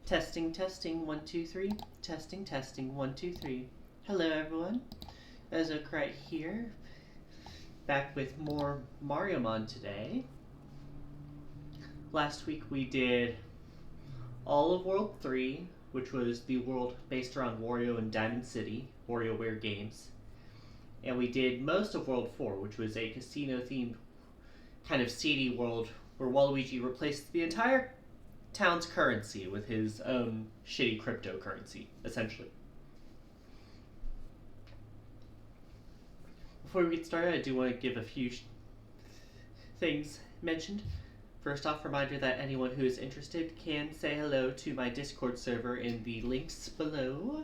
Testing, testing, 1, 2, 3. Testing, testing, 1, 2, 3. Hello, everyone. Ezok right here. Back with more Mariomon today. Last week we did all of World 3, which was the world based around Wario and Diamond City, WarioWare games. And we did most of World 4, which was a casino-themed kind of seedy world where Waluigi replaced the entire town's currency with his own shitty cryptocurrency, essentially. Before we get started, I do want to give a few things mentioned. First off, reminder that anyone who is interested can say hello to my Discord server in the links below,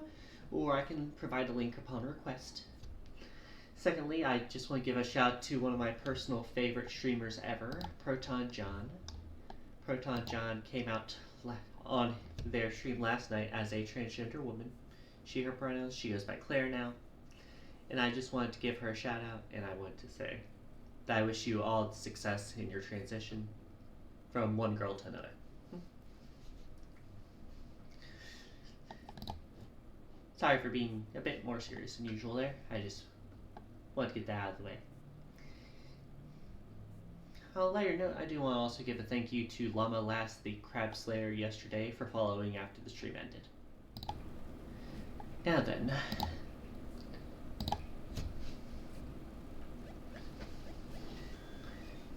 or I can provide a link upon request. Secondly, I just want to give a shout out to one of my personal favorite streamers ever, Proton John. Proton John came out on their stream last night as a transgender woman. She, her pronouns, she goes by Claire now. And I just wanted to give her a shout out, and I wanted to say that I wish you all success in your transition from one girl to another. Sorry for being a bit more serious than usual there. I just wanted to get that out of the way. On a lighter note, I do want to also give a thank you to Llama Last, the Crab Slayer, yesterday for following after the stream ended. Now then.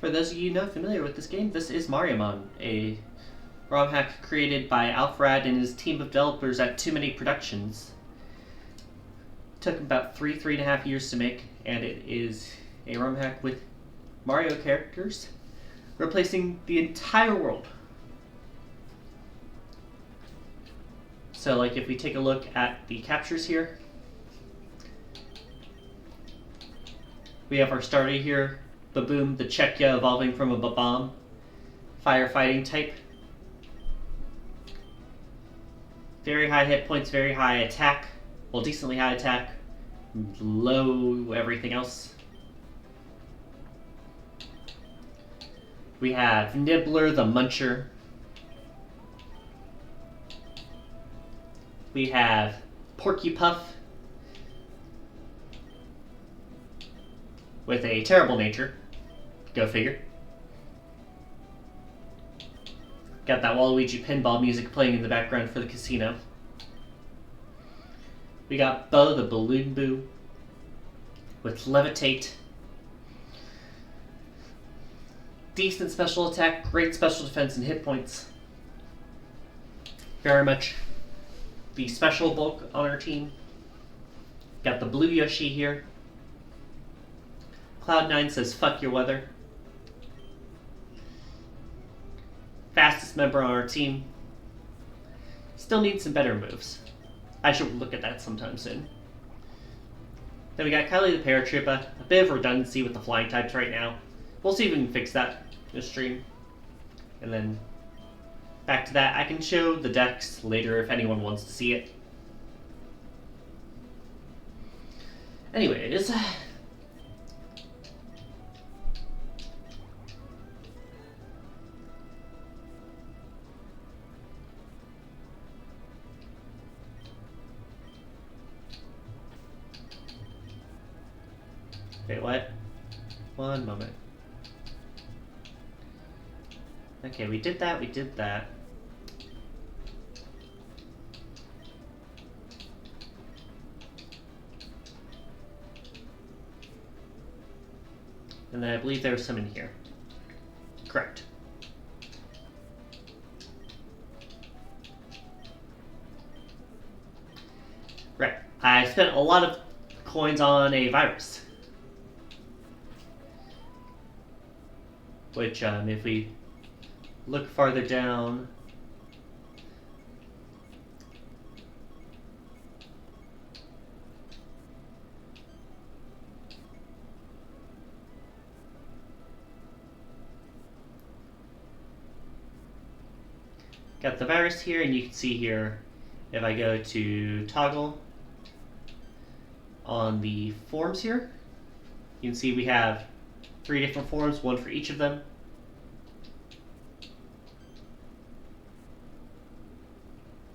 For those of you not familiar with this game, this is Mariomon, a ROM hack created by Alfred and his team of developers at Too Many Productions. It took about 3.5 years to make, and it is a ROM hack with Mario characters, replacing the entire world. So like if we take a look at the captures here, we have our starter here, Baboom the Czechia evolving from a Babam, firefighting type. Very high hit points, very high attack, well decently high attack, low everything else. We have Nibbler the Muncher. We have Porky Puff with a terrible nature. Go figure. Got that Waluigi pinball music playing in the background for the casino. We got Bo the Balloon Boo with Levitate. Decent special attack, great special defense and hit points. Very much the special bulk on our team. Got the blue Yoshi here. Cloud9 says fuck your weather. Fastest member on our team. Still needs some better moves. I should look at that sometime soon. Then we got Kylie the Paratrooper. A bit of redundancy with the flying types right now. We'll see if we can fix that in the stream. And then back to that, I can show the decks later if anyone wants to see it. Anyways. Wait, what? One moment. Okay, we did that, And then I believe there was some in here. Correct. Right. I spent a lot of coins on a virus. Which, if we look farther down, got the virus here, and you can see here, if I go to toggle on the forms here, you can see we have 3 different forms, one for each of them.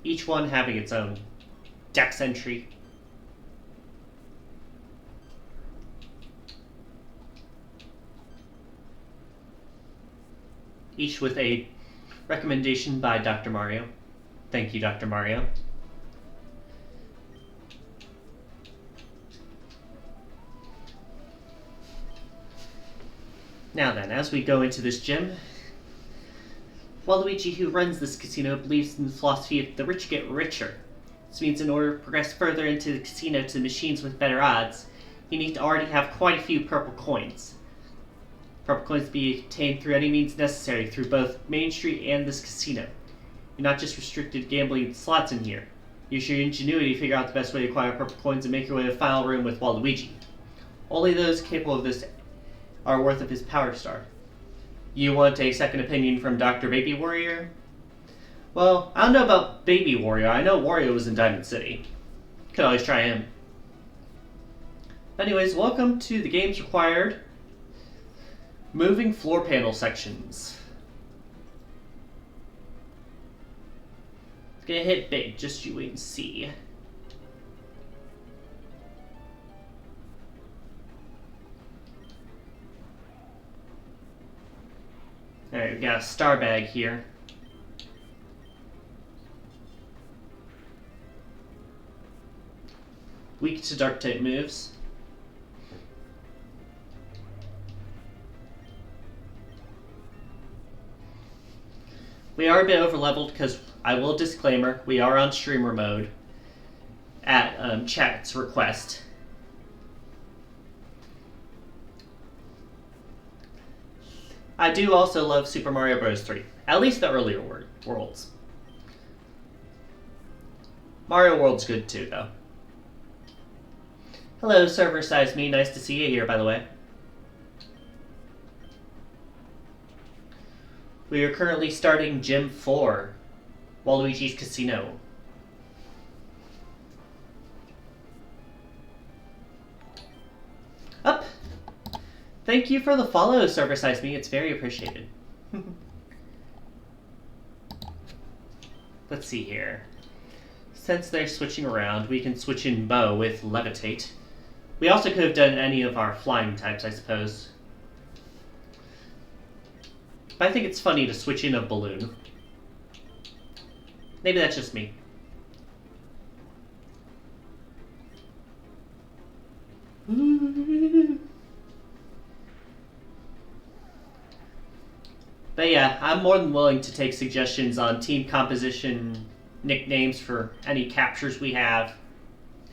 Each one having its own dex entry. Each with a recommendation by Dr. Mario. Thank you, Dr. Mario. Now then, as we go into this gym, Waluigi, who runs this casino, believes in the philosophy of the rich get richer. This means in order to progress further into the casino to the machines with better odds, you need to already have quite a few purple coins. Purple coins be obtained through any means necessary through both Main Street and this casino. You're not just restricted to gambling slots in here. Use your ingenuity to figure out the best way to acquire purple coins and make your way to the final room with Waluigi. Only those capable of this are worth of his power star. You want a second opinion from Dr. Baby Warrior? Well, I don't know about Baby Warrior. I know Wario was in Diamond City. Could always try him. Anyways, welcome to the games required moving floor panel sections. It's gonna hit big, just you wait and see. Alright, we got a star bag here. Weak to dark type moves. We are a bit over leveled because I will disclaimer, we are on streamer mode at chat's request. I do also love Super Mario Bros. 3, at least the earlier worlds. Mario World's good too, though. Hello, server size me. Nice to see you here, by the way. We are currently starting Gym 4, Waluigi's Casino. Up! Thank you for the follow, server size me. It's very appreciated. Let's see here. Since they're switching around, we can switch in bow with levitate. We also could have done any of our flying types, I suppose. But I think it's funny to switch in a balloon. Maybe that's just me. But yeah, I'm more than willing to take suggestions on team composition, nicknames for any captures we have,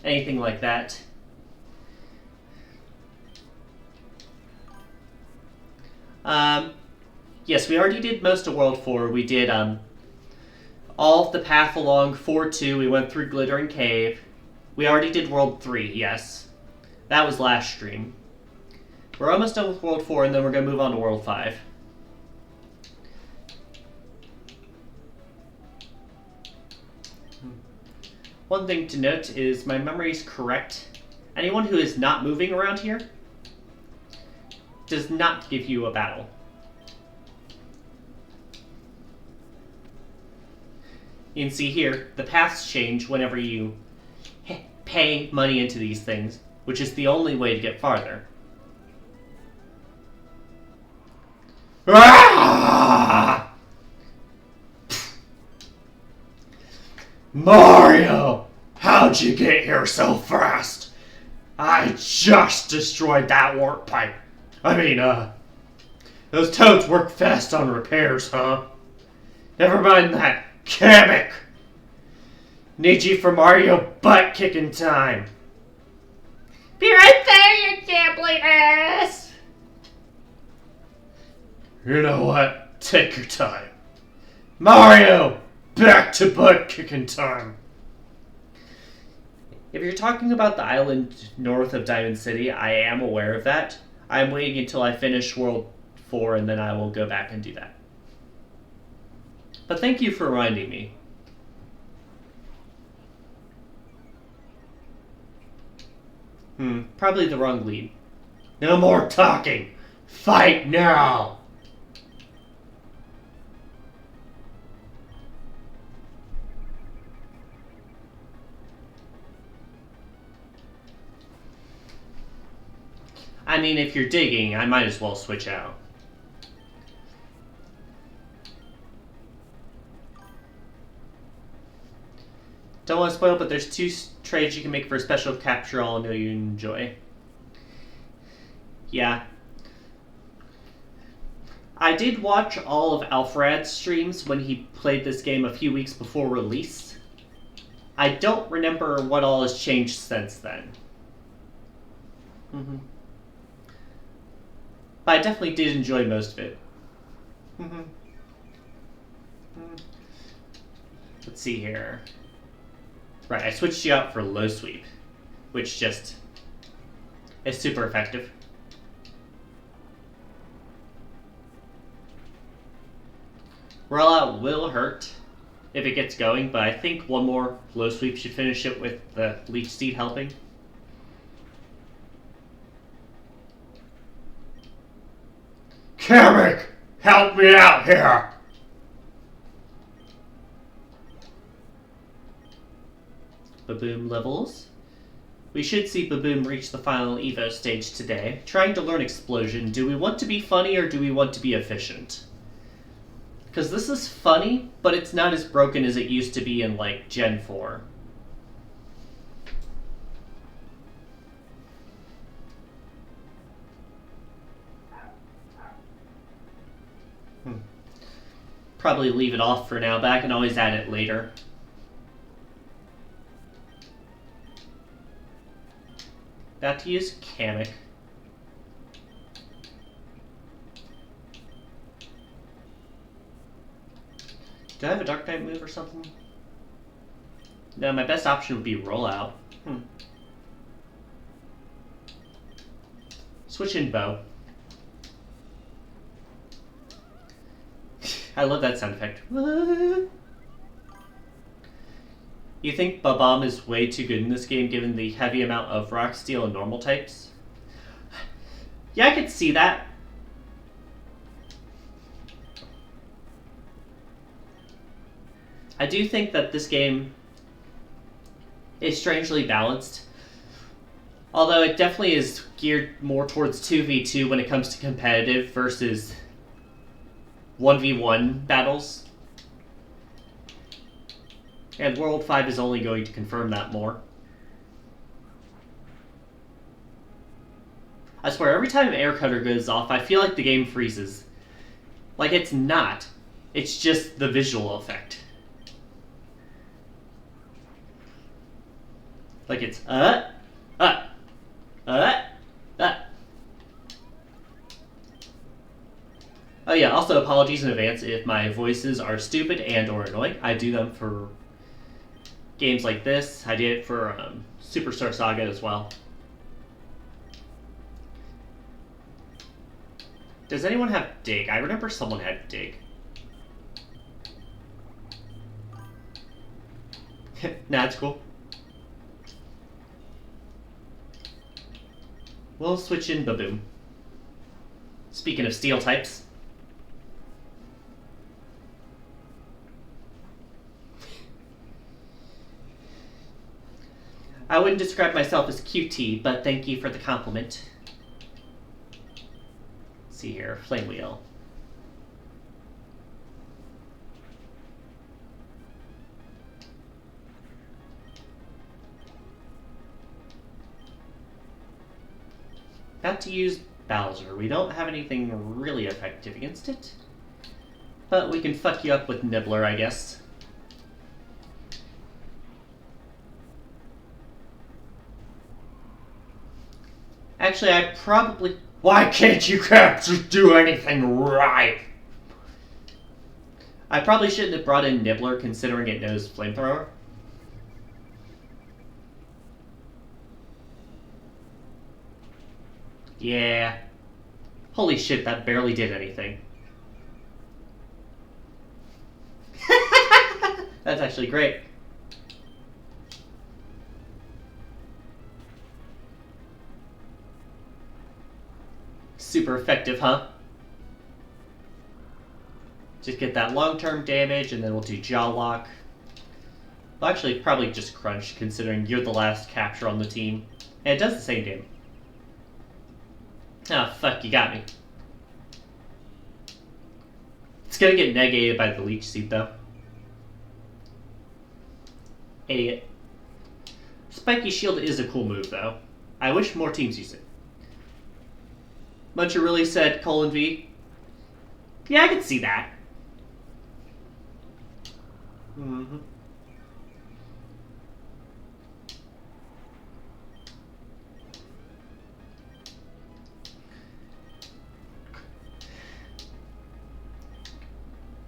anything like that. Yes, we already did most of World 4. We did all of the path along 4-2. We went through Glittering Cave. We already did World 3, yes. That was last stream. We're almost done with World 4, and then we're going to move on to World 5. One thing to note is my memory is correct. Anyone who is not moving around here does not give you a battle. You can see here, the paths change whenever you pay money into these things, which is the only way to get farther. Ah! Mario! How'd you get here so fast? I just destroyed that warp pipe. I mean, those toads work fast on repairs, huh? Never mind that. Kamek! Need you for Mario butt-kicking time. Be right there, you gambling ass! You know what? Take your time. Mario! Back to butt-kicking time. If you're talking about the island north of Diamond City, I am aware of that. I'm waiting until I finish World 4 and then I will go back and do that. But thank you for reminding me. Probably the wrong lead. No more talking! Fight now! I mean, if you're digging, I might as well switch out. Don't want to spoil, but there's 2 trades you can make for a special capture I'll know you enjoy. Yeah. I did watch all of Alfred's streams when he played this game a few weeks before release. I don't remember what all has changed since then. But I definitely did enjoy most of it. Let's see here. Right, I switched you out for low sweep, which just is super effective. Rollout will hurt if it gets going, but I think one more low sweep should finish it with the Leech Seed helping. Kamek, help me out here! Baboom levels. We should see Baboom reach the final Evo stage today. Trying to learn Explosion. Do we want to be funny or do we want to be efficient? Because this is funny, but it's not as broken as it used to be in, like, Gen 4. Probably leave it off for now, but I can always add it later. About to use Kamek. Do I have a Dark Knight move or something? No, my best option would be Rollout. Switch in Bow. I love that sound effect. You think Babam is way too good in this game given the heavy amount of Rock, Steel, and normal types? Yeah, I could see that. I do think that this game is strangely balanced. Although it definitely is geared more towards 2v2 when it comes to competitive versus 1v1 battles. And World 5 is only going to confirm that more. I swear, every time air cutter goes off, I feel like the game freezes. Like it's not. It's just the visual effect. Like it's Oh yeah, also apologies in advance if my voices are stupid and or annoying. I do them for games like this. I did it for Superstar Saga as well. Does anyone have Dig? I remember someone had Dig. Nah, it's cool. We'll switch in Baboom. Speaking of steel types. I wouldn't describe myself as QT, but thank you for the compliment. Let's see here, Flame Wheel. About to use Bowser. We don't have anything really effective against it. But we can fuck you up with Nibbler, I guess. Actually, I probably... Why can't you just do anything right? I probably shouldn't have brought in Nibbler, considering it knows Flamethrower. Yeah. Holy shit, that barely did anything. That's actually great. Super effective, huh? Just get that long-term damage, and then we'll do Jaw Lock. Well, actually, probably just Crunch, considering you're the last capture on the team. And it does the same damage. Ah, oh, fuck, you got me. It's gonna get negated by the Leech Seed, though. Idiot. Spiky Shield is a cool move, though. I wish more teams use it. Muncher really said :V. Yeah, I could see that. Mm-hmm.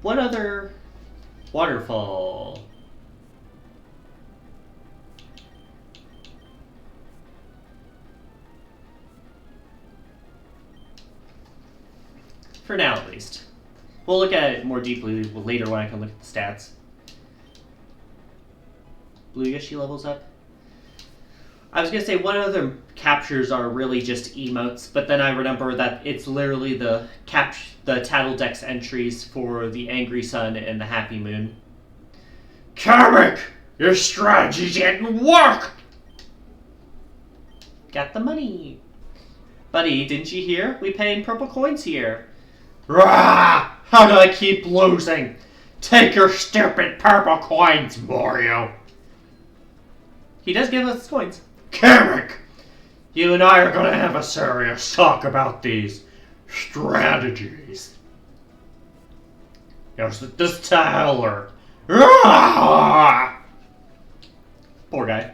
What other waterfall? For now, at least. We'll look at it more deeply later when I can look at the stats. Blue Yoshi levels up. I was going to say one other captures are really just emotes, but then I remember that it's literally the Tattledex entries for the Angry Sun and the Happy Moon. Kamek! Your strategy didn't work! Got the money. Buddy, didn't you hear? We paying purple coins here. Rah! How do I keep losing? Take your stupid purple coins, Mario. He does give us coins. Kamek! You and I are gonna have a serious talk about these strategies. Yes, this Tyler. Rah! Poor guy.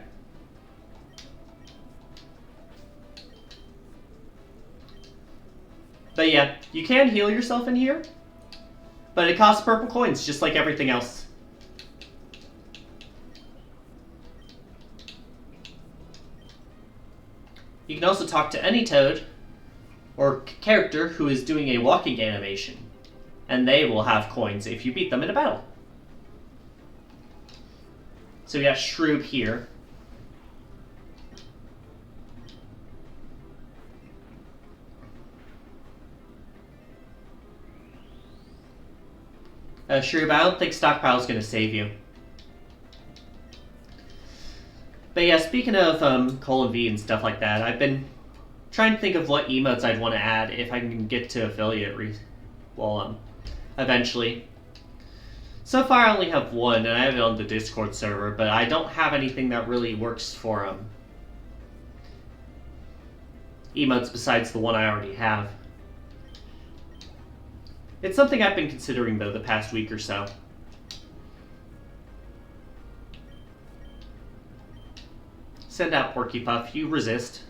But yeah, you can heal yourself in here, but it costs purple coins, just like everything else. You can also talk to any Toad or character who is doing a walking animation, and they will have coins if you beat them in a battle. So we got Shroob here. Shroob, I don't think Stockpile is going to save you. But yeah, speaking of colon V and stuff like that, I've been trying to think of what emotes I'd want to add if I can get to affiliate eventually. So far, I only have one, and I have it on the Discord server, but I don't have anything that really works for emotes besides the one I already have. It's something I've been considering, though, the past week or so. Send out Porky Puff. You resist.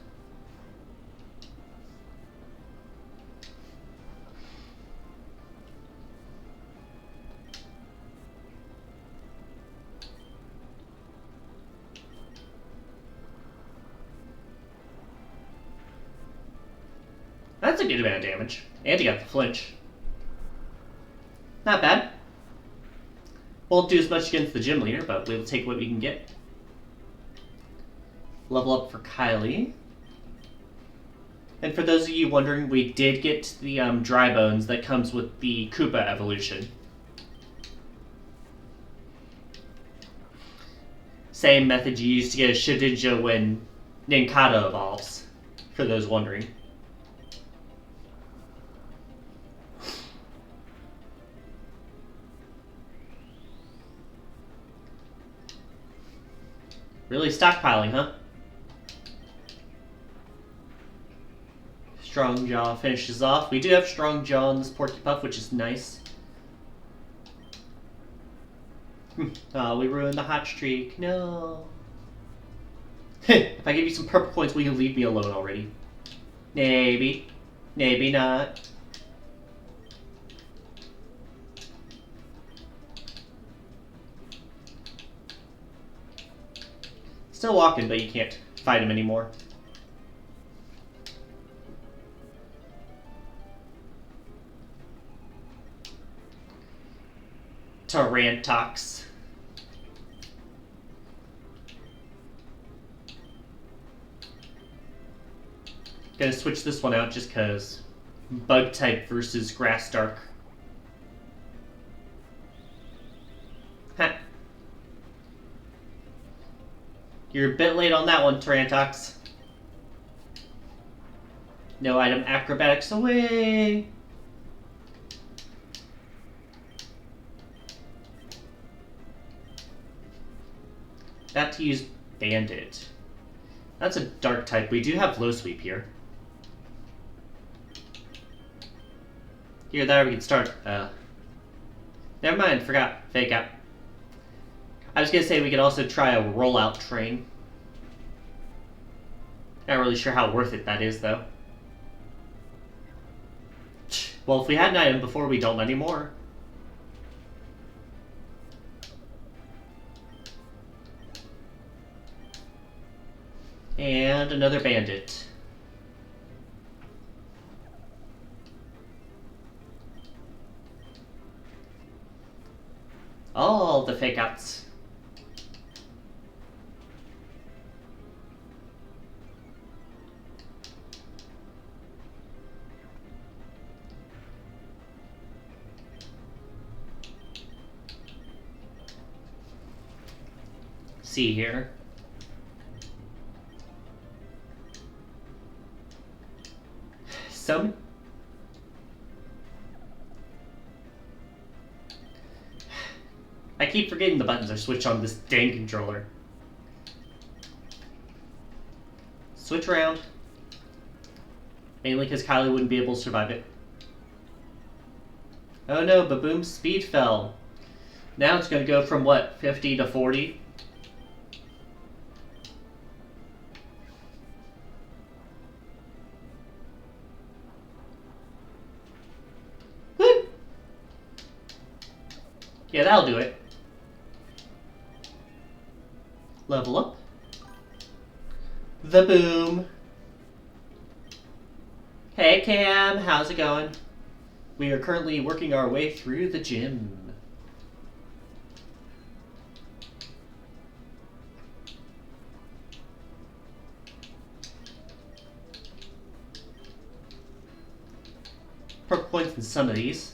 That's a good amount of damage. And he got the flinch. Not bad. Won't do as much against the gym leader, but we'll take what we can get. Level up for Kylie. And for those of you wondering, we did get the dry bones that comes with the Koopa evolution. Same method you use to get a Shedinja when Ninkata evolves, for those wondering. Really stockpiling, huh? Strong Jaw finishes off. We do have Strong Jaw on this Porky Puff, which is nice. Oh, we ruined the hot streak. No. If I give you some purple points, will you leave me alone already? Maybe. Maybe not. Still walking, but you can't fight him anymore. Tarantox. Gonna switch this one out just because. Bug type versus Grass Dark. Ha. You're a bit late on that one, Tarantox. No item acrobatics away. That to use Bandit. That's a dark type. We do have low sweep here. Here, there we can start. Never mind, forgot. Fake out. I was gonna say we could also try a rollout train. Not really sure how worth it that is, though. Well, if we had an item before, we don't anymore. And another bandit. All the fake outs. See here. Some. I keep forgetting the buttons are switched on this dang controller. Switch around. Mainly because Kylie wouldn't be able to survive it. Oh no, Baboom's speed fell. Now it's going to go from what, 50 to 40? Yeah, that'll do it. Level up. The boom. Hey Cam, how's it going? We are currently working our way through the gym. Perk points in some of these.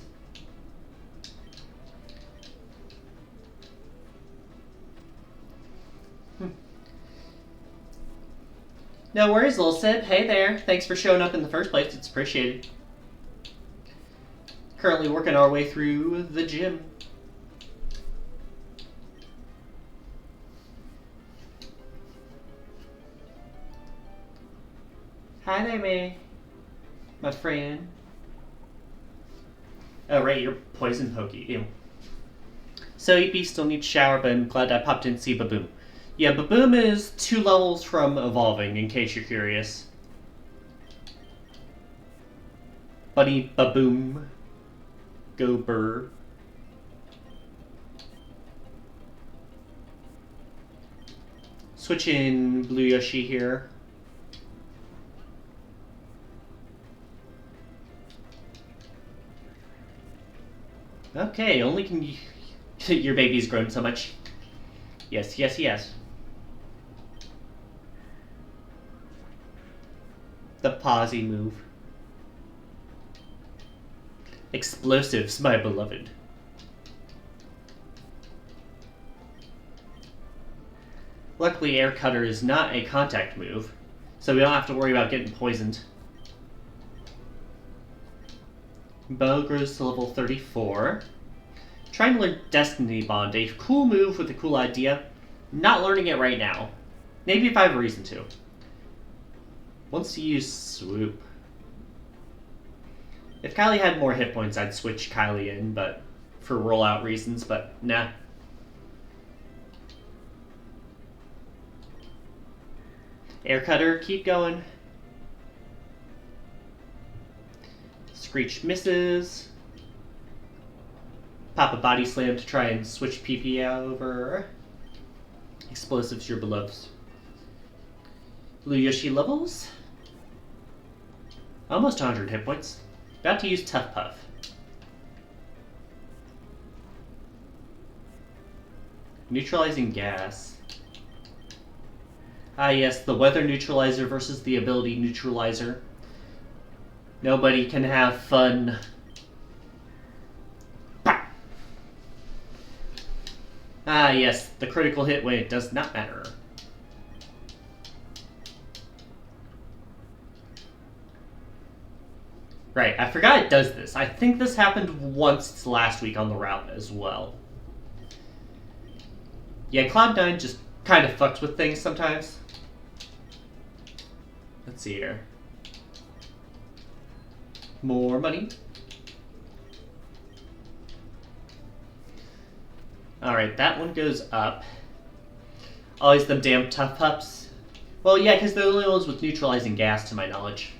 No worries, little Sib. Hey there. Thanks for showing up in the first place. It's appreciated. Currently working our way through the gym. Hi there, May. My friend. Oh, right, you're poison pokey. Ew. So, EP still needs shower, but I'm glad I popped in to see Baboom. Yeah, Baboom is 2 levels from evolving, in case you're curious. Buddy Baboom. Go Burr. Switch in Blue Yoshi here. Okay, only can you... Your baby's grown so much. Yes, yes, yes. The pausey move. Explosives, my beloved. Luckily, Air Cutter is not a contact move, so we don't have to worry about getting poisoned. Bow grows to level 34. Trying to learn Destiny Bond, a cool move with a cool idea. Not learning it right now. Maybe if I have a reason to. Wants to use Swoop. If Kylie had more hit points, I'd switch Kylie in, but for rollout reasons, but nah. Air Cutter, keep going. Screech misses. Pop a body slam to try and switch PP over. Explosives, your beloveds. Blue Yoshi levels. Almost 100 hit points. About to use Tough Puff. Neutralizing gas. Ah yes, the weather neutralizer versus the ability neutralizer. Nobody can have fun. Bah! Ah yes, the critical hit when it does not matter. Right, I forgot it does this. I think this happened once last week on the route as well. Yeah, Cloud9 just kind of fucks with things sometimes. Let's see here. More money. Alright, that one goes up. Always them damn Tough Pups. Well, yeah, because they're the only ones with neutralizing gas, to my knowledge.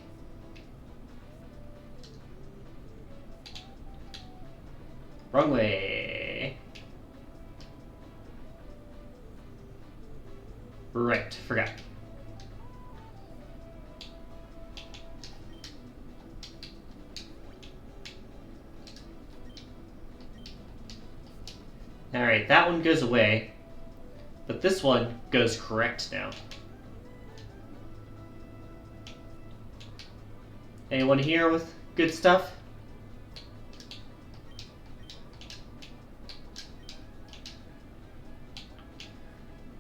Wrong way. Right, forgot. Alright, that one goes away. But this one goes correct now. Anyone here with good stuff?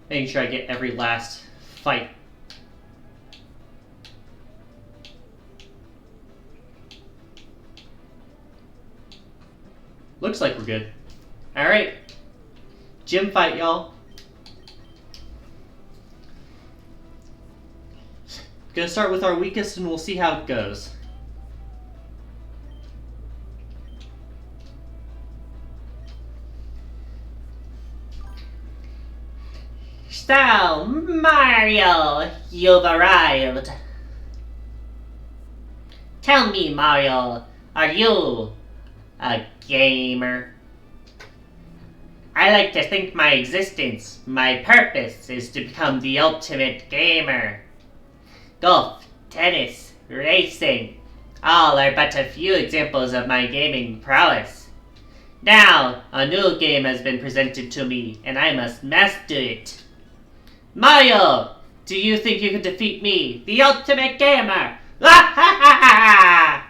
Making sure I get every last fight. Looks like we're good. Alright. Gym fight, y'all. Gonna start with our weakest and we'll see how it goes. So, Mario, you've arrived. Tell me, Mario, are you a gamer? I like to think my existence, my purpose, is to become the ultimate gamer. Golf, tennis, racing, all are but a few examples of my gaming prowess. Now, a new game has been presented to me, and I must master it. Mario, do you think you can defeat me, the ultimate gamer? Ha ha ha ha!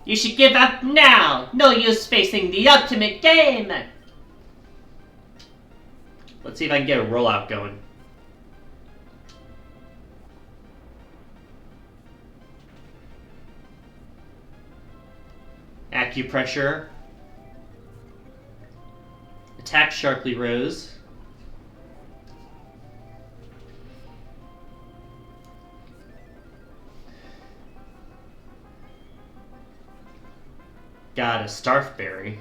You should give up now! No use facing the ultimate game! Let's see if I can get a rollout going. Acupressure. Attack sharply rose. Got a Starfberry.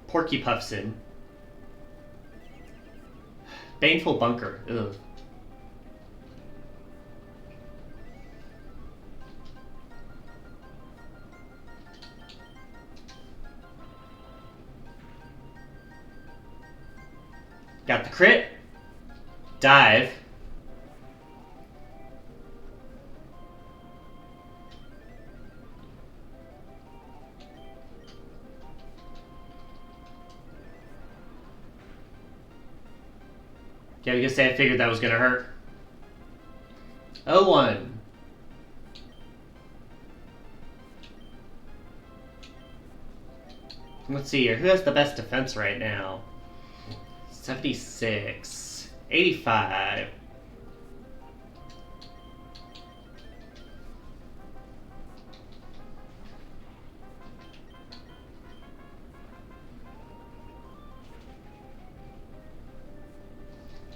Porky puffs in. Baneful Bunker. Ugh. Got the crit. Dive. Yeah, I was gonna say I figured that was gonna hurt. 0-1. Let's see here. Who has the best defense right now? 76. 85.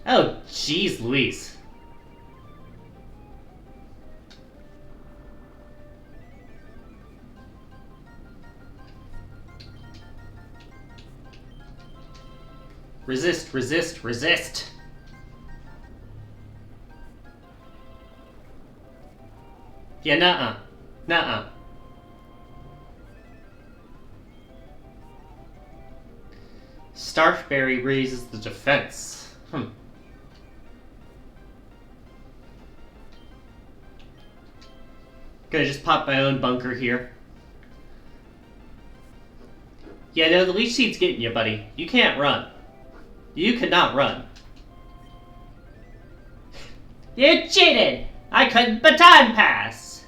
Oh, jeez Louise. Resist, resist, resist. Yeah, nuh-uh. Nuh-uh. Starfberry raises the defense. Gonna just pop my own bunker here. Yeah, no, the leech seed's getting you, buddy. You can't run. You cannot run. You cheated! I couldn't baton pass!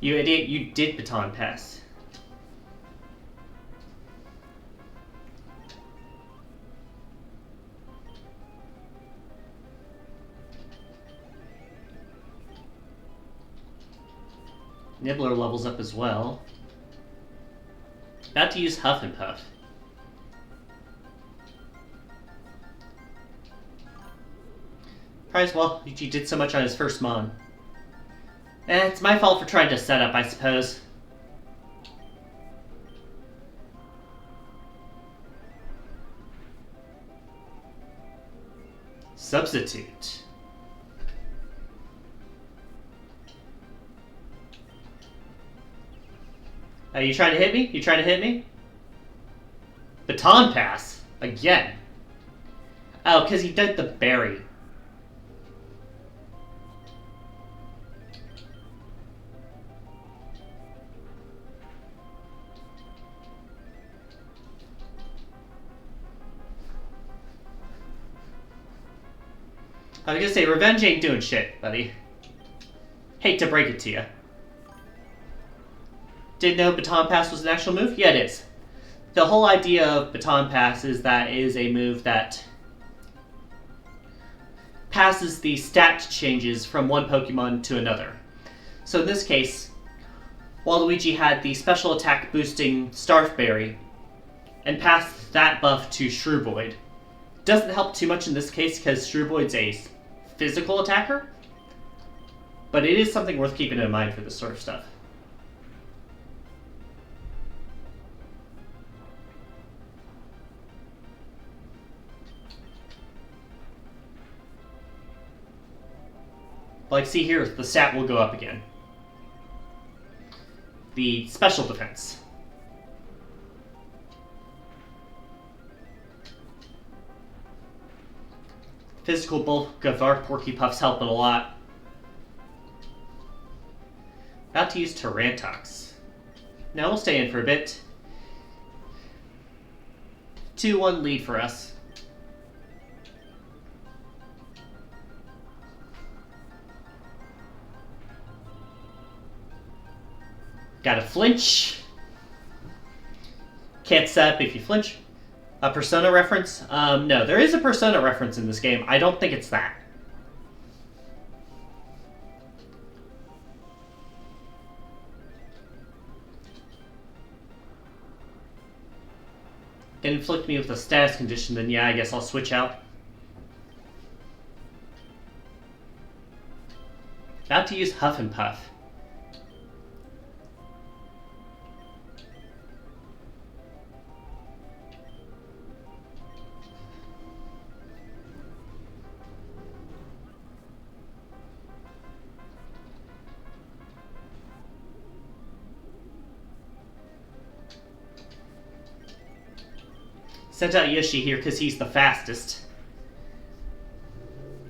You idiot, you did baton pass. Nibbler levels up as well. About to use Huff and Puff. Price, well, you did so much on his first Mon. It's my fault for trying to set up, I suppose. Substitute. You trying to hit me? You trying to hit me? Baton pass? Again. Oh, because he did the berry. I was gonna say, revenge ain't doing shit, buddy. Hate to break it to you. Didn't know Baton Pass was an actual move? Yeah, it is. The whole idea of Baton Pass is that it is a move that passes the stat changes from one Pokemon to another. So in this case, Waluigi had the special attack boosting Starfberry and passed that buff to Shrewvoid. Doesn't help too much in this case because Shrewvoid's a physical attacker, but it is something worth keeping in mind for this sort of stuff. Like, see here, the stat will go up again. The special defense. Physical bulk of our Porky Puff's helping a lot. About to use Tarantox. Now we'll stay in for a bit. 2-1 lead for us. Gotta flinch. Can't set up if you flinch. A Persona reference? No, there is a Persona reference in this game. I don't think it's that. Inflict me with a status condition, then yeah, I guess I'll switch out. About to use Huff and Puff. Sent out Yoshi here because he's the fastest.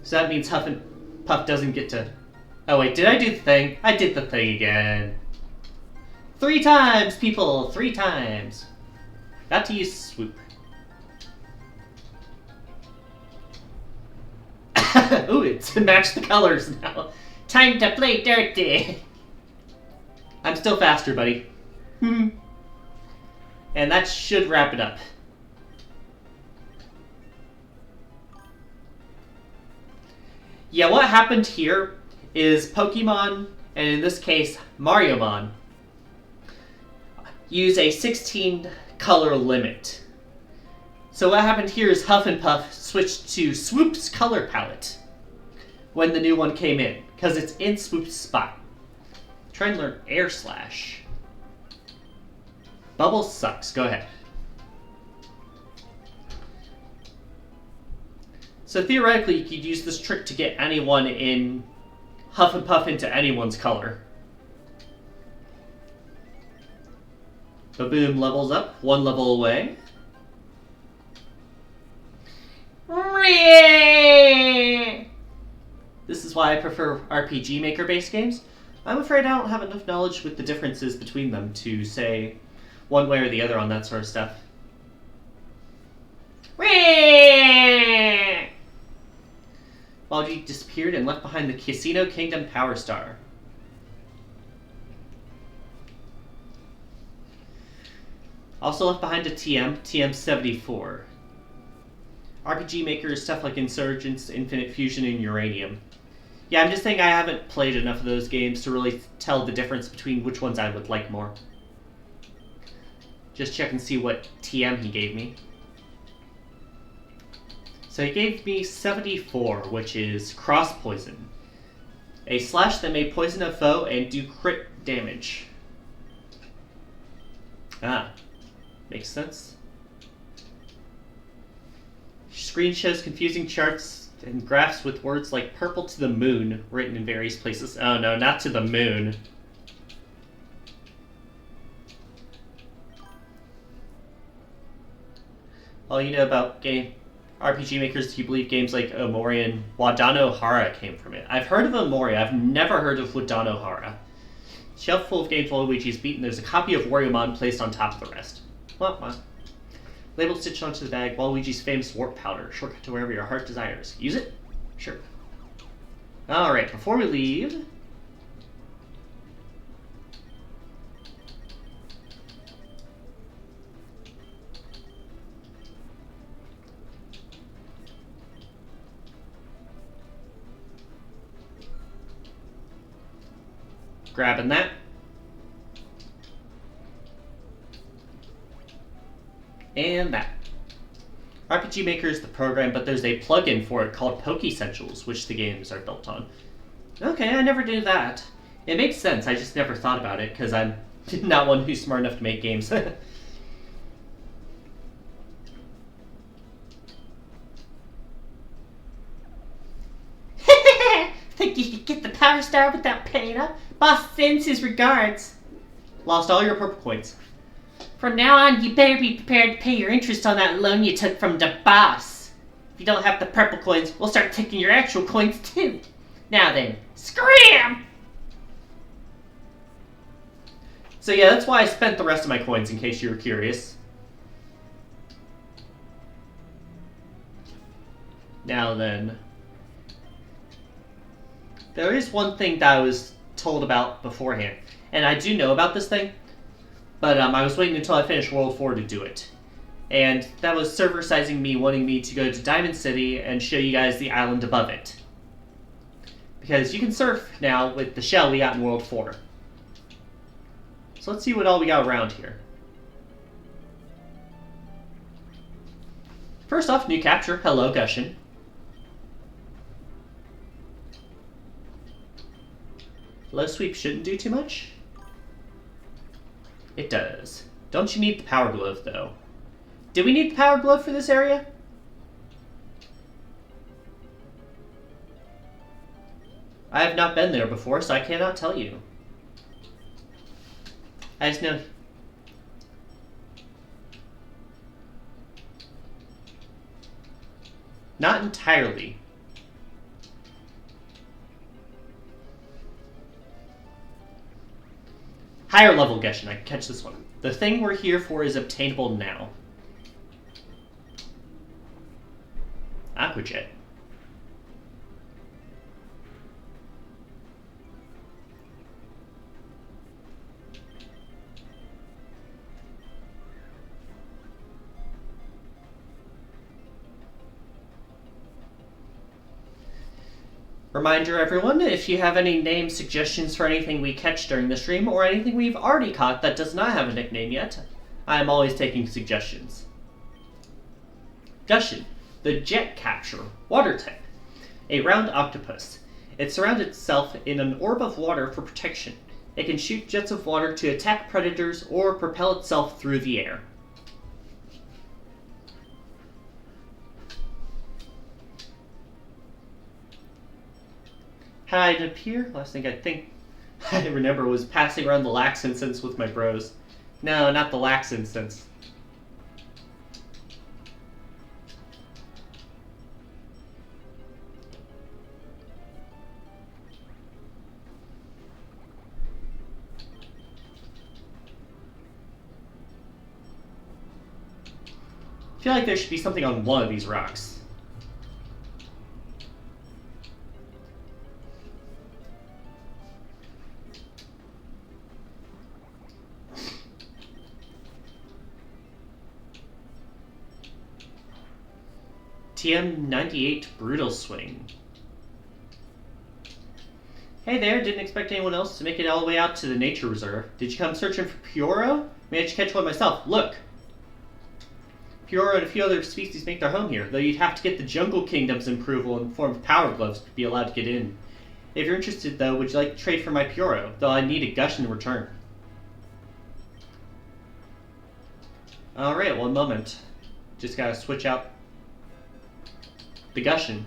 So that means Huff and Puff doesn't get to... Oh wait, did I do the thing? I did the thing again. 3 times, people! 3 times. Got to use Swoop. Ooh, it's matched the colors now. Time to play dirty! I'm still faster, buddy. And that should wrap it up. Yeah, what happened here is Pokemon, and in this case, Mariomon, use a 16 color limit. So what happened here is Huff and Puff switched to Swoop's color palette when the new one came in, because it's in Swoop's spot. Try and learn Air Slash. Bubble sucks, go ahead. So theoretically, you could use this trick to get anyone in Huff and Puff into anyone's color. Baboom levels up, 1 level away. This is why I prefer RPG Maker based games. I'm afraid I don't have enough knowledge with the differences between them to say one way or the other on that sort of stuff. Waluigi disappeared and left behind the Casino Kingdom Power Star. Also left behind a TM74. RPG Maker stuff like Insurgents, Infinite Fusion, and Uranium. Yeah, I'm just saying I haven't played enough of those games to really tell the difference between which ones I would like more. Just check and see what TM he gave me. So he gave me 74, which is Cross Poison. A slash that may poison a foe and do crit damage. Ah, makes sense. Screen shows confusing charts and graphs with words like purple to the moon written in various places. Oh no, not to the moon. All you know about RPG makers, do you believe games like Omori and Wadano Hara came from it? I've heard of Omori, I've never heard of Wadano Hara. Shelf full of games Waluigi's beaten, there's a copy of Mariomon placed on top of the rest. Well. Label stitched onto the bag, Waluigi's famous warp powder. Shortcut to wherever your heart desires. Use it? Sure. Alright, before we leave... grabbing that. And that. RPG Maker is the program, but there's a plugin for it called PokeSentials, which the games are built on. Okay, I never did that. It makes sense, I just never thought about it, because I'm not one who's smart enough to make games. Think you could get the Power Star without paying up? Boss sends his regards. Lost all your purple coins. From now on, you better be prepared to pay your interest on that loan you took from the boss. If you don't have the purple coins, we'll start taking your actual coins too. Now then, scram! So yeah, that's why I spent the rest of my coins, in case you were curious. Now then, there is one thing that I was told about beforehand. And I do know about this thing, but I was waiting until I finished World 4 to do it. And that was server sizing me wanting me to go to Diamond City and show you guys the island above it. Because you can surf now with the shell we got in World 4. So let's see what all we got around here. First off, new capture. Hello, Gushin. Low sweep shouldn't do too much. It does. Don't you need the power glove, though? Do we need the power glove for this area? I have not been there before, so I cannot tell you. I just know... Not entirely. Higher level Gushin, I can catch this one. The thing we're here for is obtainable now. Aquajet. Reminder everyone, if you have any name suggestions for anything we catch during the stream, or anything we've already caught that does not have a nickname yet, I am always taking suggestions. Gushin, the jet capture, water type. A round octopus. It surrounds itself in an orb of water for protection. It can shoot jets of water to attack predators or propel itself through the air. How did it appear? Last thing I think I remember was passing around the lax incense with my bros. No, not the lax incense. I feel like there should be something on one of these rocks. TM98 Brutal Swing. Hey there, didn't expect anyone else to make it all the way out to the nature reserve. Did you come searching for Pyoro? Managed to catch one myself. Look! Pyoro and a few other species make their home here, though you'd have to get the Jungle Kingdom's approval in the form of power gloves to be allowed to get in. If you're interested, though, would you like to trade for my Pyoro? Though I need a Gushin in return. Alright, one moment. Just gotta switch out the Gushin.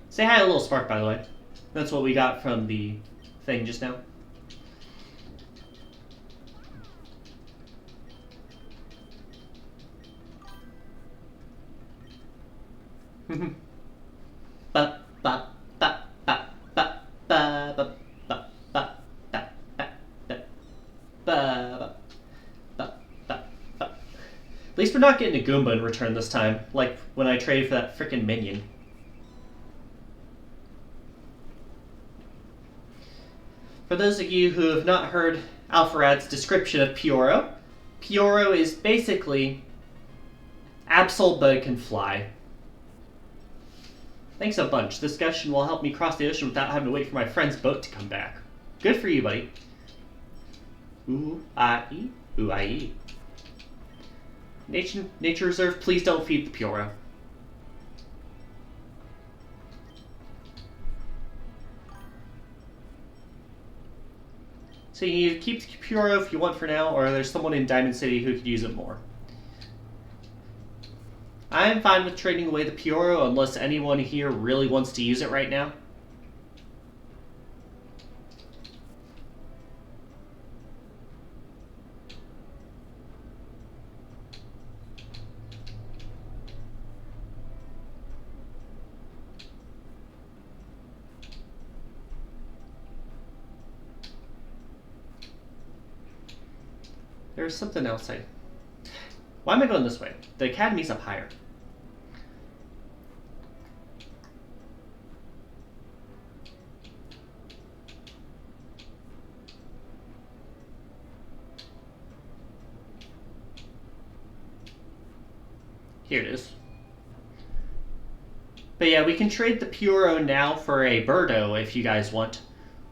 Say hi to Little Spark, by the way. That's what we got from the thing just now. Ba ba ba ba ba ba ba ba ba ba ba ba ba. At least we're not getting a Goomba in return this time, like when I traded for that frickin' minion. For those of you who have not heard Alpharad's description of Pyoro, Pyoro is basically Absol but can fly. Thanks a bunch. This Gushin will help me cross the ocean without having to wait for my friend's boat to come back. Good for you, buddy. Ooh-ah-ee. Ooh-ah-ee. Nature Reserve, please don't feed the Pyoro. So you either keep the Pyoro if you want for now, or there's someone in Diamond City who could use it more. I am fine with trading away the Pyoro unless anyone here really wants to use it right now. There's something else Why am I going this way? The academy's up higher. Here it is. But yeah, we can trade the Puro now for a Birdo if you guys want.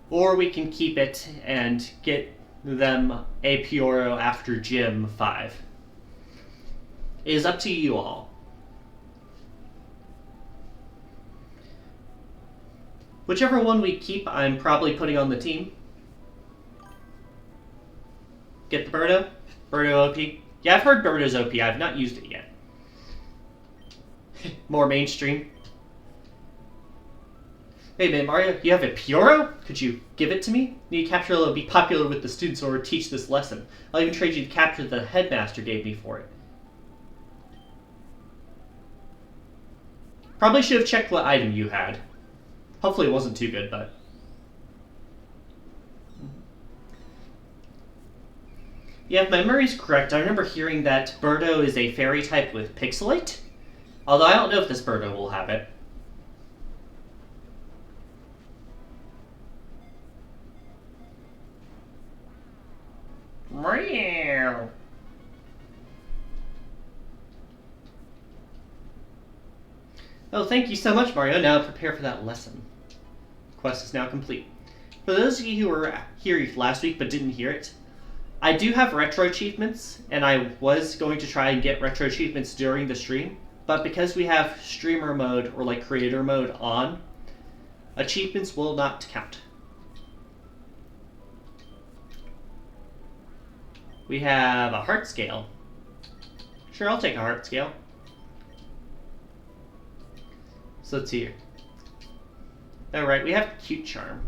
Or we can keep it and get them a Puro after Gym 5. It is up to you all. Whichever one we keep, I'm probably putting on the team. Get the Birdo? Birdo OP? Yeah, I've heard Birdo's OP. I've not used it yet. More mainstream. Hey man, Mario, you have a Puro? Could you give it to me? Need to capture it'll be popular with the students or teach this lesson. I'll even trade you the capture the headmaster gave me for it. Probably should have checked what item you had. Hopefully it wasn't too good, but... Yeah, if my memory's correct, I remember hearing that Birdo is a fairy type with Pixelate. Although I don't know if this Birdo will have it. Meow. Oh, thank you so much, Mario. Now prepare for that lesson. Quest is now complete. For those of you who were here last week but didn't hear it, I do have retro achievements, and I was going to try and get retro achievements during the stream, but because we have streamer mode or like creator mode on, achievements will not count. We have a heart scale. Sure, I'll take a heart scale. So let's see here. Alright, we have cute charm.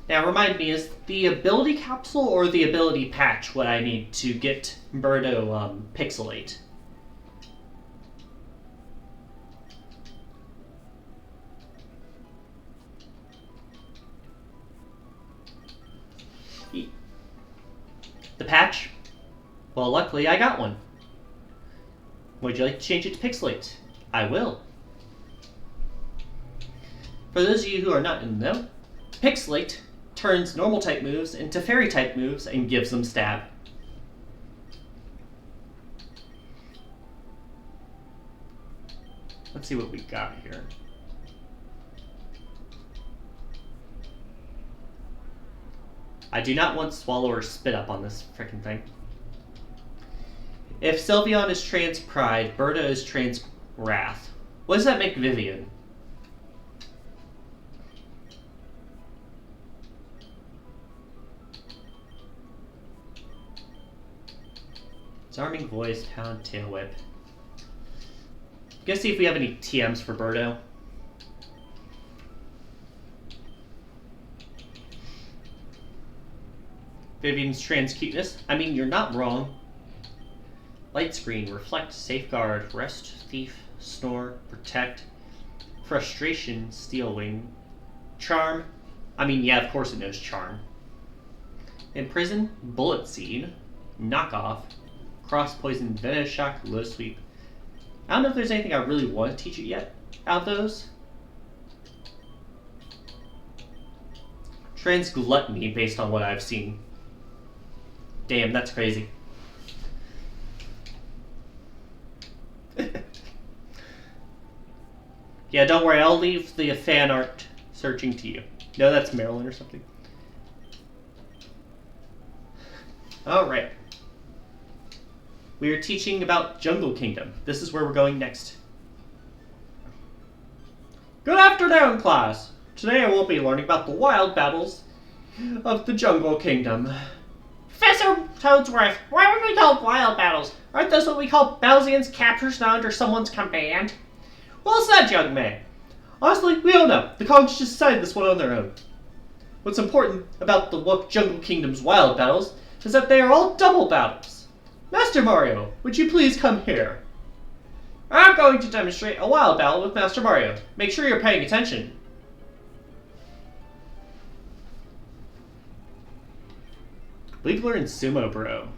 Now remind me, is the ability capsule or the ability patch what I need to get Birdo Pixelate? The patch? Well, luckily I got one. Would you like to change it to Pixelate? I will. For those of you who are not in the know, Pixelate turns normal type moves into fairy type moves and gives them stab. Let's see what we got here. I do not want Swallow or Spit Up on this frickin' thing. If Sylveon is trans Pride, Birdo is trans Wrath. What does that make Vivian? Disarming Voice, Pound, Tail Whip. Gonna see if we have any TMs for Birdo. Vivian's trans cuteness. I mean, you're not wrong. Light Screen, Reflect, Safeguard, Rest, Thief, Snore, Protect, Frustration, Steel Wing, Charm. I mean, yeah, of course it knows Charm. Imprison, Bullet Seed, Knockoff, Cross Poison, Venomous Shock, Low Sweep. I don't know if there's anything I really want to teach it yet out of those. Trans Gluttony, based on what I've seen. Damn, that's crazy. Yeah, don't worry, I'll leave the fan art searching to you. No, that's Maryland or something. Alright. We are teaching about Jungle Kingdom. This is where we're going next. Good afternoon, class! Today I will be learning about the wild battles of the Jungle Kingdom. Professor Toadsworth, why would we call wild battles? Aren't those what we call Bowsians captures not under someone's command? Well said, young man. Honestly, we don't know. The Kongs just decided this one on their own. What's important about the Jungle Kingdom's wild battles is that they are all double battles. Master Mario, would you please come here? I'm going to demonstrate a wild battle with Master Mario. Make sure you're paying attention. We've learned Sumo Bro.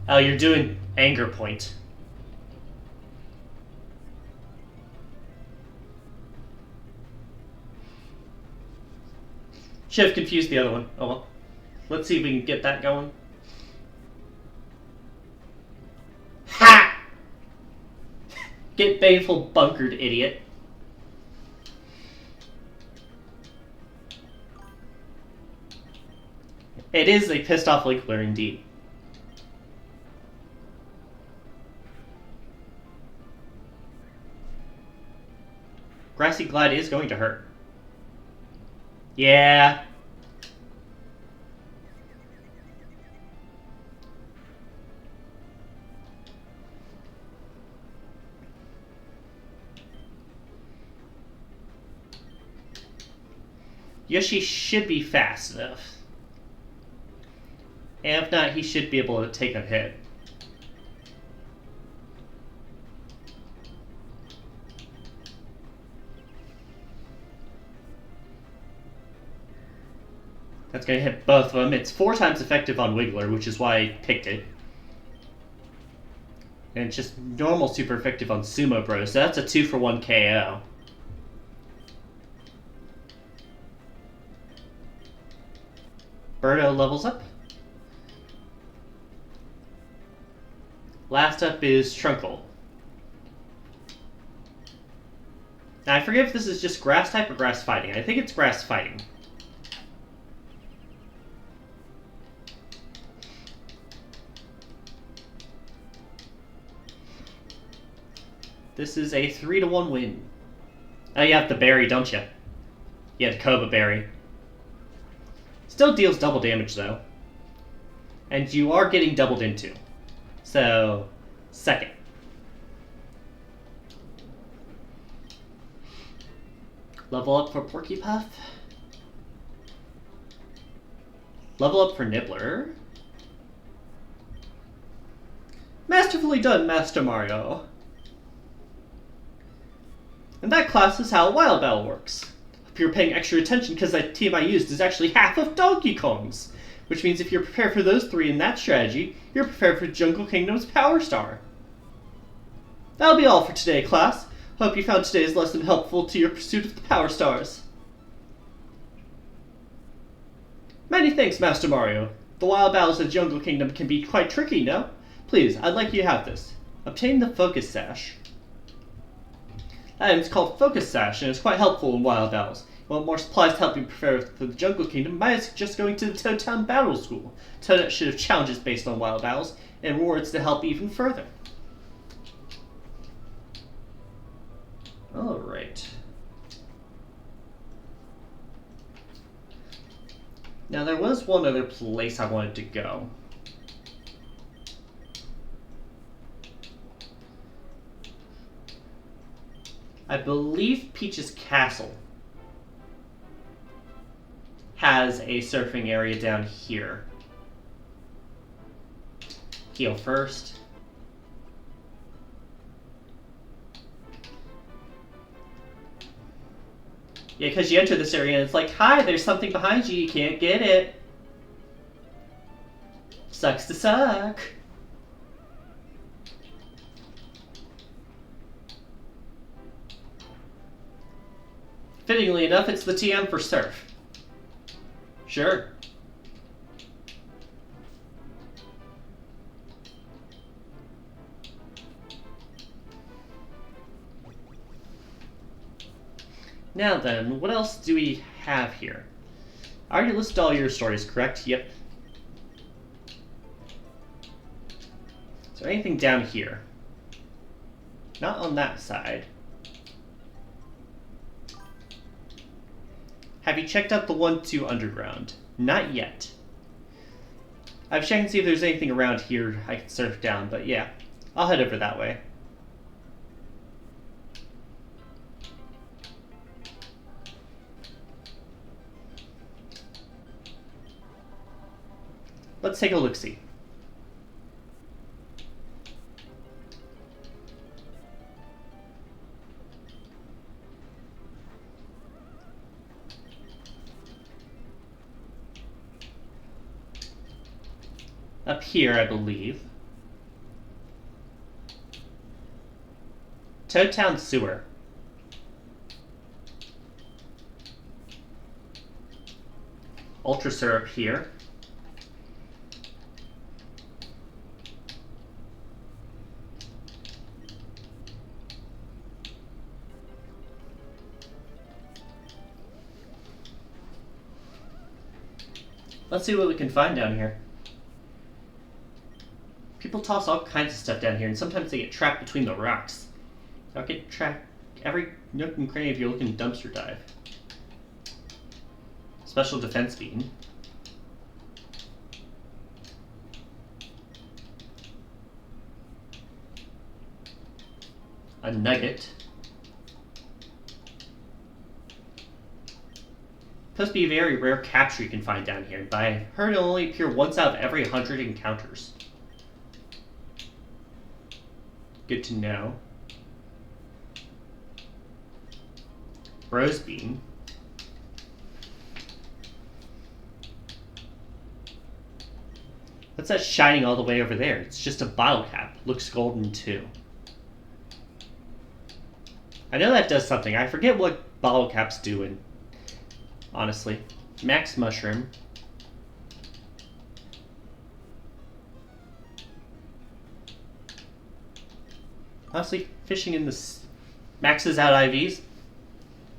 Oh, you're doing anger point. Should have confused the other one. Oh well. Let's see if we can get that going. Ha! Get baneful bunkered, idiot. It is a pissed off Wiggler indeed. Grassy Glide is going to hurt. Yeah. Yoshi should be fast enough. And if not, he should be able to take a hit. That's going to hit both of them. It's 4 times effective on Wiggler, which is why I picked it. And it's just normal super effective on Sumo Bro, so that's a 2-for-1 KO. Birdo levels up. Last up is Trunkle. Now I forget if this is just grass type or grass fighting. I think it's grass fighting. This is a 3-to-1 win. Oh, you have the berry, don't you? You have the Koba berry. Still deals double damage, though. And you are getting doubled into. So, second. Level up for Porkypuff. Level up for Nibbler. Masterfully done, Master Mario. And that class is how Wild Battle works. If you're paying extra attention, because that team I used is actually half of Donkey Kong's. Which means if you're prepared for those 3 in that strategy, you're prepared for Jungle Kingdom's Power Star. That'll be all for today, class. Hope you found today's lesson helpful to your pursuit of the Power Stars. Many thanks, Master Mario. The wild battles of Jungle Kingdom can be quite tricky, no? Please, I'd like you to have this. Obtain the Focus Sash. That item's called Focus Sash, and it's quite helpful in wild battles. You want more supplies to help you prepare for the Jungle Kingdom, might suggest going to the Toad Town Battle School. Toadette should have challenges based on wild battles, and rewards to help even further. Alright. Now there was one other place I wanted to go. I believe Peach's Castle has a surfing area down here. Heal first. Yeah, because you enter this area and it's like, hi, there's something behind you, you can't get it. Sucks to suck. Fittingly enough, it's the TM for surf. Sure. Now then, what else do we have here? I already listed all your stories, correct? Yep. Is there anything down here? Not on that side. Have you checked out the 1-2 underground? Not yet. I've checked and see if there's anything around here I can surf down, but yeah. I'll head over that way. Let's take a look-see. Up here, I believe. Toad Town Sewer. Ultra syrup here. Let's see what we can find down here. People toss all kinds of stuff down here, and sometimes they get trapped between the rocks. I'll get trapped every nook and cranny if you're looking to dumpster dive. Special defense beam. A nugget. Supposed to be a very rare capture you can find down here, but I heard it'll only appear once out of every 100 encounters. Good to know. Rose bean. What's that shining all the way over there? It's just a bottle cap. Looks golden too. I know that does something. I forget what bottle caps do in, honestly. Max mushroom. Honestly, fishing in the maxes out IVs?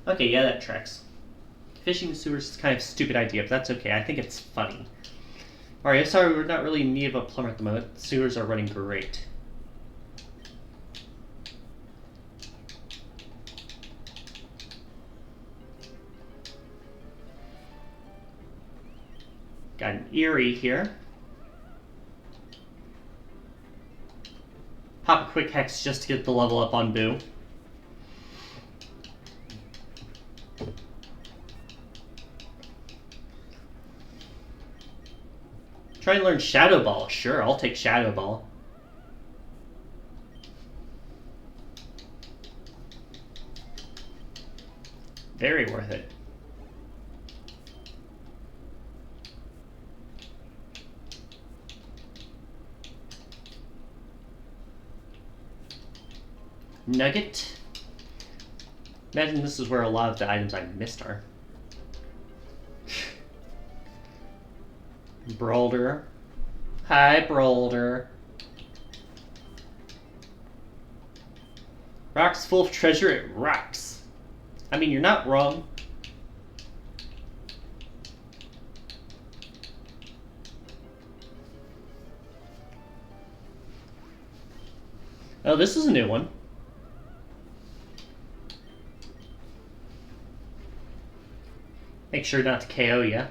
Okay, yeah, that tracks. Fishing in sewers is kind of a stupid idea, but that's okay. I think it's funny. Alright, I'm sorry we're not really in need of a plumber at the moment. Sewers are running great. Got an Erie here. Pop a quick hex just to get the level up on Boo. Try and learn Shadow Ball. Sure, I'll take Shadow Ball. Very worth it. Nugget. Imagine this is where a lot of the items I missed are. Brolder. Hi, Brolder. Rocks full of treasure, it rocks. I mean, you're not wrong. Oh, this is a new one. Make sure not to KO ya.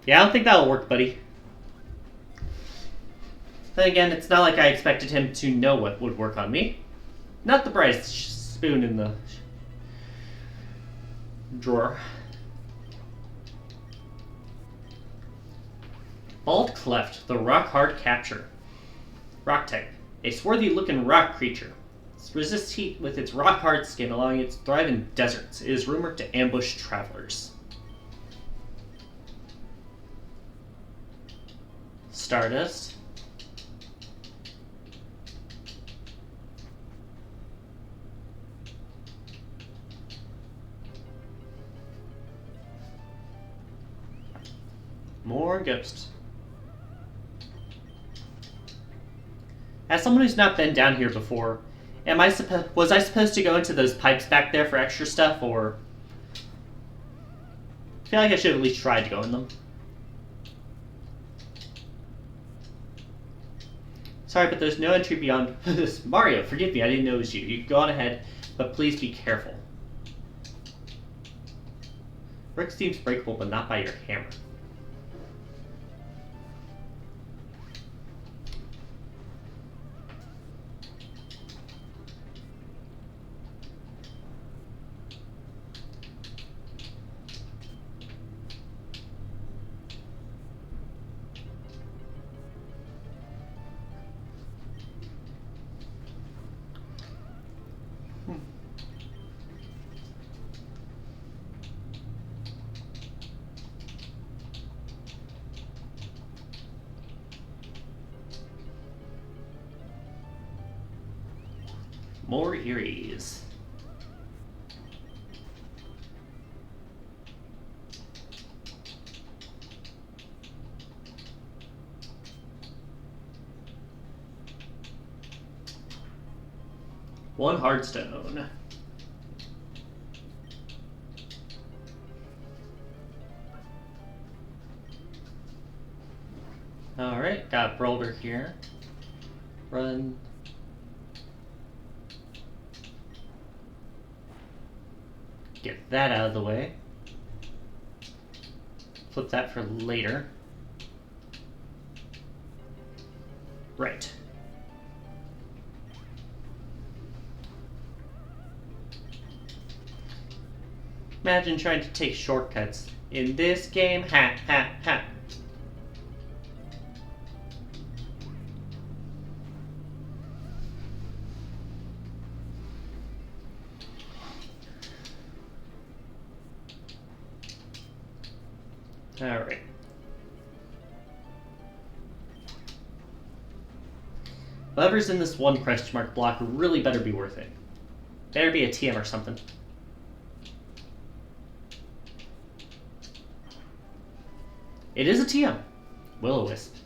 Yeah, I don't think that'll work, buddy. Then again, it's not like I expected him to know what would work on me. Not the brightest spoon in the drawer. Bald Cleft, the rock hard capture. Rock type. A swarthy looking rock creature. It resists heat with its rock hard skin, allowing it to thrive in deserts. It is rumored to ambush travelers. Stardust. More ghosts. As someone who's not been down here before, was I supposed to go into those pipes back there for extra stuff, or I feel like I should have at least tried to go in them. Sorry, but there's no entry beyond this. Mario, forgive me, I didn't know it was you. You can go on ahead, but please be careful. Brick seems breakable, but not by your hammer. More Eries. One Hardstone. Alright, got Brawler here. Run. Get that out of the way. Flip that for later. Right. Imagine trying to take shortcuts. In this game, ha ha ha. Alright. Whoever's in this one question mark block really better be worth it. Better be a TM or something. It is a TM. Will-O-Wisp.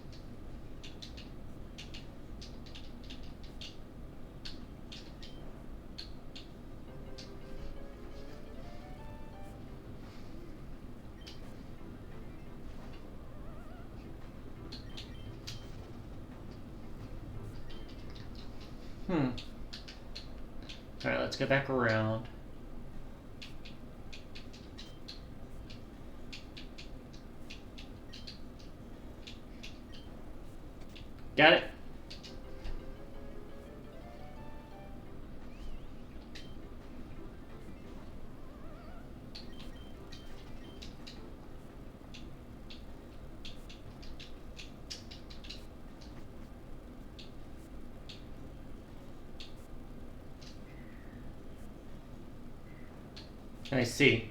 Alright, let's go back around. Got it. I see.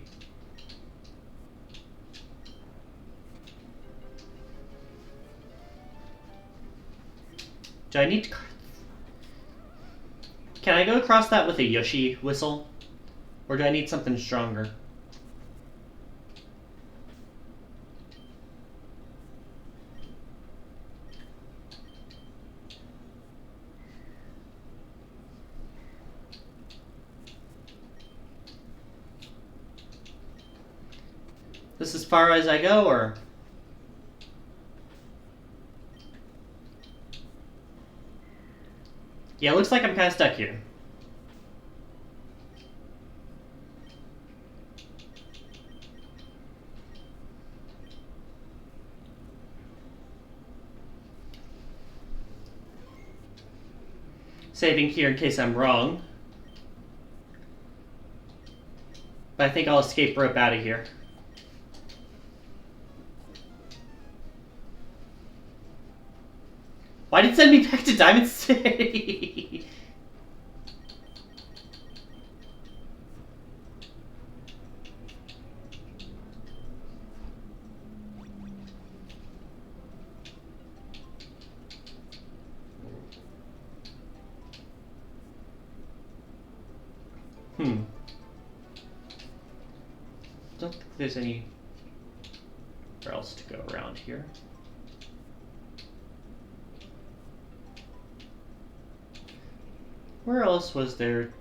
Do I need to... Can I go across that with a Yoshi whistle? Or do I need something stronger? This is as far as I go, or... Yeah, it looks like I'm kind of stuck here. Saving here in case I'm wrong. But I think I'll escape rope out of here. Why did it send me back to Diamond City? Don't think there's anywhere else to go around here. Where else was there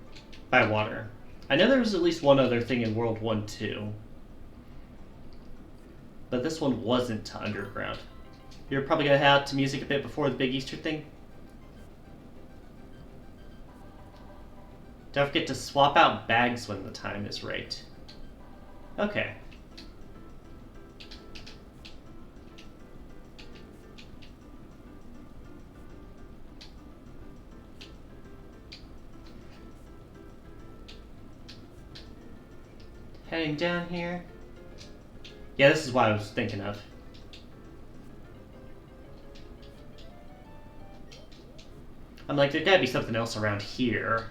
by water? I know there was at least one other thing in World 1 too. But this one wasn't underground. You're probably gonna head out to music a bit before the big Easter thing? Don't forget to swap out bags when the time is right. Okay. Heading down here. Yeah, this is what I was thinking of. I'm like, there gotta be something else around here.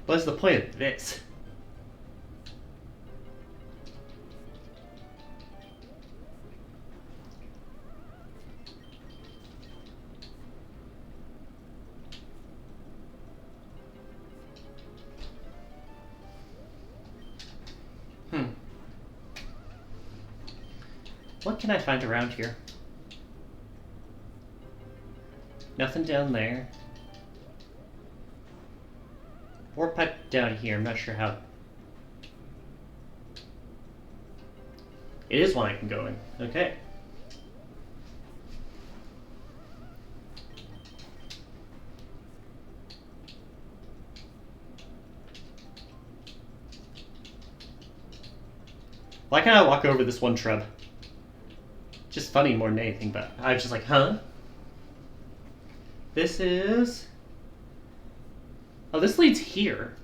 What's the point of this? What can I find around here? Nothing down there. Warp pipe down here, I'm not sure how. It is one I can go in. Okay. Why can't I walk over this one shrub? Just funny more than anything, but I was just like, huh? This is... Oh, this leads here.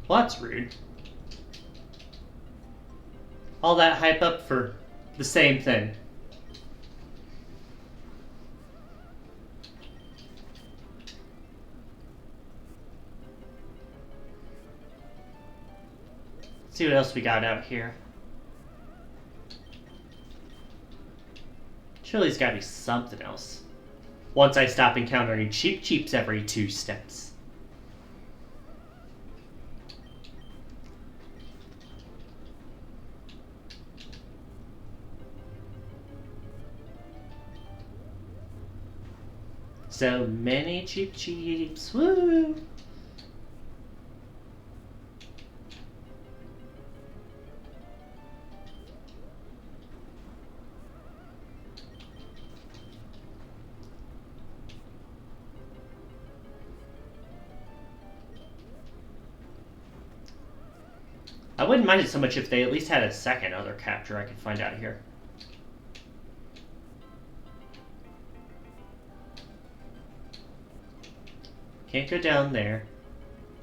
Well, that's rude. All that hype up for the same thing. Let's see what else we got out here. Surely there's gotta be something else. Once I stop encountering cheeps every 2 steps. So many cheeps, woo! I wouldn't mind it so much if they at least had a second other capture I could find out here. Can't go down there.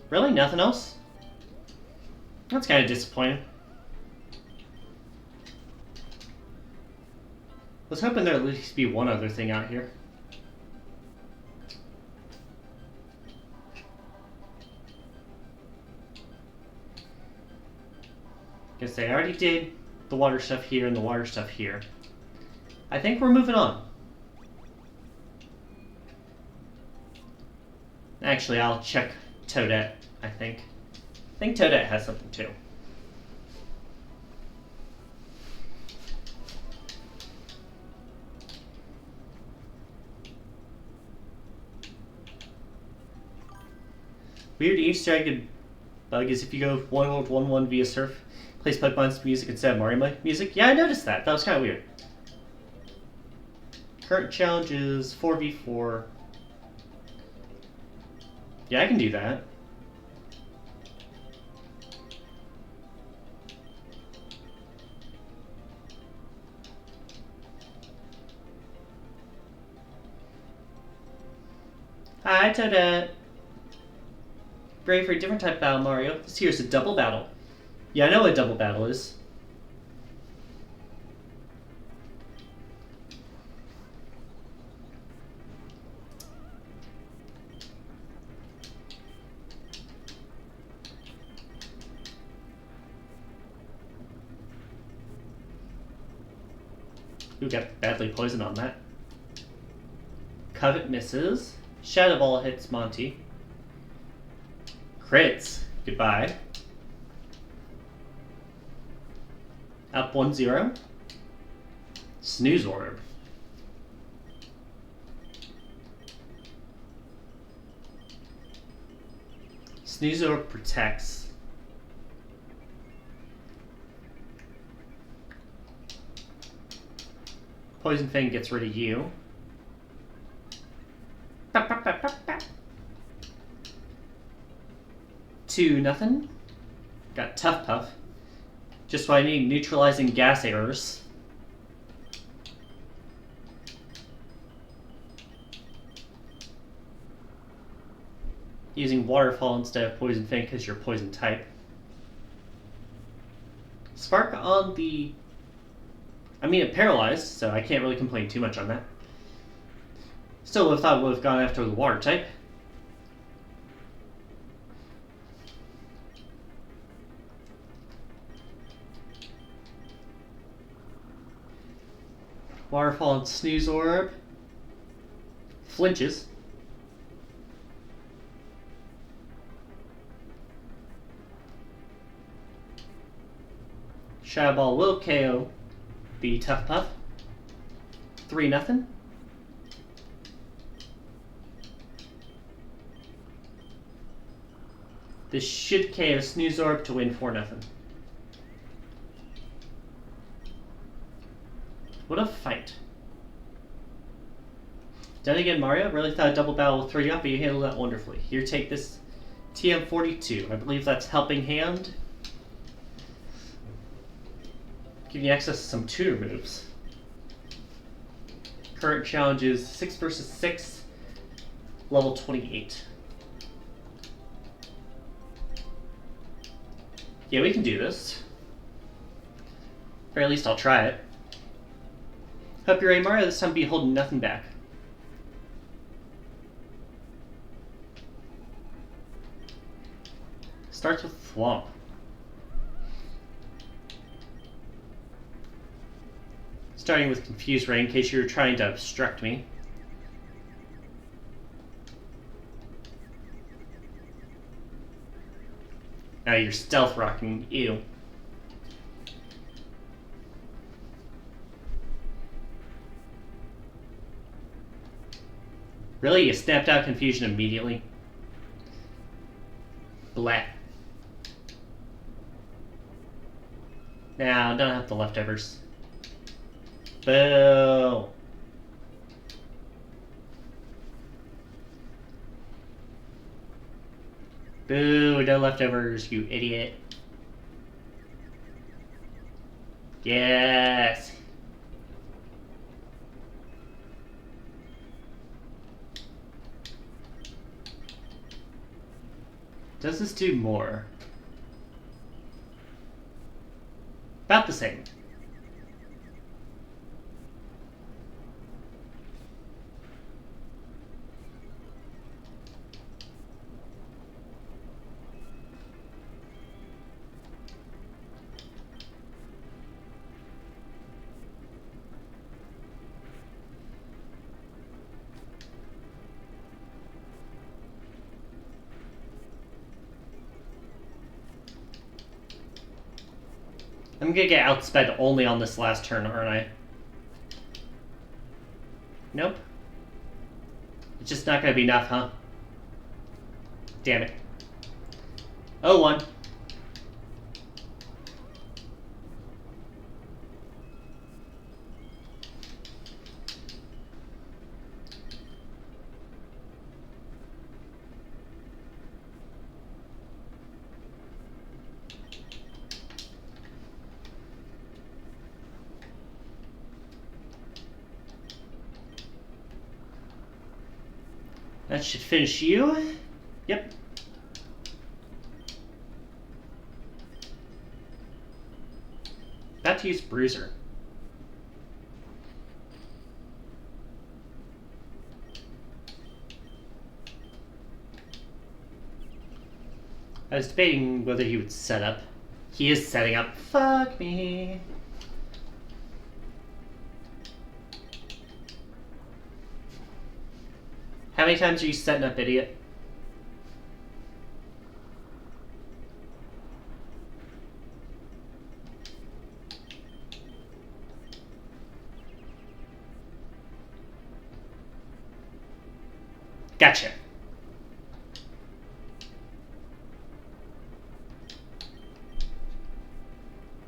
Really? Nothing else? That's kind of disappointing. I was hoping there'd at least be one other thing out here. Guess I already did the water stuff here and the water stuff here. I think we're moving on. Actually, I'll check Toadette, I think. I think Toadette has something too. Weird Easter egg bug is if you go 1-1-1 via surf, plays Pokemon's music instead of Mariomon music. Yeah, I noticed that. That was kind of weird. Current challenge is 4v4. Yeah, I can do that. Hi, Toadette. Ready for a different type of battle, Mario. This here's a double battle. Yeah, I know what a double battle is. Who got badly poisoned on that? Covet misses. Shadow Ball hits Monty. Crits. Goodbye. Up 1-0. Snooze Orb. Snooze Orb protects. Poison Fang gets rid of you. 2-0. Got Tough Puff. Just what I need, neutralizing gas errors. Using Waterfall instead of Poison Fang because you're Poison type. Spark on the I mean, it paralyzed, so I can't really complain too much on that. Still would have thought it would have gone after the water type. Waterfall and Snooze Orb. Flinches. Shadow Ball will KO the Tough Puff. 3-0. This should KO Snooze Orb to win 4-0. What a fight. Then again, Mario, really thought a double battle would throw you up, but you handled that wonderfully. Here, take this TM42. I believe that's Helping Hand. Giving you access to some tutor moves. Current challenge is 6 versus 6, level 28. Yeah, we can do this. Or at least I'll try it. Hope you're ready, Mario. This time be holding nothing back. Starts with Thwomp. Starting with Confused Ray in case you were trying to obstruct me. Now you're stealth rocking. Ew. Really? You snapped out Confusion immediately? Blah. Now, don't have the leftovers. Boo! Boo, no leftovers, you idiot. Yes! Does this do more? About the same. I'm gonna get outsped only on this last turn, aren't I? Nope. It's just not gonna be enough, huh? Damn it. Oh, 1. That should finish you. Yep. About to use Bruiser. I was debating whether he would set up. He is setting up. Fuck me. How many times are you setting up, idiot? Gotcha.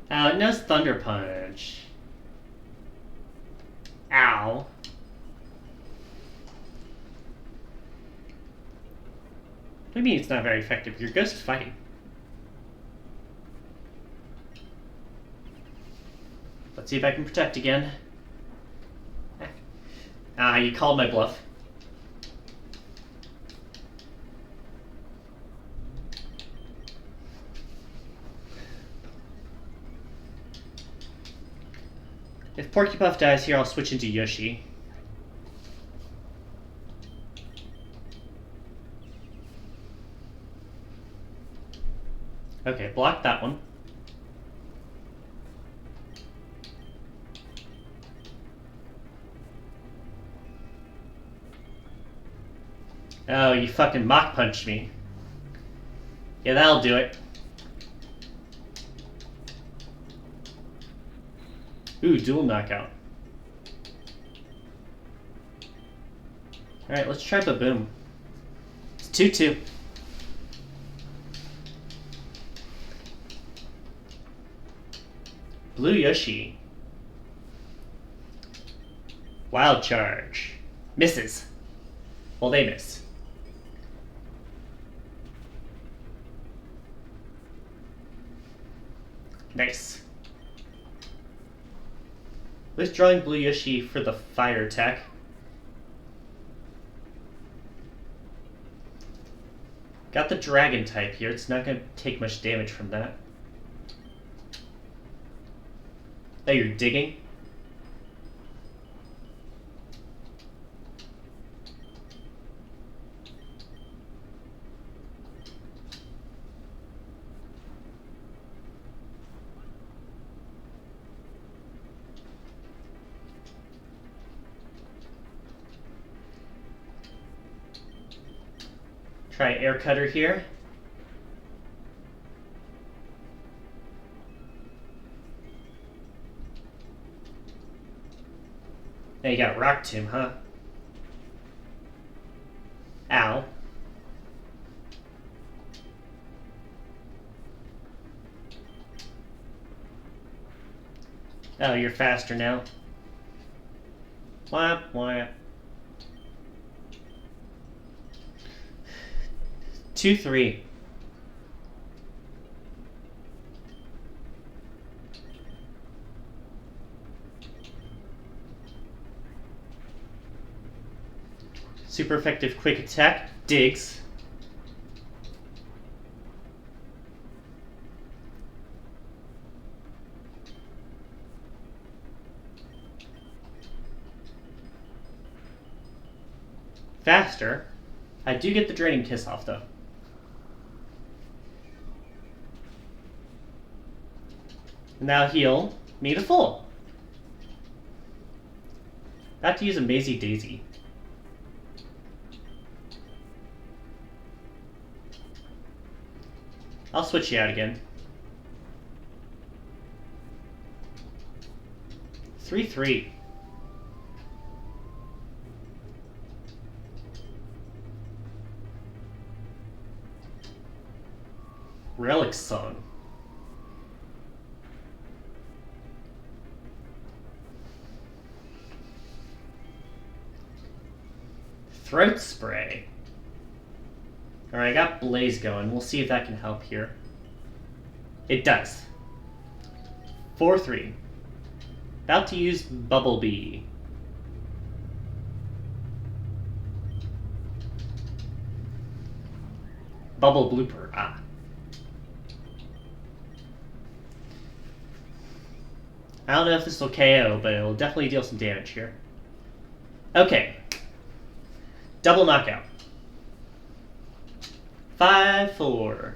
It knows Thunder Punch. Ow. What do you mean it's not very effective? Your ghost is fighting. Let's see if I can protect again. Ah, you called my bluff. If Porcupuff dies here, I'll switch into Yoshi. Okay, block that one. Oh, you fucking Mach punched me. Yeah, that'll do it. Ooh, dual knockout. Alright, let's try Baboom. It's 2-2. Blue Yoshi. Wild Charge. Misses. Well, they miss. Nice. Withdrawing Blue Yoshi for the fire attack. Got the dragon type here. It's not going to take much damage from that. Oh, you're digging? Try Air Cutter here. Now you got Rock Tomb, huh? Ow. Oh, you're faster now. Whap, whap. 2-3. Super effective quick attack. Digs. Faster. I do get the Draining Kiss off though. Now heal me to full. About to use a Mazy Daisy. I'll switch you out again. 3-3. Relic Song. Throat Spray. Alright, I got Blaze going. We'll see if that can help here. It does. 4-3. About to use Bubblebee. Bubble Blooper. Ah. I don't know if this will KO, but it'll definitely deal some damage here. Okay. Double knockout. 5-4.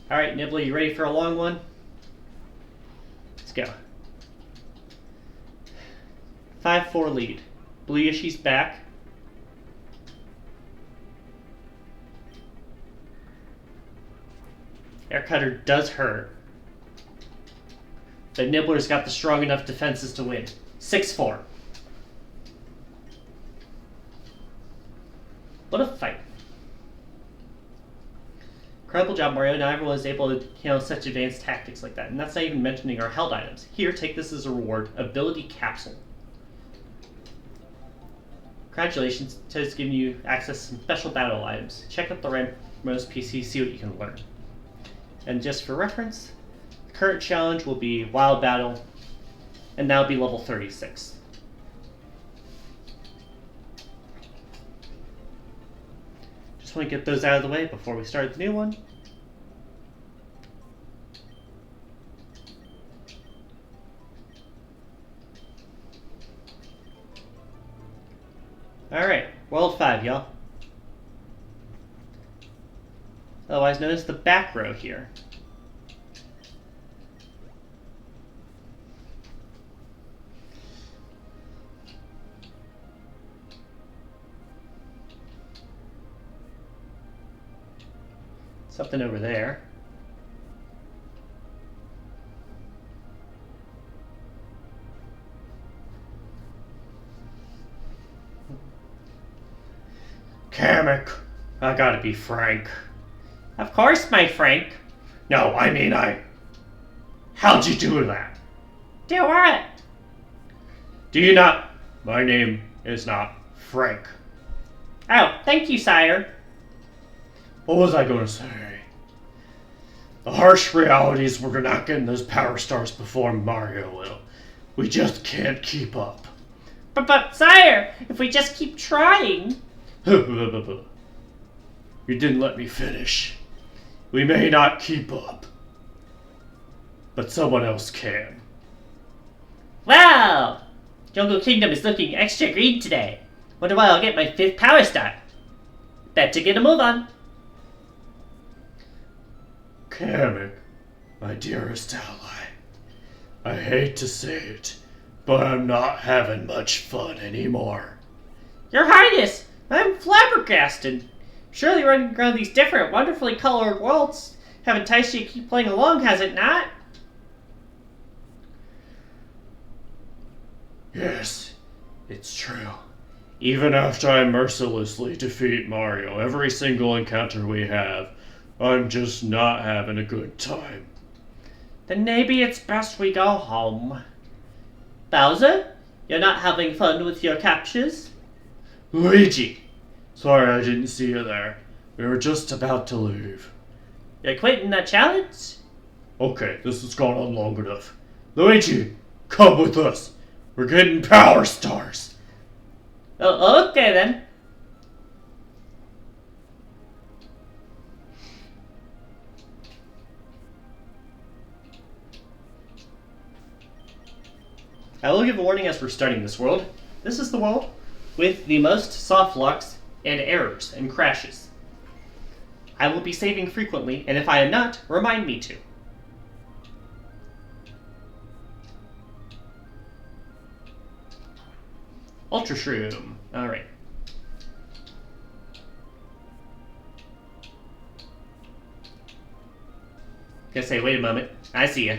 Alright, Nibbler, you ready for a long one? Let's go. 5-4 lead. Blue Yoshi's back. Air Cutter does hurt. But Nibbler's got the strong enough defenses to win. 6-4. What a fight. Incredible job, Mario. Not everyone is able to handle such advanced tactics like that. And that's not even mentioning our held items. Here, take this as a reward. Ability Capsule. Congratulations. Ted's giving you access to some special battle items. Check out the Ramos PC, see what you can learn. And just for reference, the current challenge will be Wild Battle, and that'll be level 36. Just want to get those out of the way before we start the new one. y'all. Otherwise known as the back row here. Something over there. Kamek, I gotta be frank. Of course, my Frank. No, I mean How'd you do that? Do what? Do you not... My name is not Frank. Oh, thank you, sire. What was I gonna say? The harsh reality is we're not getting those power stars before Mario will. We just can't keep up. But, sire, if we just keep trying... You didn't let me finish. We may not keep up, but someone else can. Wow! Jungle Kingdom is looking extra green today. Wonder why I'll get my 5th power star. Better get a move on. Kamek, my dearest ally, I hate to say it, but I'm not having much fun anymore. Your Highness, I'm flabbergasted. Surely running around these different, wonderfully colored worlds have enticed you to keep playing along, has it not? Yes, it's true. Even after I mercilessly defeat Mario every single encounter we have, I'm just not having a good time. Then maybe it's best we go home. Bowser, you're not having fun with your captures? Luigi! Sorry I didn't see you there. We were just about to leave. You're quitting that challenge? Okay, this has gone on long enough. Luigi, come with us. We're getting power stars. Oh, okay then. I will give a warning as we're starting this world. This is the world with the most soft locks and errors and crashes. I will be saving frequently, and if I am not, remind me to. Ultra Shroom. Alright. Gonna say, wait a moment. I see ya.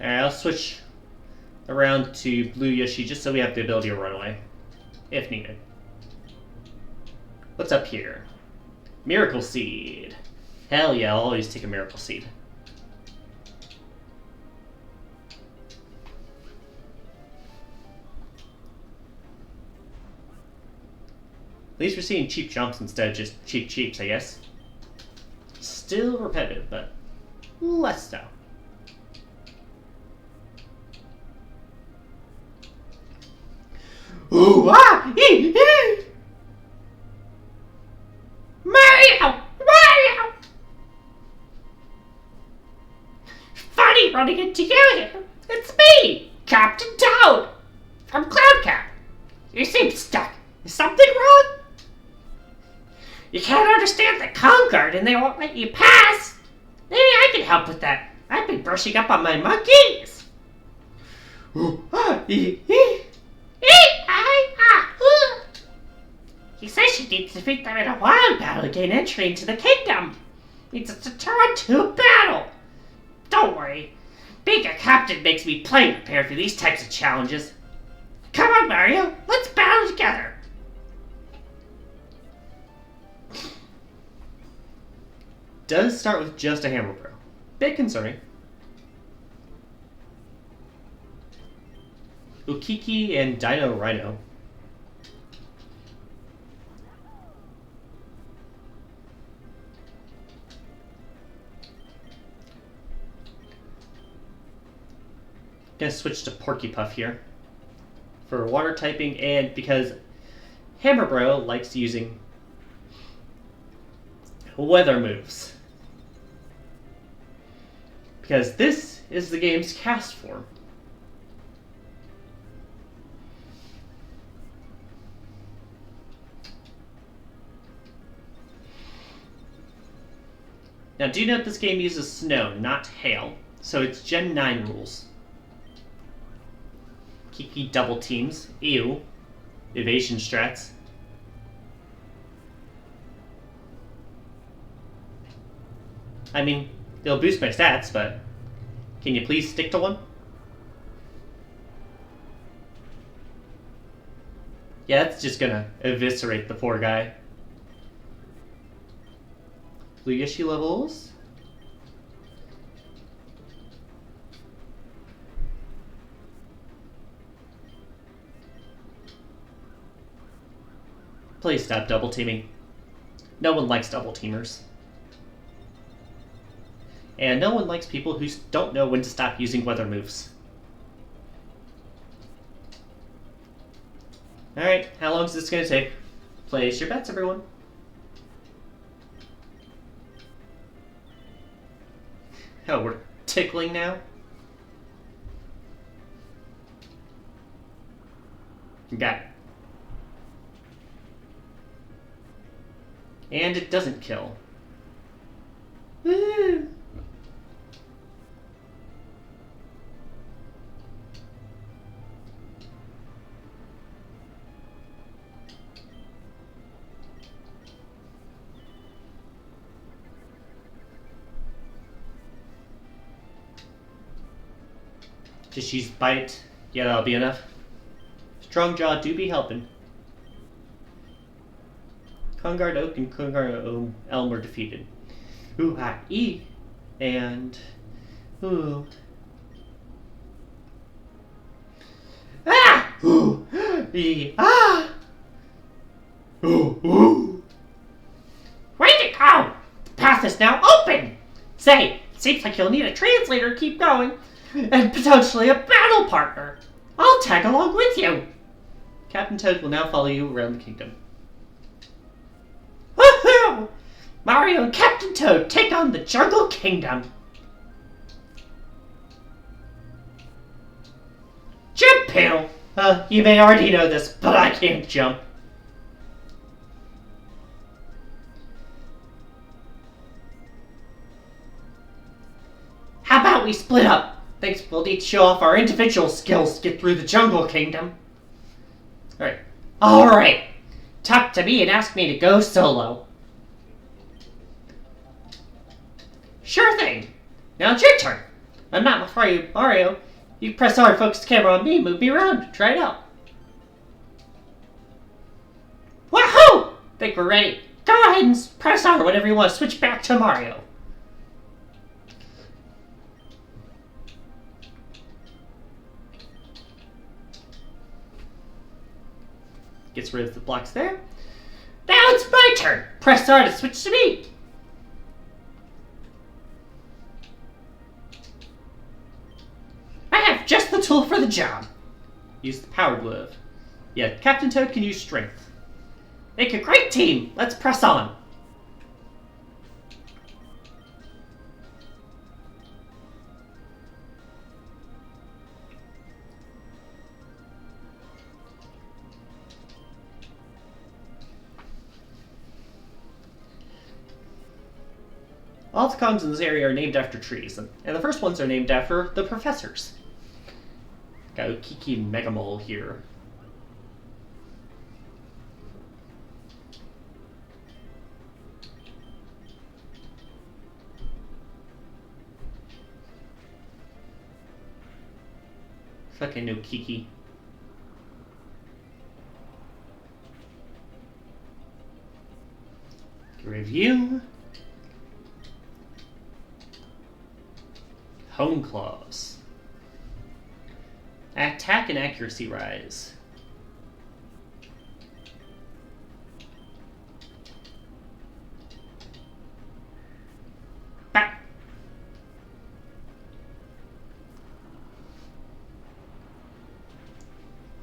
Alright, I'll switch around to Blue Yoshi just so we have the ability to run away, if needed. What's up here? Miracle Seed. Hell yeah, I'll always take a Miracle Seed. At least we're seeing cheap jumps instead of just cheap cheeps, I guess. Still repetitive, but less so. Ooh, ah! Mario! Mario! Funny running into you here. It's me, Captain Toad, from Cloud Cap. You seem stuck. Is something wrong? You can't understand the Concord and they won't let you pass. Maybe I can help with that. I've been brushing up on my monkeys. Ooh, He says you need to defeat them in a wild battle to gain entry into the kingdom. It's a 2-on-2 battle. Don't worry. Being a captain makes me play prepared for these types of challenges. Come on, Mario. Let's battle together. Does start with just a hammer bro. Bit concerning. Ukiki and Dino Rhino. Gonna switch to Porky Puff here for water typing, and because Hammer Bro likes using weather moves. Because this is the game's cast form. Now do note this game uses snow, not hail, so it's Gen 9 rules. Kiki double teams, ew. Evasion strats. I mean, they'll boost my stats, but can you please stick to one? Yeah, that's just gonna eviscerate the poor guy. Blue Yoshi levels. Please stop double teaming. No one likes double teamers. And no one likes people who don't know when to stop using weather moves. Alright, how long is this going to take? Place your bets, everyone. Oh, we're tickling now? Got it. And it doesn't kill. Woo! Just use bite. Yeah, that'll be enough. Strong Jaw do be helping. Kungard Oak and Kungard Elm were defeated. Ooh, ha, E. And... Ooh. Ah! Ooh! E. Ah! Ooh, ooh! Way to go! The path is now open! Say, it seems like you'll need a translator to keep going. And potentially a battle partner. I'll tag along with you. Captain Toad will now follow you around the kingdom. Woohoo! Mario and Captain Toad take on the Jungle Kingdom. Jump panel. You may already know this, but I can't jump. How about we split up? Thanks, we'll need to show off our individual skills to get through the Jungle Kingdom. Alright. Talk to me and ask me to go solo. Sure thing. Now it's your turn. I'm not Mario. You press R, focus the camera on me, move me around. Try it out. Woohoo! Think we're ready. Go ahead and press R whenever you want to switch back to Mario. Gets rid of the blocks there. Now it's my turn. Press R to switch to me. I have just the tool for the job. Use the power glove. Yeah, Captain Toad can use strength. Make a great team. Let's press on. All the Kongs in this area are named after trees, and the first ones are named after the professors. Got Ukiki and Megamole here. Fucking no Kiki. Review. Hone Claws. Attack and accuracy rise. Back.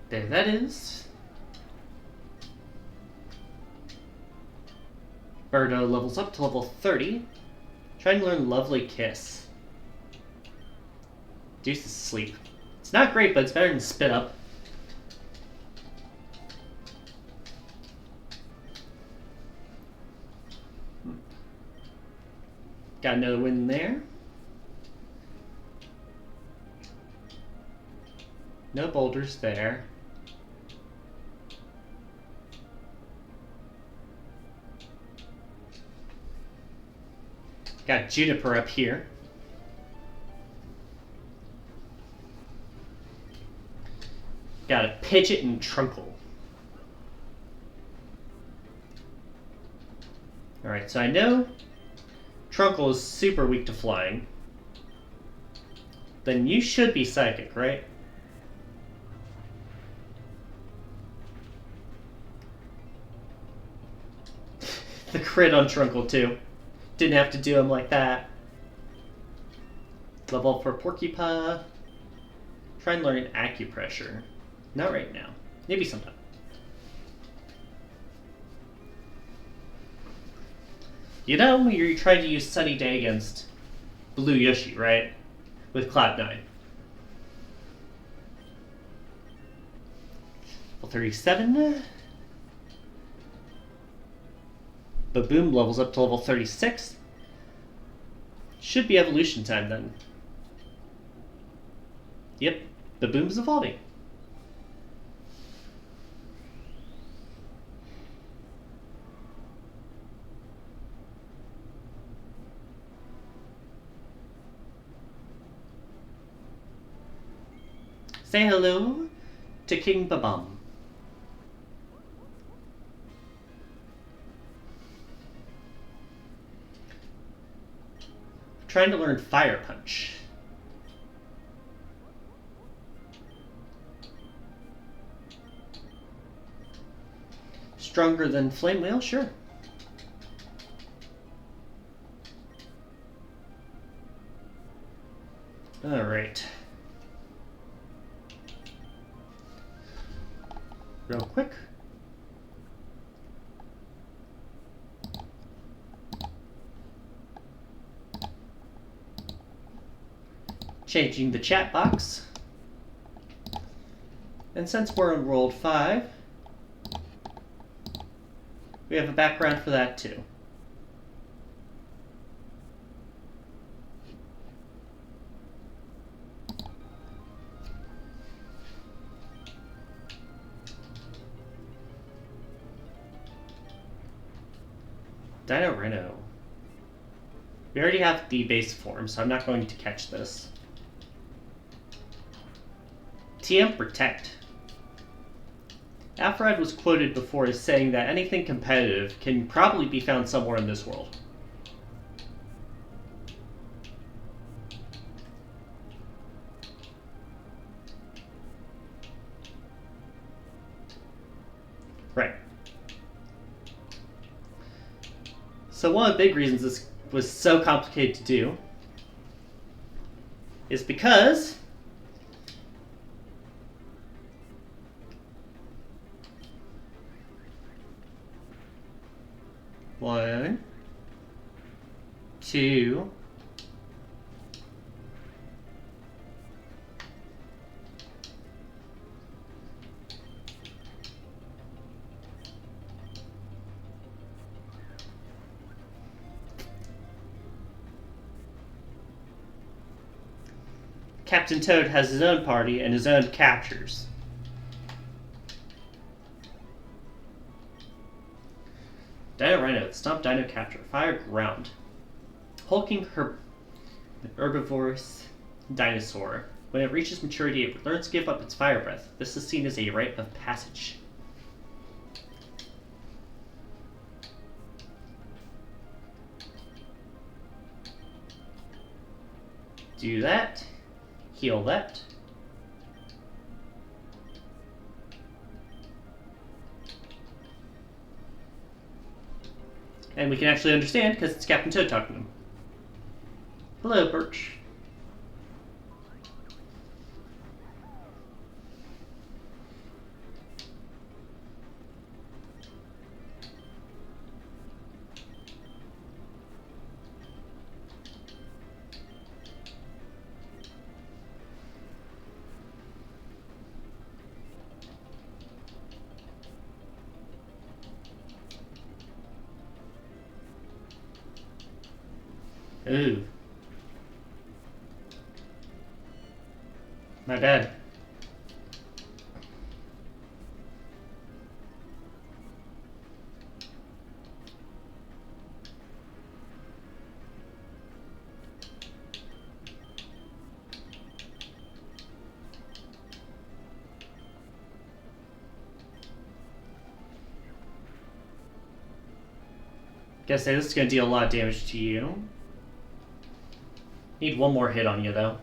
There that is. Birdo levels up to level 30. Trying to learn Lovely Kiss. Deuce is asleep. It's not great, but it's better than Spit Up. Got another win there. No boulders there. Got Juniper up here. Got a Pidget and Trunkle. Alright, so I know Trunkle is super weak to flying. Then you should be psychic, right? The crit on Trunkle, too. Didn't have to do him like that. Level up for Porcupine. Try and learn Acupressure. Not right now. Maybe sometime. You know, you tried to use Sunny Day against Blue Yoshi, right? With Cloud9. Level 37. Baboom levels up to level 36. Should be evolution time then. Yep, Baboom's evolving. Say hello to King Babam. Trying to learn Fire Punch. Stronger than Flame Wheel? Sure. Alright. Real quick. Changing the chat box. And since we're in World 5, we have a background for that too. Dino Reno. We already have the base form, so I'm not going to catch this. TM Protect. Alfred was quoted before as saying that anything competitive can probably be found somewhere in this world. Right. So one of the big reasons this was so complicated to do is because one, two, Captain Toad has his own party and his own captures. Dino Rhino, Stomp Dino Capture, Fire Ground. Hulking herbivorous dinosaur. When it reaches maturity, it learns to give up its fire breath. This is seen as a rite of passage. Do that. Heal that. And we can actually understand because it's Captain Toad talking to him. Hello, Birch. Ooh. My bad. Guess this is gonna deal a lot of damage to you. Need one more hit on you, though.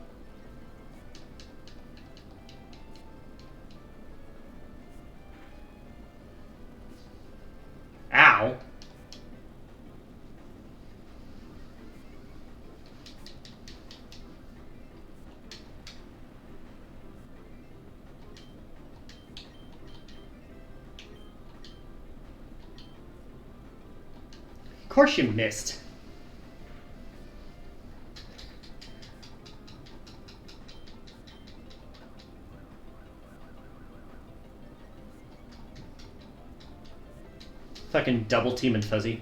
Ow. Of course you missed. Fucking double team and Fuzzy.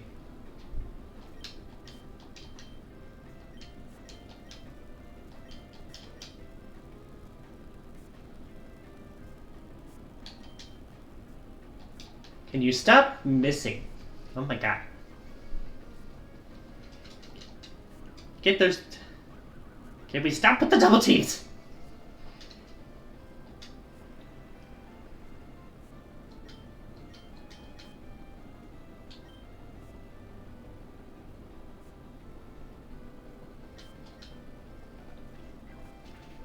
Can you stop missing? Oh my god. Get those... Can we stop with the double teams?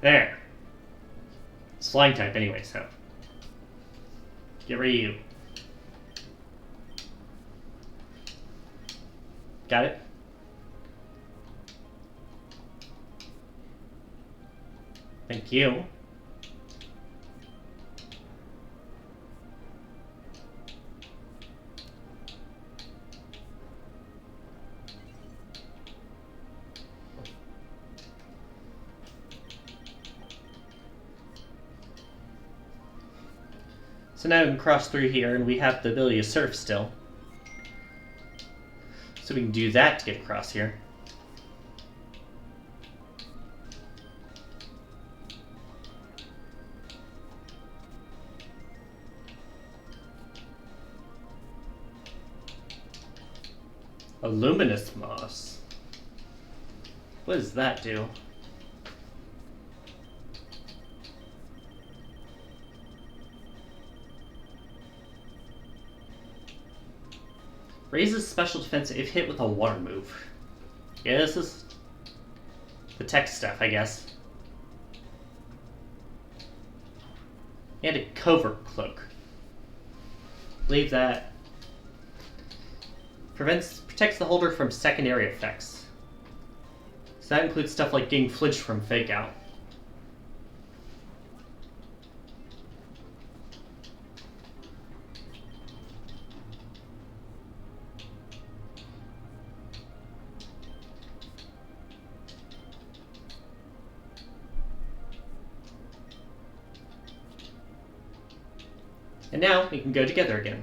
There. It's flying type anyway, so. Get rid of you. Got it? Thank you. So now we can cross through here, and we have the ability to surf still. So we can do that to get across here. A luminous moss. What does that do? Raises special defense if hit with a water move. Yeah, this is the tech stuff, I guess. And a covert cloak. Leave that. Protects the holder from secondary effects. So that includes stuff like getting flinched from fake out. And now we can go together again.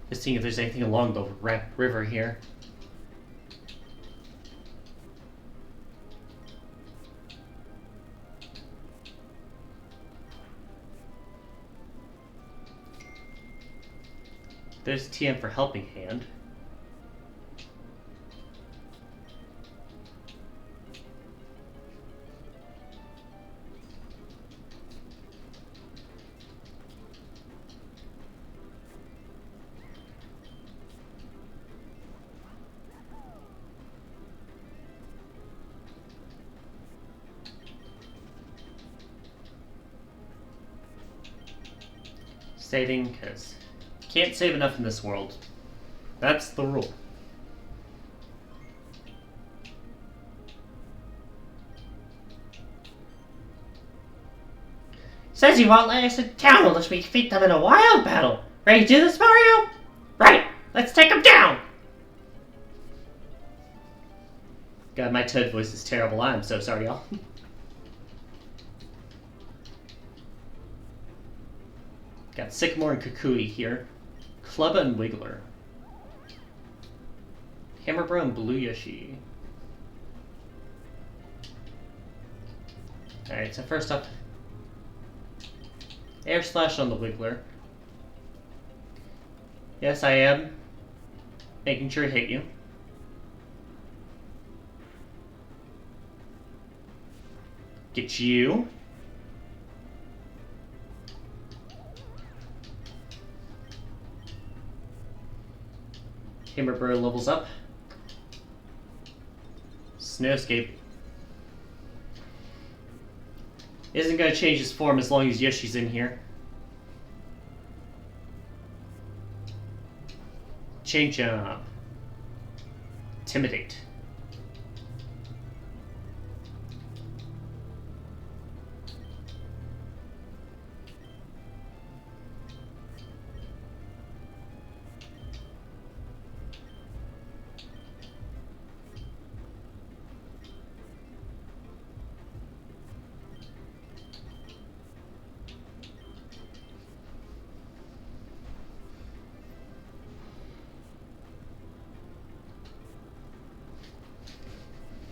Just seeing if there's anything along the river here. There's TM for Helping Hand. Saving, because you can't save enough in this world. That's the rule. Says you won't let us in town unless we defeat them in a wild battle. Ready to do this, Mario? Right, let's take them down! God, my Toad voice is terrible. I'm so sorry, y'all. Got Sycamore and Kukui here. Clubba and Wiggler. Hammerbro and Blue Yoshi. Alright, so first up, Air Slash on the Wiggler. Yes, I am making sure I hit you. Get you. Hammerbro levels up. Snowscape isn't going to change his form as long as Yoshi's in here. Chain Jump. Intimidate.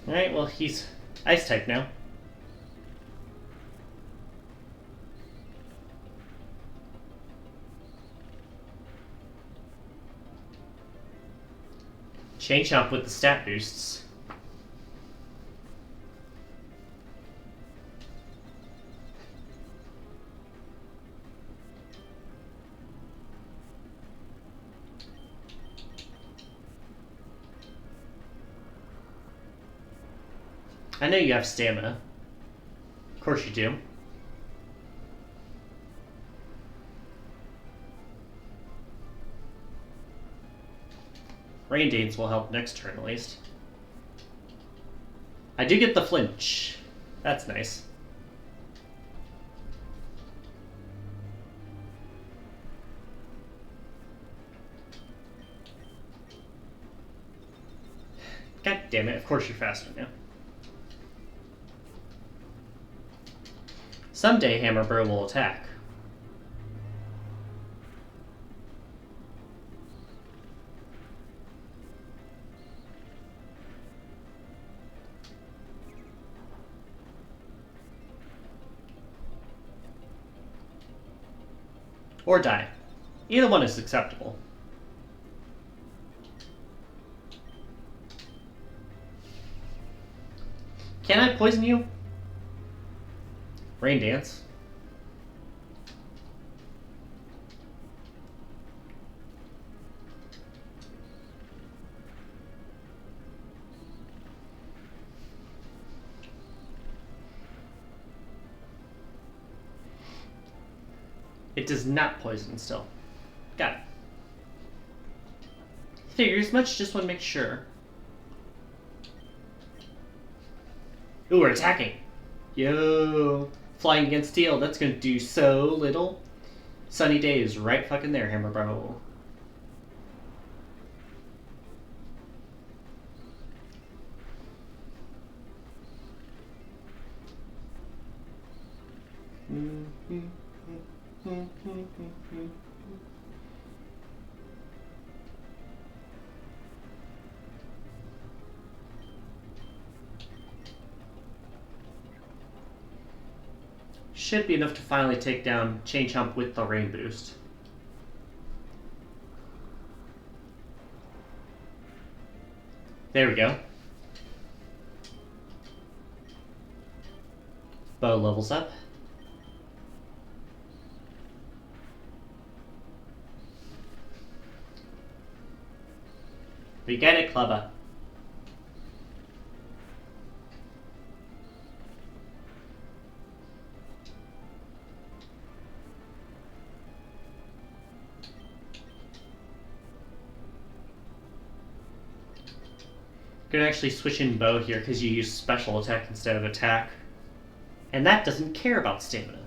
Alright, well, he's ice type now. Chain Chomp with the stat boosts. I know you have stamina. Of course you do. Rain Dance will help next turn at least. I do get the flinch. That's nice. God damn it, of course you're faster now. Someday Hammerbro will attack. Or die. Either one is acceptable. Can I poison you? Rain Dance. It does not poison still. Got it. Figures much, just want to make sure. Ooh, we're attacking. Yo. Flying against steel, that's gonna do so little. Sunny day is right fucking there, Hammerbro. Should be enough to finally take down Chain Chomp with the rain boost. There we go. Bow levels up. We get it, Clubba. You can actually switch in bow here because you use special attack instead of attack. And that doesn't care about stamina.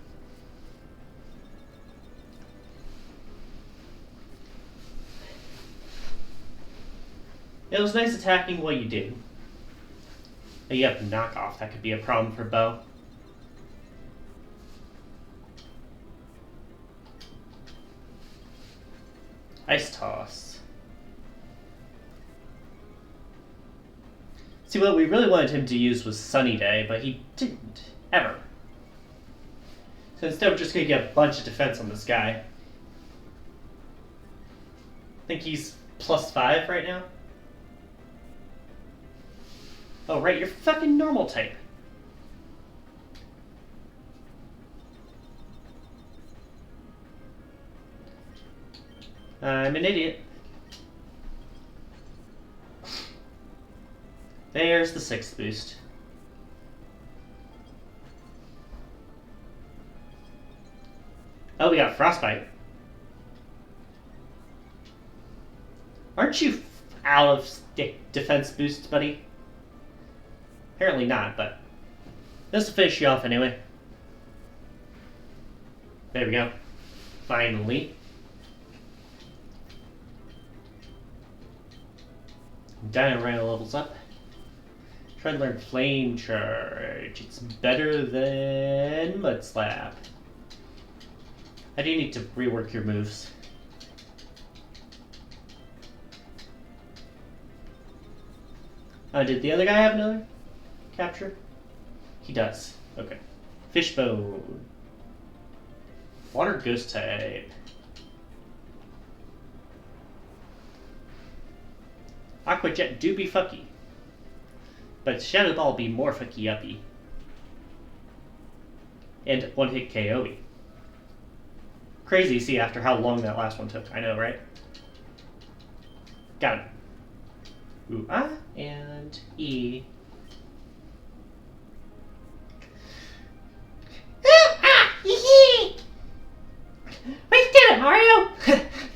It was nice attacking what you did. You have knockoff. That could be a problem for Bo. Ice Toss. See, what we really wanted him to use was Sunny Day, but he didn't. Ever. So instead, we're just going to get a bunch of defense on this guy. I think he's +5 right now. Oh, right, you're fucking normal type. I'm an idiot. There's the 6th boost. Oh, we got Frostbite. Aren't you out of defense boosts, buddy? Apparently not, but this will finish you off anyway. There we go. Finally. Dino Rhino levels up. Try to learn Flame Charge. It's better than Mud Slap. I do need to rework your moves. Did the other guy have another capture? He does. Okay. Fishbone. Water Ghost type. Aqua Jet do be fucky. But Shadow Ball be more fucky uppy. And one hit KO'y. Crazy to see after how long that last one took. I know, right? Got him. Ooh, ah, and E. We did it, Mario!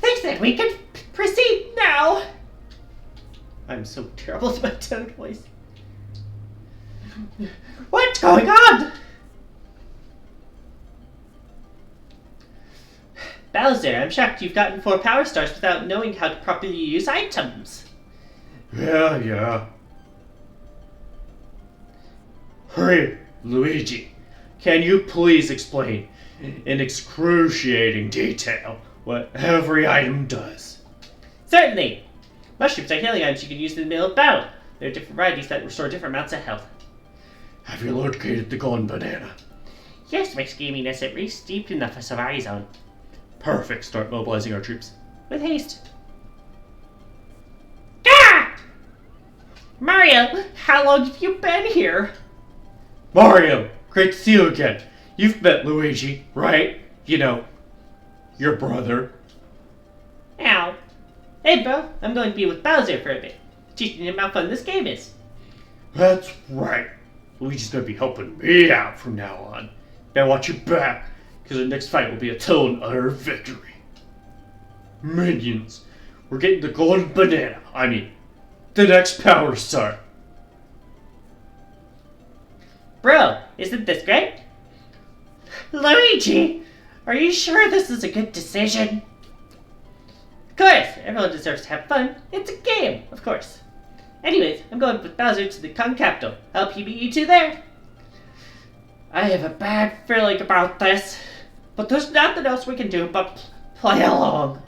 They said we could proceed now! I'm so terrible at my Toad voice. What's going on? Bowser, I'm shocked you've gotten 4 power stars without knowing how to properly use items. Yeah. Hurry, Luigi. Can you please explain in excruciating detail what every item does? Certainly. Mushrooms are healing items you can use in the middle of battle. There are different varieties that restore different amounts of health. Have you located the golden banana? Yes, Max Gaming is at least deep enough for Survivor Zone. Perfect. Start mobilizing our troops. With haste. Ah! Mario, how long have you been here? Mario, great to see you again. You've met Luigi, right? You know, your brother. Ow. Hey, bro, I'm going to be with Bowser for a bit, teaching him how fun this game is. That's right. Luigi's gonna be helping me out from now on. Better watch your back, because the next fight will be a total and utter victory. Minions, we're getting the golden banana. I mean, the next power star. Bro, isn't this great? Luigi, are you sure this is a good decision? Of course, everyone deserves to have fun. It's a game, of course. Anyways, I'm going with Bowser to the Kong capital. I'll help you meet you two there. I have a bad feeling about this, but there's nothing else we can do but play along.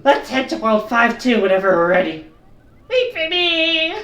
Let's head to World 5-2 whenever we're ready. Wait for me!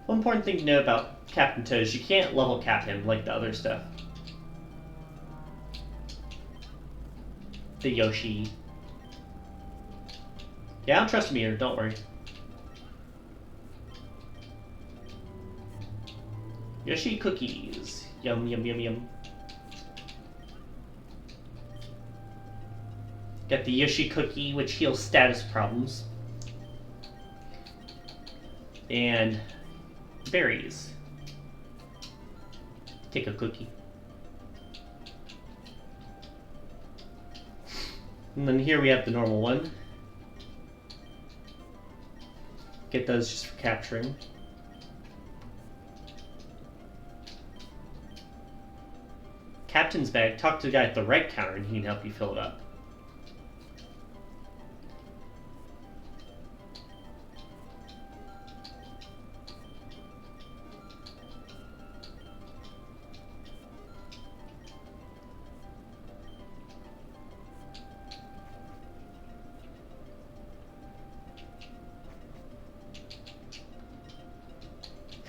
One important thing to know about Captain Toad is you can't level cap him like the other stuff. The Yoshi. Yeah, I don't trust me here, don't worry. Yoshi cookies. Yum, yum, yum, yum. Got the Yoshi cookie, which heals status problems. And berries. Take a cookie. And then here we have the normal one. Get those just for capturing. Captain's bag. Talk to the guy at the right counter and he can help you fill it up.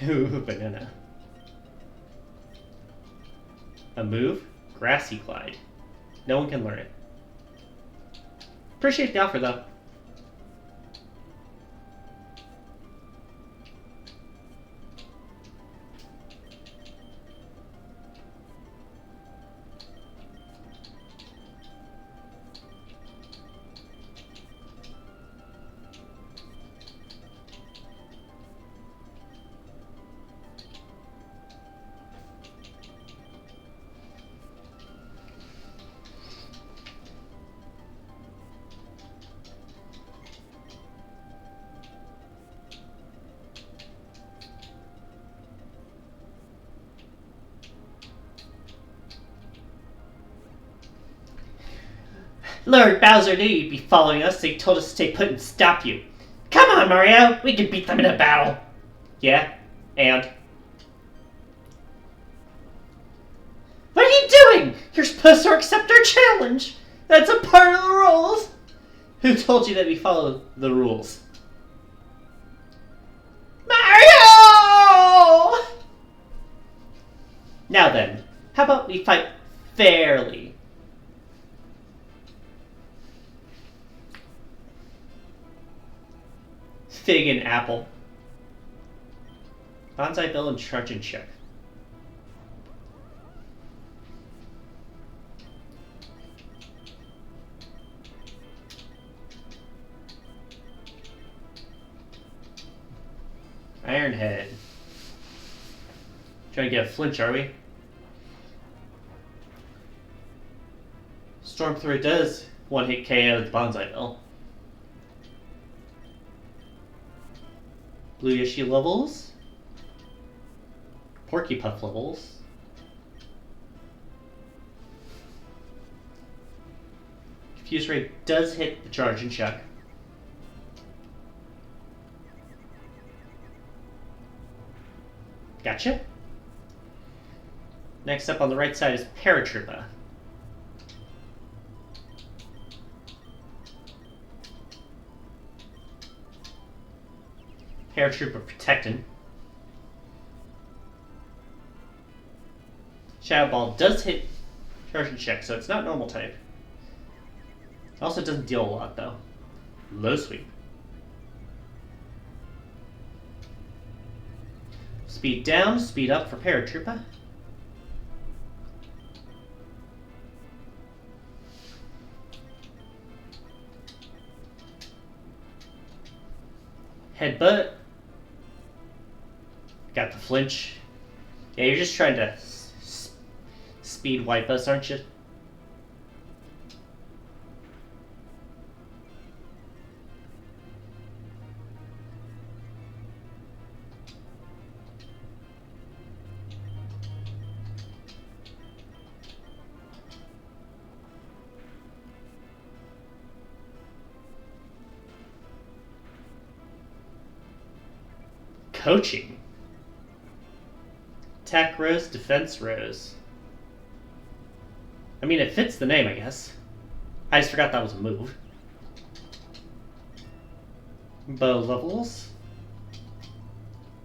Ooh, banana. A move? Grassy Glide. No one can learn it. Appreciate the offer, though. Lord Bowser knew you'd be following us, so he told us to stay put and stop you. Come on, Mario! We can beat them in a battle! Yeah? And? What are you doing? You're supposed to accept our challenge! That's a part of the rules! Who told you that we follow the rules? Mario! Now then, how about we fight fairly? Fig and apple. Bonsai Bill and Charge and Check. Ironhead. Trying to get a flinch, are we? Stormthrower does one-hit KO the Bonsai Bill. Blue Yoshi levels. Porky Puff levels. Confuse Ray does hit the Charge and Check. Gotcha. Next up on the right side is Paratroopa. Paratroopa protecting. Shadow Ball does hit Charge and Check, so it's not normal type. Also doesn't deal a lot though. Low sweep. Speed down, speed up for Paratroopa. Headbutt. Got the flinch. Yeah, you're just trying to speed wipe us, aren't you? Coaching. Attack Rose, Defense Rose. I mean, it fits the name, I guess. I just forgot that was a move. Bow levels.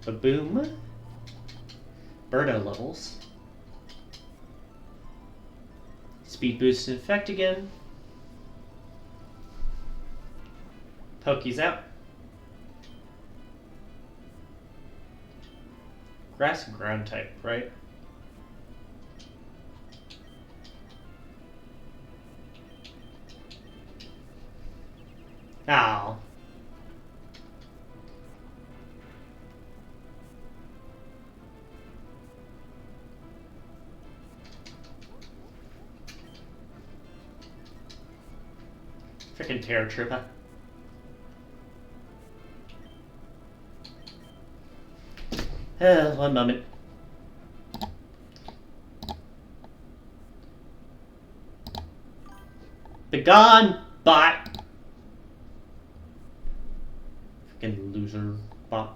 Ba-boom. Birdo levels. Speed boost in effect again. Poke's out. Grass and ground type, right? Ow. Frickin' paratrooper. One moment. Begone, bot! Frickin' loser bot.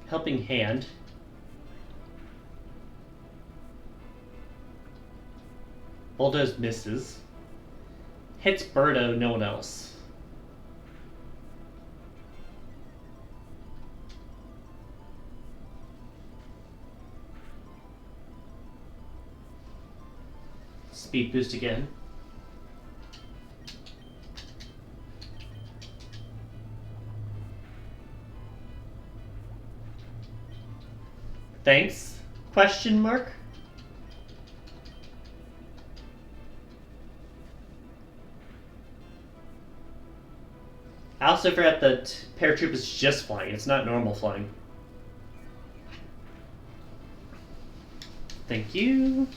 Helping hand. Bulldoze misses. Hits Birdo, no one else. Speed boost again. Thanks? Question mark? I also forgot that paratroop is just flying. It's not normal flying. Thank you.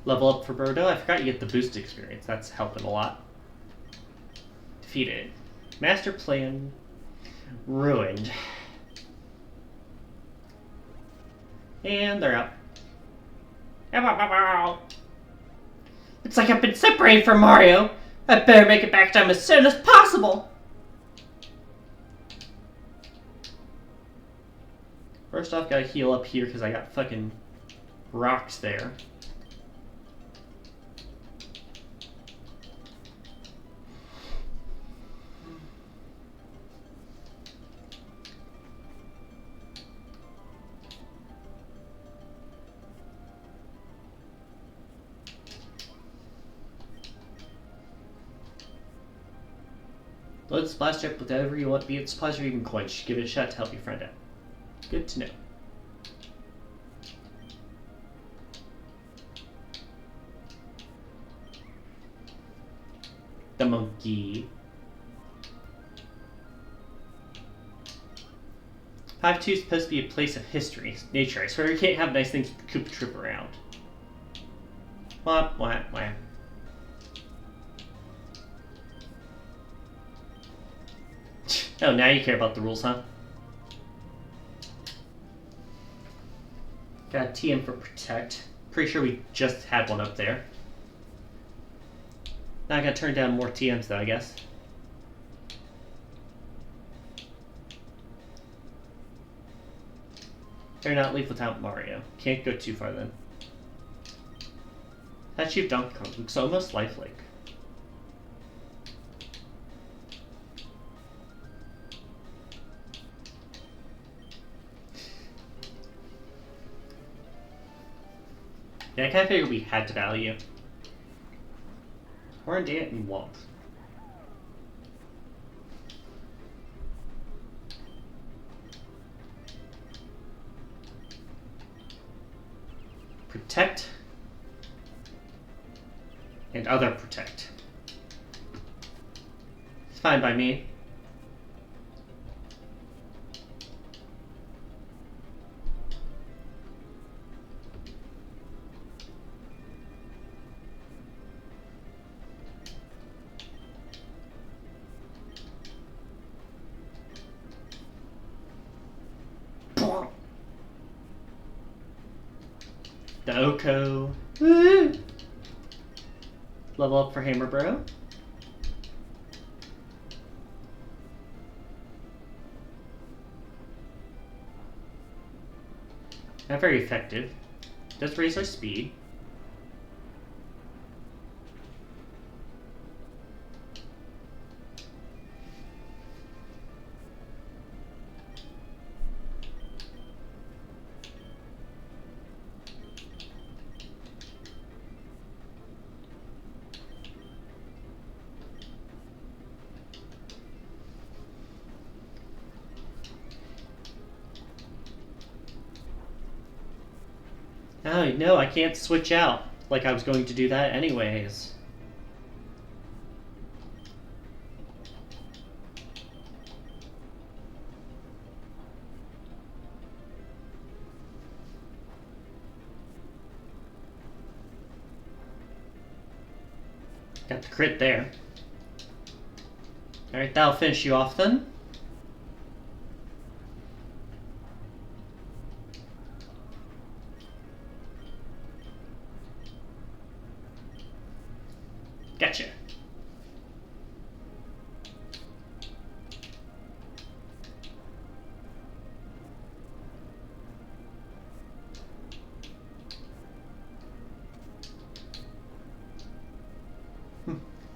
Level up for Birdo. I forgot you get the boost experience. That's helping a lot. Defeated. Master plan ruined. And they're out. Looks like I've been separated from Mario. I better make it back to him as soon as possible. First off, gotta heal up here because I got fucking rocks there. Load the splash trip with whatever you want, be it supplies or even coins. Give it a shot to help your friend out. Good to know. The monkey. 5-2 is supposed to be a place of history, nature. I swear we can't have nice things with Koopa Troop around. Wah, wah, wah. Oh, now you care about the rules, huh? Got a TM for Protect. Pretty sure we just had one up there. Now I gotta turn down more TMs though, I guess. Better not leave without Mario. Can't go too far then. That cheap Donkey Kong looks almost lifelike. Yeah, I kind of figured we had to battle you. Or Dant and Walt. Protect. And other protect. It's fine by me. The Oko. Woo! Level up for Hammer Bro. Not very effective. Does raise our speed. Oh, no, I can't switch out. Like I was going to do that anyways. Got the crit there. Alright, that'll finish you off then. Gotcha.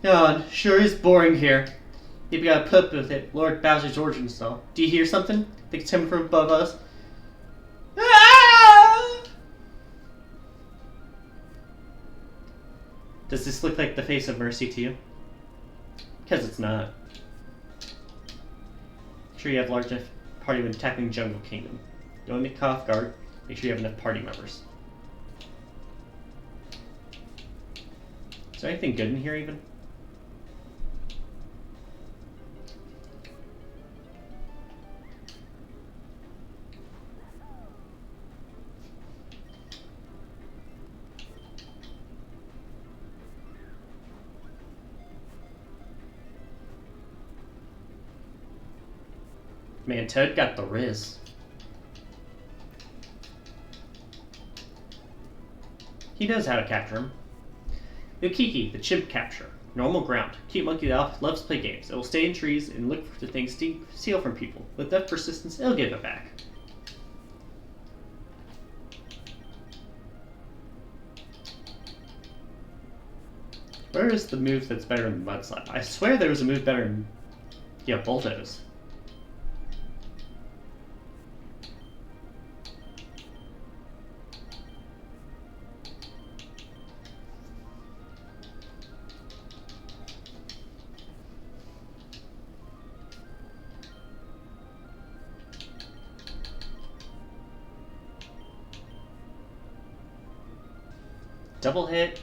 God, sure is boring here. Maybe gotta put up with it. Lord Bowser's origin style. Do you hear something? Think it's coming from above us? Ah! Does this look like the face of mercy to you? Because it's not. Make sure you have large enough party when tackling Jungle Kingdom. Don't make off guard. Make sure you have enough party members. Is there anything good in here even? Man, Toad got the riz. He knows how to capture him. Yukiki, the chimp capture. Normal ground. Cute monkey that loves to play games. It will stay in trees and look for things to steal from people. With enough persistence, it'll give it back. Where is the move that's better than Mudslap? I swear there was a move better than... Yeah, Bulldoze. Double hit,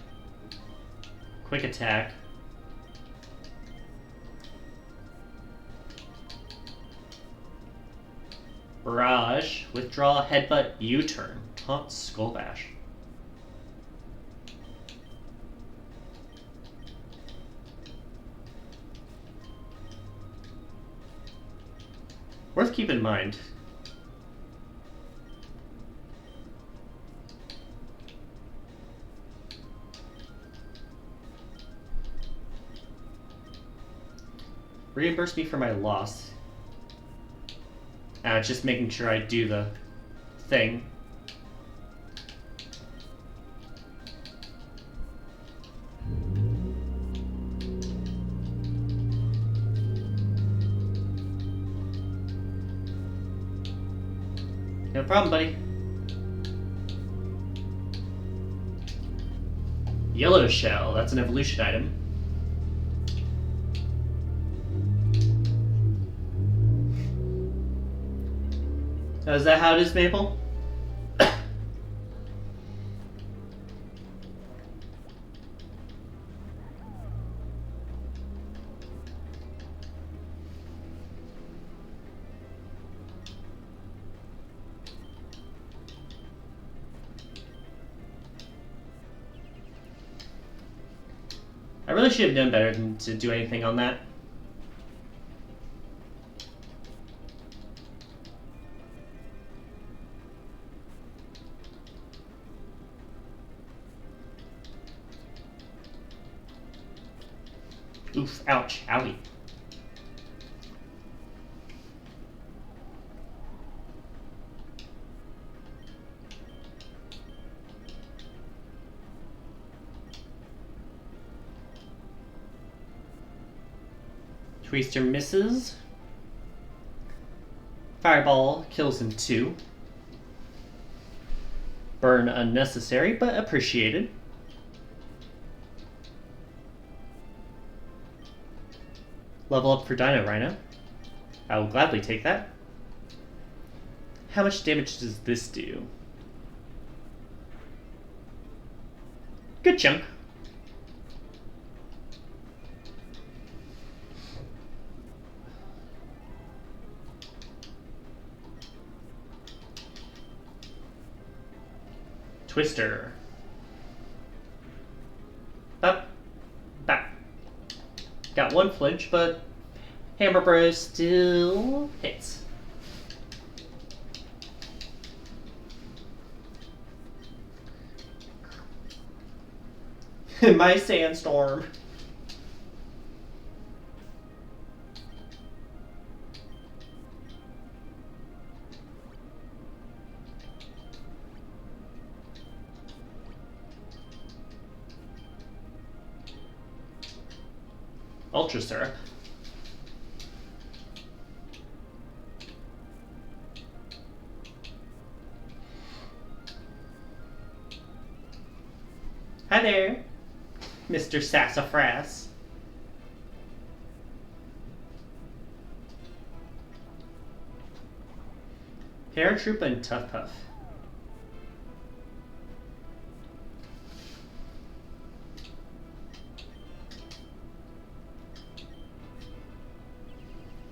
quick attack. Barrage, withdraw, headbutt, U-turn, taunt, skull bash. Worth keeping in mind. Reimburse me for my loss. Just making sure I do the thing. No problem, buddy. Yellow shell, that's an evolution item. Oh, is that how it is, Maple? I really should have done better than to do anything on that. Oof, ouch, owie. Twister misses. Fireball kills him too. Burn unnecessary, but appreciated. Level up for Dino Rhino. I will gladly take that. How much damage does this do? Good chunk. Twister. Up. Back. Got one flinch, but Hammer Bros still hits. My sandstorm. Ultra syrup. Hi there, Mr. Sassafras. Paratroop and Tough Puff.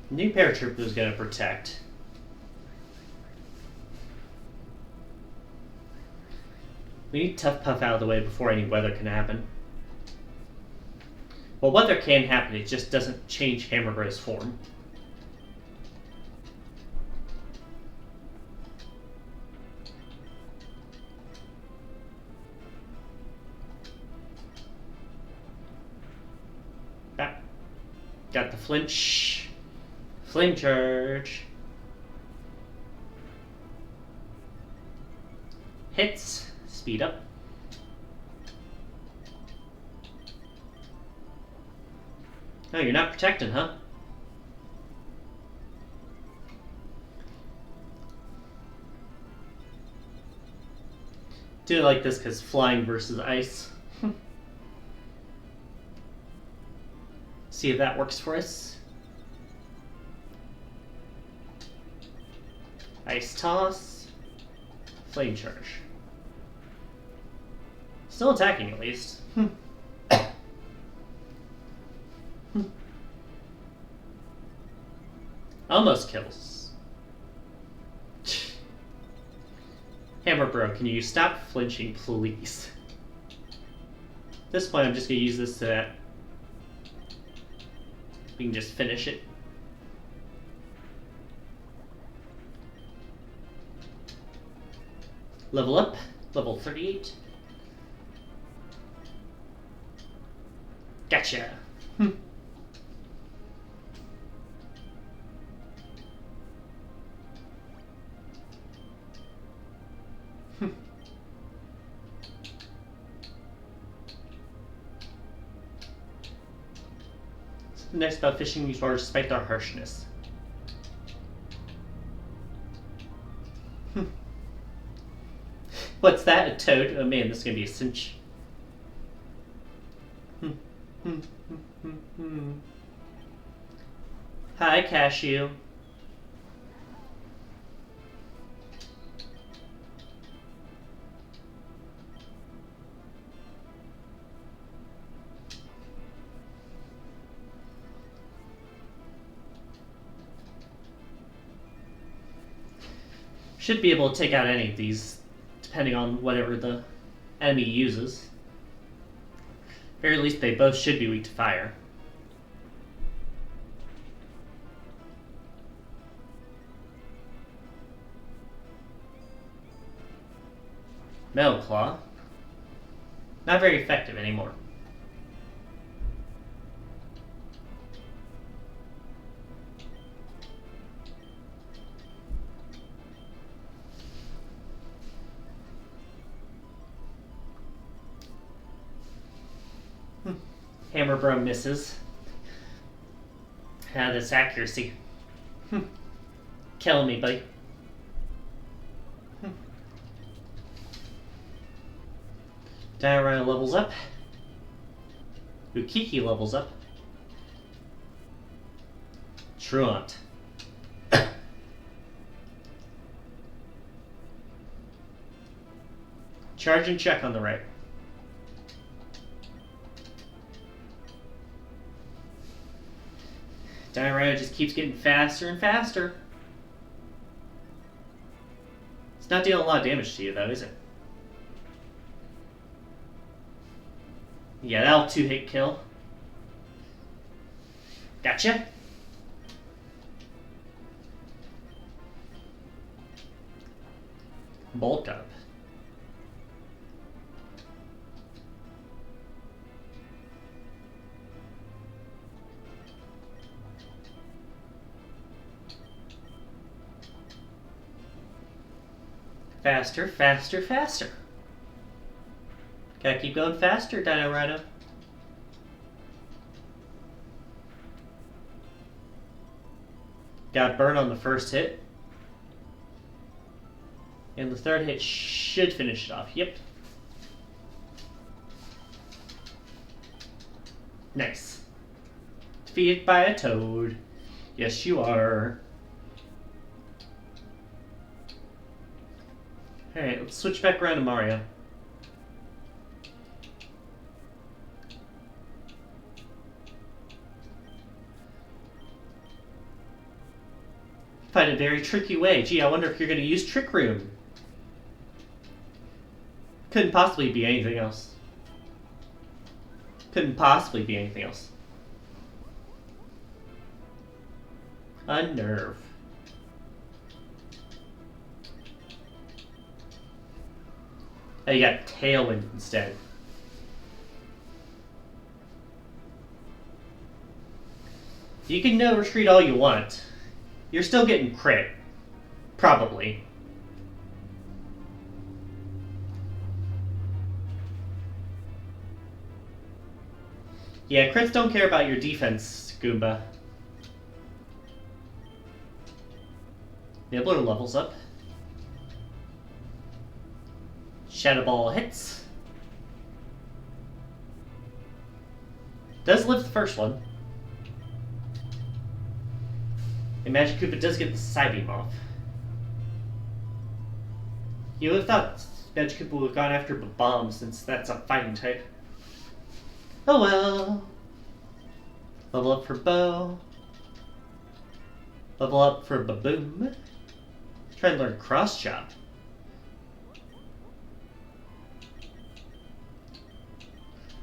New Paratroop was going to protect. We need Tough Puff out of the way before any weather can happen. Well, weather can happen, it just doesn't change Hammer Bros' form. Ah. Got the flinch. Flame charge. Hits. Speed up. Oh, you're not protecting, huh? Do like this because flying versus ice. See if that works for us. Ice toss. Flame charge. Still attacking at least. Almost kills. Hammer Bro, can you stop flinching, please? At this point, I'm just going to use this so that we can just finish it. Level up. Level 38. Gotcha. Next about fishing these waters despite their harshness. What's that? A toad? Oh man, this is gonna be a cinch. Hi, Cashew. Should be able to take out any of these, depending on whatever the enemy uses. Or at least they both should be weak to fire. Metal Claw. Not very effective anymore. Hammer Bro misses. This accuracy. Killing me, buddy. Diorama levels up. Ukiki levels up. Truant. Charge and check on the right. Dino just keeps getting faster and faster. It's not dealing a lot of damage to you, though, is it? Yeah, that'll 2-hit kill. Gotcha. Bulk up. Faster, faster, faster. Gotta keep going faster, Dino Rhino. Got burn on the first hit. And the third hit should finish it off. Yep. Nice. Defeated by a toad. Yes, you are. Alright, let's switch back around to Mario. Find a very tricky way. Gee, I wonder if you're going to use Trick Room. Couldn't possibly be anything else. Couldn't possibly be anything else. Unnerve. Oh, you got Tailwind instead. You can no retreat all you want. You're still getting crit. Probably. Yeah, crits don't care about your defense, Goomba. Nibbler levels up. Shadow Ball hits. Does live the first one. And Magic Koopa does get the Psybeam off. You would have thought Magic Koopa would have gone after Bomb since that's a fighting type. Oh well. Level up for Bow. Level up for Baboom. Try and learn Cross Chop.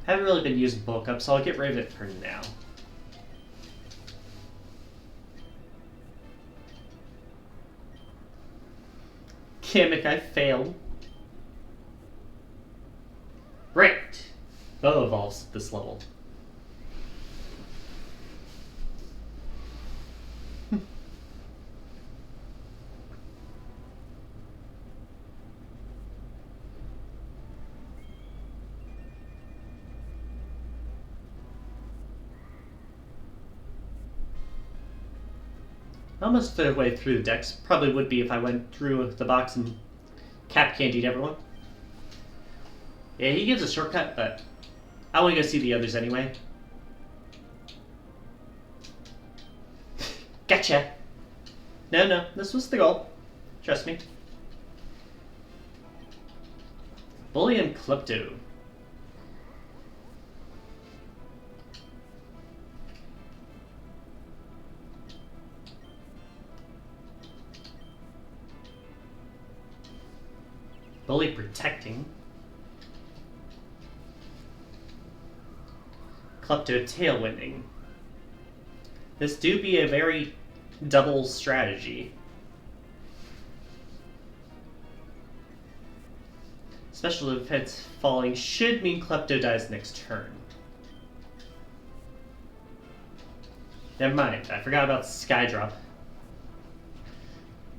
Haven't really been using bulk up, so I'll get rid of it for now. Kamek, I failed. Right. Bow evolves at this level. Almost a third way through the decks. Probably would be if I went through the box and cap candied everyone. Yeah, he gives a shortcut, but I want to go see the others anyway. Gotcha! No, this was the goal. Trust me. Bully and Klepto. Bully protecting. Klepto tailwinding. This do be a very double strategy. Special defense falling should mean Klepto dies next turn. Never mind, I forgot about Sky Drop.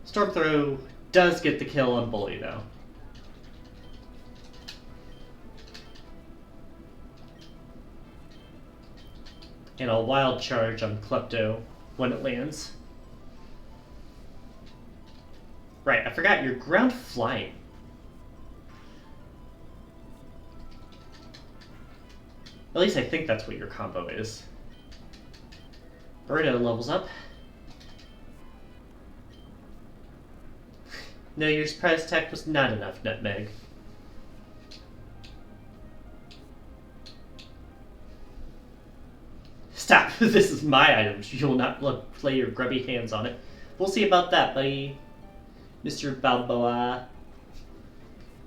Storm Throw does get the kill on Bully though. And a wild charge on Klepto when it lands. Right, I forgot, you're ground flying. At least I think that's what your combo is. Burrito levels up. No, your surprise attack was not enough, Nutmeg. Stop! This is my item. You will not lay your grubby hands on it. We'll see about that, buddy. Mr. Balboa.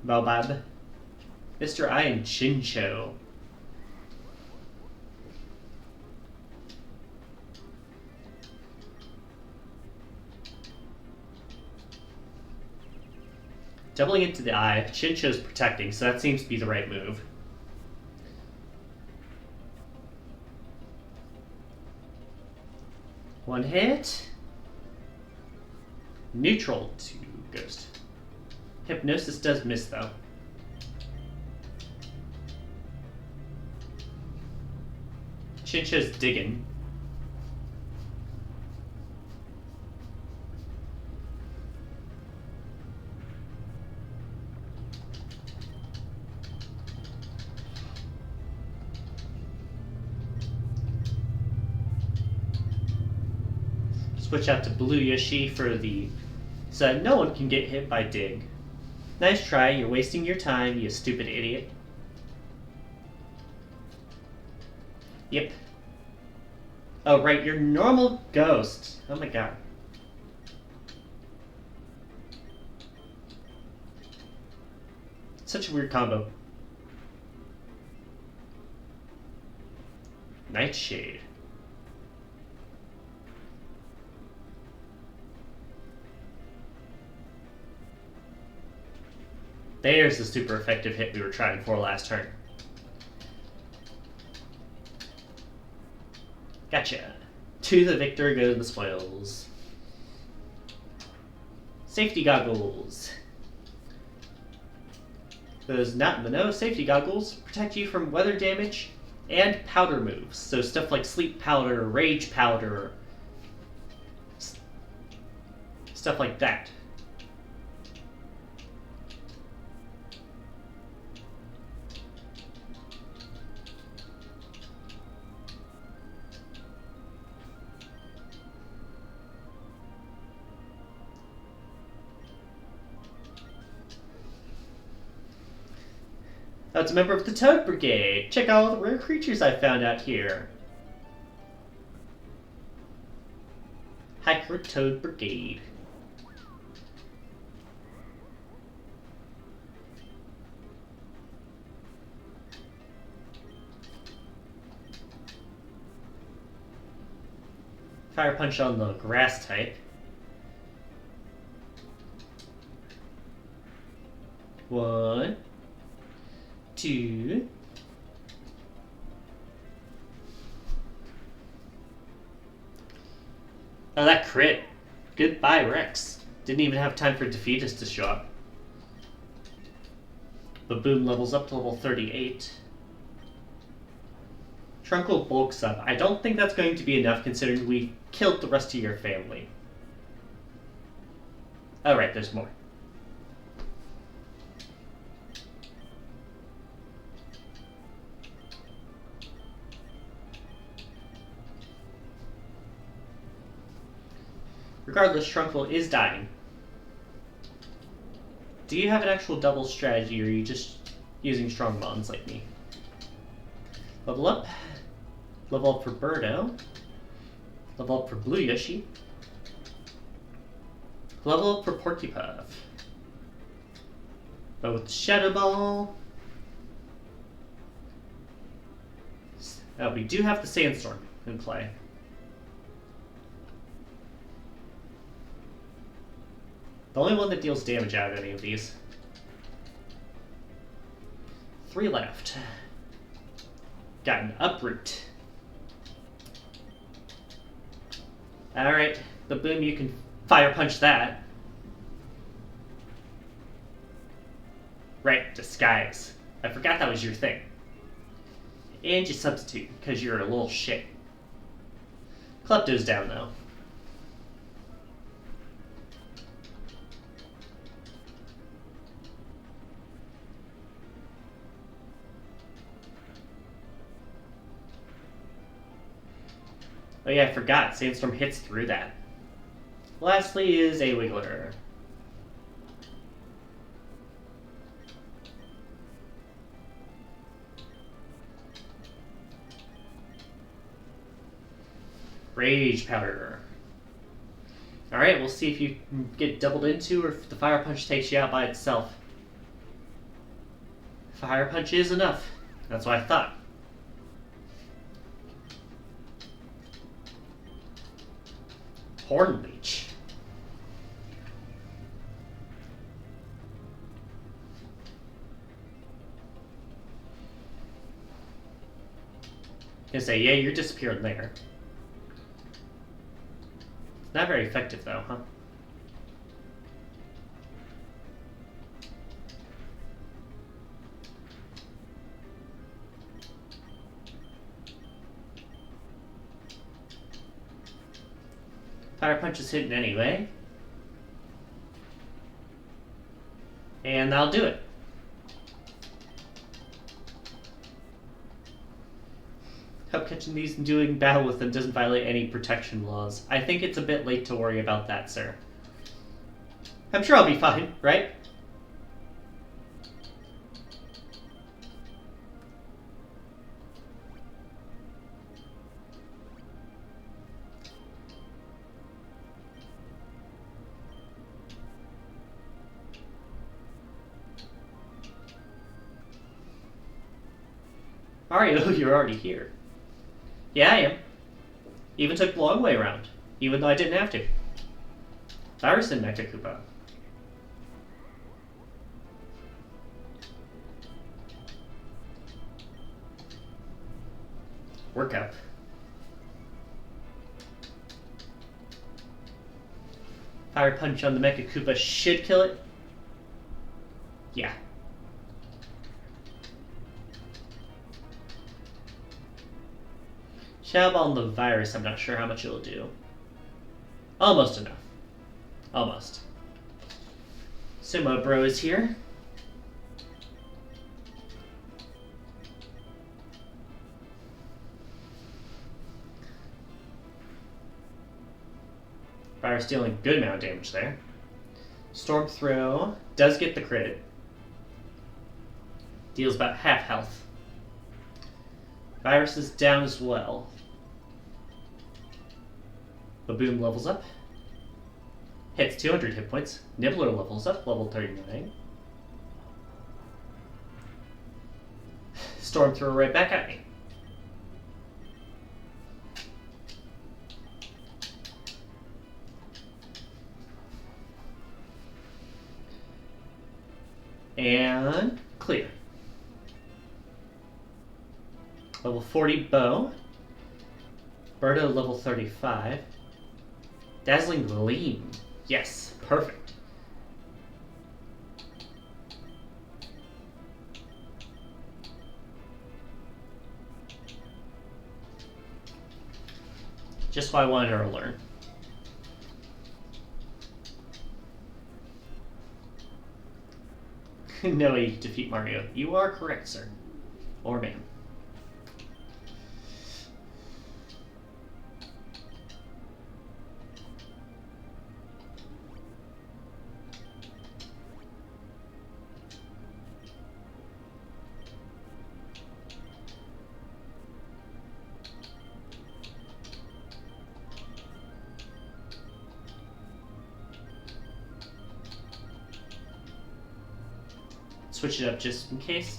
Baobab. Mr. Ian Chincho. Doubling into the eye, Chincho's protecting, so that seems to be the right move. One hit. Neutral to Ghost. Hypnosis does miss, though. Chincho's digging. Switch out to Blue Yoshi for the... so that no one can get hit by Dig. Nice try, you're wasting your time, you stupid idiot. Yep. Oh, right, you're normal Ghost. Oh my god. Such a weird combo. Nightshade. There's the super effective hit we were trying for last turn. Gotcha. To the victor go the spoils. Safety goggles. Those no safety goggles protect you from weather damage and powder moves. So stuff like sleep powder, rage powder, stuff like that. Oh, it's a member of the Toad Brigade. Check out all the rare creatures I found out here. Hiker Toad Brigade. Fire Punch on the grass type. One. Two. Oh, that crit. Goodbye, Rex. Didn't even have time for Defeatist to show up. Baboon levels up to level 38. Trunkle bulks up. I don't think that's going to be enough considering we killed the rest of your family. Oh, right, there's more. Regardless, Trunkle is dying. Do you have an actual double strategy, or are you just using strong bonds like me? Level up. Level up for Birdo. Level up for Blue Yoshi. Level up for Porcupine. But with Shadow Ball... we do have the Sandstorm in play. The only one that deals damage out of any of these. 3 left. Got an Uproot. Alright, Baboom, you can Fire Punch that. Right, Disguise. I forgot that was your thing. And you Substitute, because you're a little shit. Klepto's down, though. Oh yeah, I forgot. Sandstorm hits through that. Lastly is a Wiggler. Rage powder. Alright, we'll see if you get doubled into or if the fire punch takes you out by itself. Fire punch is enough. That's what I thought. Horn leech. I say, yeah, you're disappearing there. Not very effective though, huh? Fire punch is hitting anyway. And that'll do it. Hope catching these and doing battle with them doesn't violate any protection laws. I think it's a bit late to worry about that, sir. I'm sure I'll be fine, right? Mario, you're already here. Yeah, I am. Even took the long way around, even though I didn't have to. Virus and Mecha Koopa. Workup. Fire punch on the Mecha Koopa should kill it. Yeah. Shab on the virus, I'm not sure how much it'll do. Almost enough. Almost. Sumo Bro is here. Virus dealing a good amount of damage there. Storm Throw does get the crit. Deals about half health. Virus is down as well. Baboom levels up. Hits 200 hit points. Nibbler levels up, level 39. Storm Thrower right back at me. And clear. Level 40 Bow. Birdo level 35. Dazzling Gleam. Yes, perfect. Just what I wanted her to learn. No way you can defeat Mario. You are correct, sir. Or ma'am. Switch it up just in case.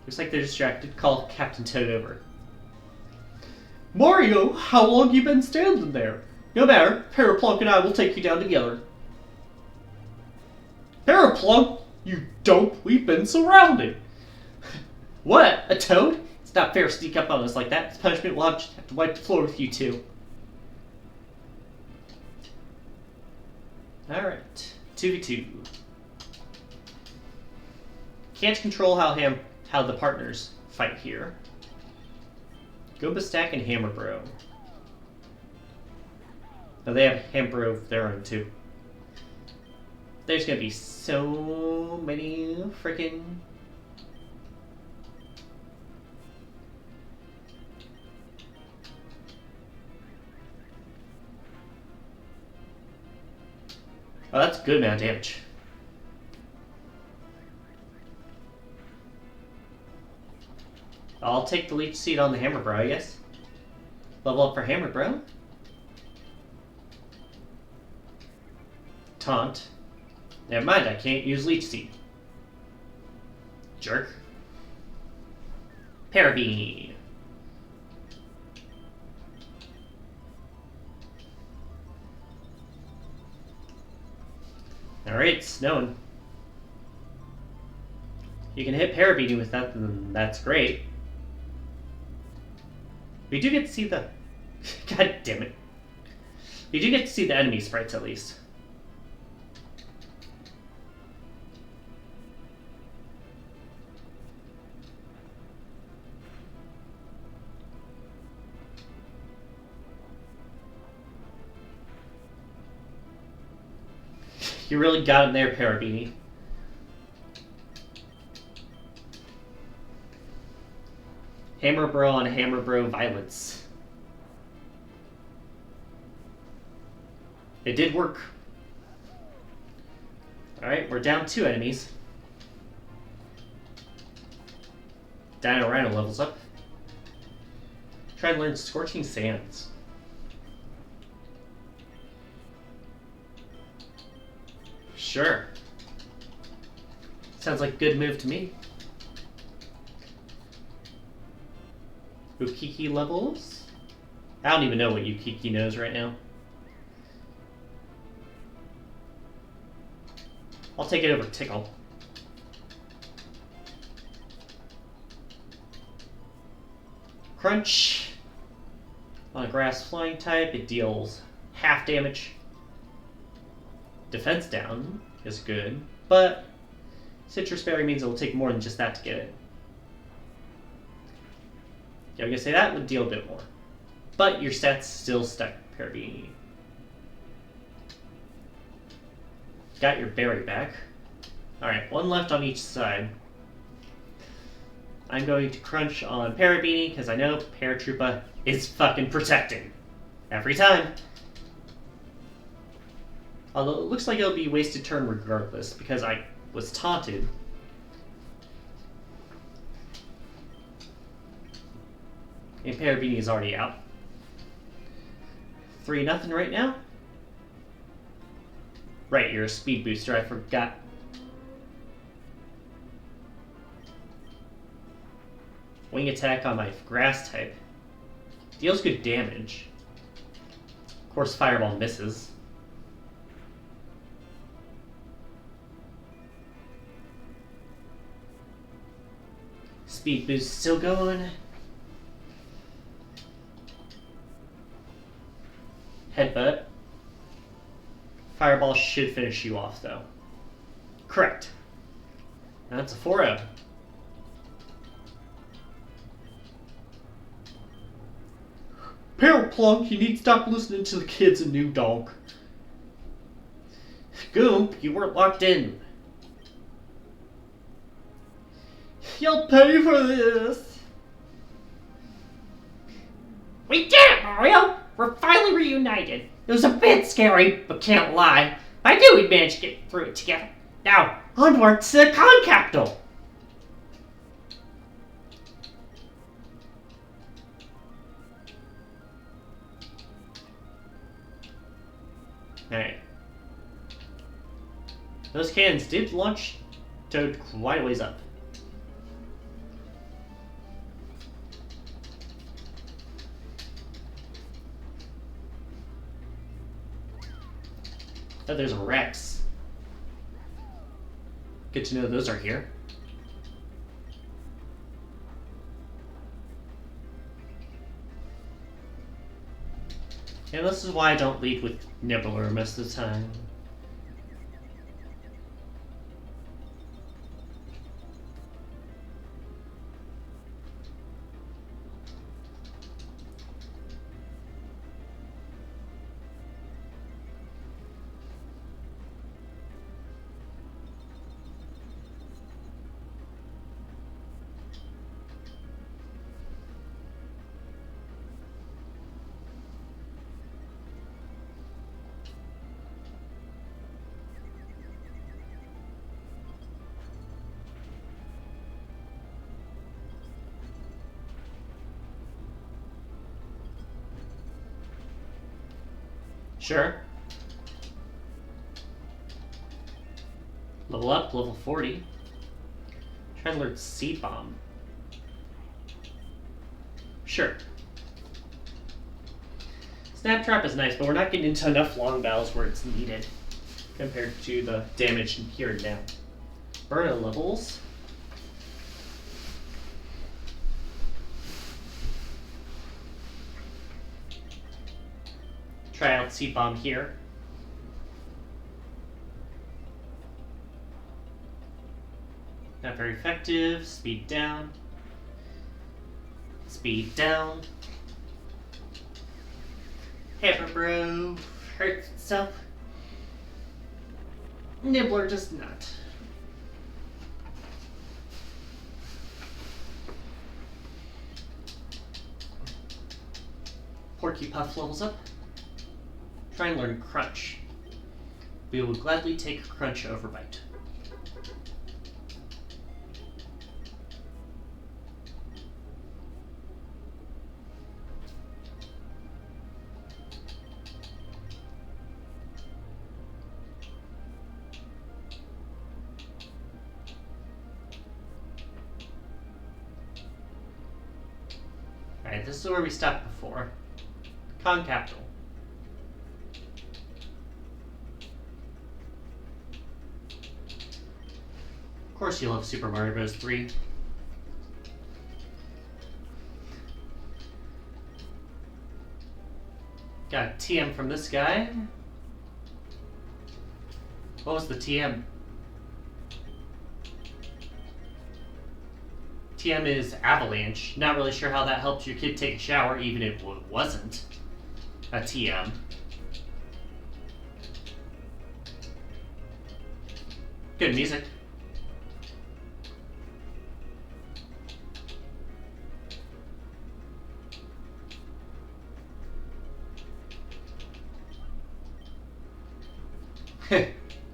Looks like they're distracted. Call Captain Toad over. Mario, how long you been standing there? No matter, Paraplunk and I will take you down together. Paraplunk? You dope, we've been surrounded. What? A toad? It's not fair to sneak up on us like that. It's punishment, we'll have to wipe the floor with you two. Alright. 2v2. Can't control how the partners fight here. Goomba Stack and Hammer Bro. Oh, they have Hammer Bro of their own too. There's gonna be so many freaking. Oh, that's a good amount of damage. I'll take the leech seed on the Hammer Bro, I guess. Level up for hammer, bro. Taunt. Never mind, I can't use Leech Seed. Jerk. Parabeam. Alright, snowing. You can hit Parabeam with that, then that's great. We do get to see the... God damn it. We do get to see the enemy sprites at least. You really got him there, Parabeanie. Hammer Bro on Hammer Bro violence. It did work. Alright, we're down 2 enemies. Dino Rhino levels up. Try to learn Scorching Sands. Sure. Sounds like a good move to me. Ukiki levels? I don't even know what Ukiki knows right now. I'll take it over Tickle. Crunch. On a grass flying type, it deals half damage. Defense down is good, but Citrus Berry means it will take more than just that to get it. Yeah, I'm gonna say that would deal a bit more. But your set's still stuck, Parabeanie. Got your berry back. Alright, 1 left on each side. I'm going to crunch on Parabeanie because I know Paratroopa is fucking protecting. Every time. Although it looks like it'll be wasted turn regardless because I was taunted. And Parabeanie is already out. 3-0 right now. Right, you're a speed booster, I forgot. Wing attack on my grass type. Deals good damage. Of course, Fireball misses. Speed boost still going. Headbutt. Fireball should finish you off, though. Correct. That's a 4-0. Paraplunk, you need to stop listening to the kids and New Donk. Goop, you weren't locked in. You'll pay for this. We did it, Mario! We're finally reunited. It was a bit scary, but can't lie. I knew we'd manage to get through it together. Now, onward to the con capital! Alright. Those cannons did launch Toad quite a ways up. Oh, there's a Rex. Good to know those are here. And this is why I don't lead with Nibbler most of the time. Sure. Level up, level 40. Try and learn Seed Bomb. Sure. Snap Trap is nice, but we're not getting into enough long battles where it's needed compared to the damage here and now. Burna levels. Try out Seed Bomb here. Not very effective. Speed down. Speed down. Hammer Bro hurts itself. Nibbler does not. Porky Puff levels up. Try and learn Crunch. We will gladly take Crunch over Bite. Alright, this is where we stopped before. Con Capital. Of course you love Super Mario Bros. 3. Got a TM from this guy. What was the TM? TM is Avalanche. Not really sure how that helps your kid take a shower, even if it wasn't a TM. Good music.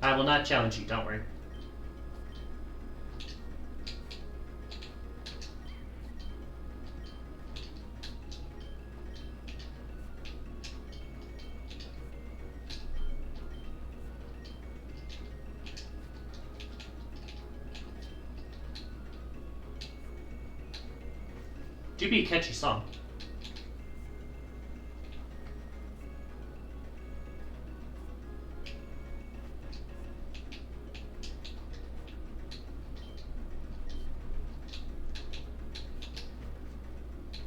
I will not challenge you, don't worry. Do be a catchy song.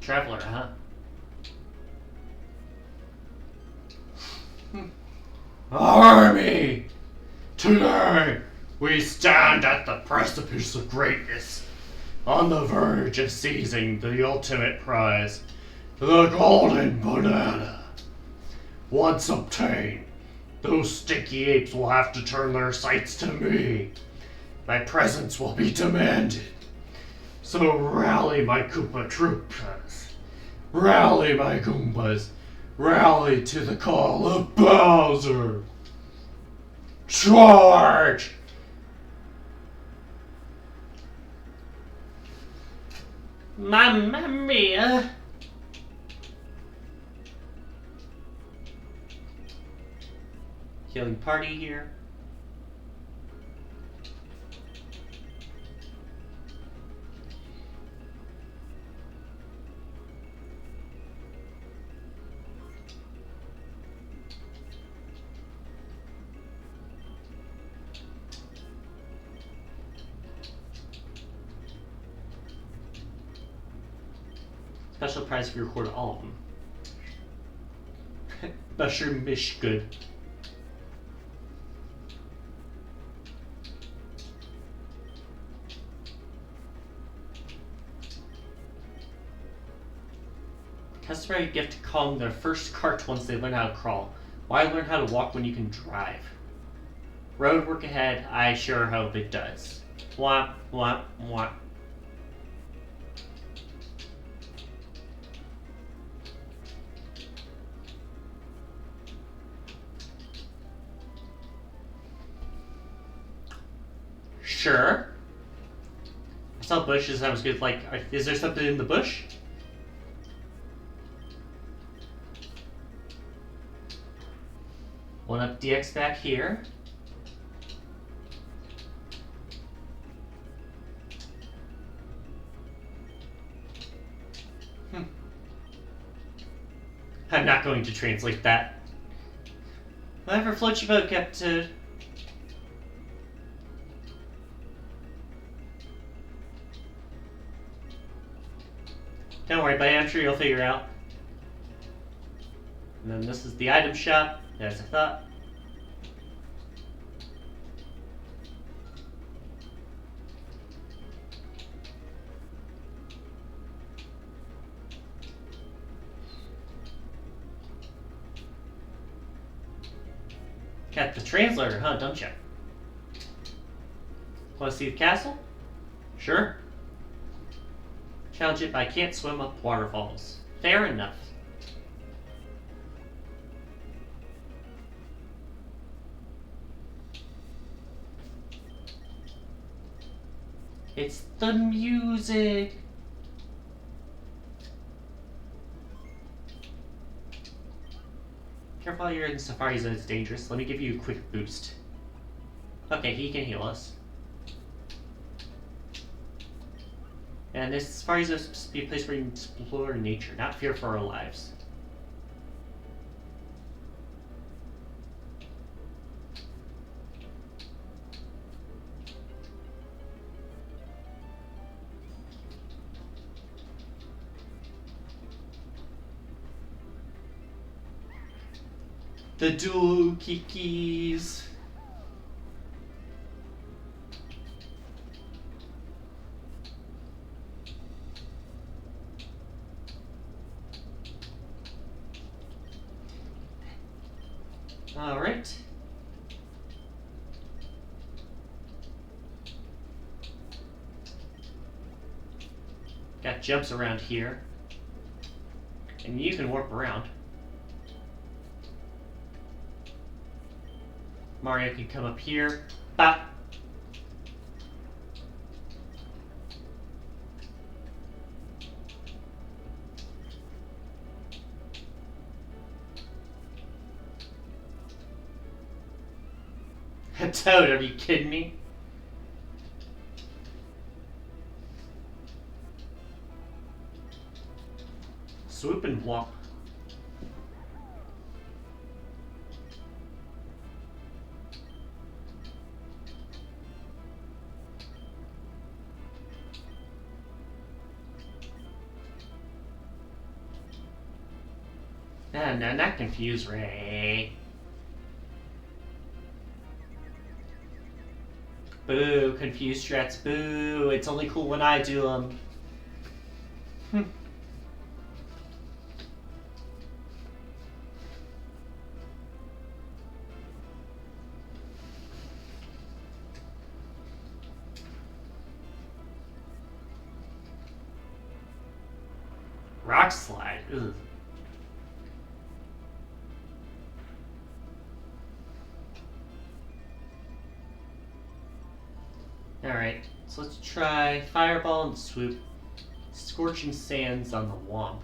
Traveler, huh? Army! Today, we stand at the precipice of greatness, on the verge of seizing the ultimate prize, the golden banana. Once obtained, those stinky apes will have to turn their sights to me. My presence will be demanded. So rally my Koopa Troopas. Rally my Goombas. Rally to the call of Bowser. Charge! Mamma mia! Healing party here. Special prize if you record all of them. Mushroom Mish good. Customary gift to calm their first cart once they learn how to crawl. Why learn how to walk when you can drive? Road work ahead, I sure hope it does. Wah, wah, wah. Sure. I saw bushes, I was good, like, is there something in the bush? Pulling up DX back here. I'm not going to translate that. Whatever floats your boat, Captain. Don't worry, buddy. I'm sure you'll figure out. And then this is the item shop, as I thought. Got the translator, huh, don't you? Want to see the castle? Sure. Challenge it, but I can't swim up waterfalls. Fair enough. It's the music. Careful, you're in Safari Zone, it's dangerous. Let me give you a quick boost. Okay, he can heal us. And this Safari Zone is supposed to be a place where you can explore nature, not fear for our lives. The dual kikis. All right. Got jumps around here. And you can warp around. Mario can come up here. Bop. A toad, are you kidding me? Swoop and block. No, not confused, Ray. Boo, confused strats, boo. It's only cool when I do them. Rock slide, ugh. Alright, so let's try Fireball and Swoop. Scorching Sands on the Womp.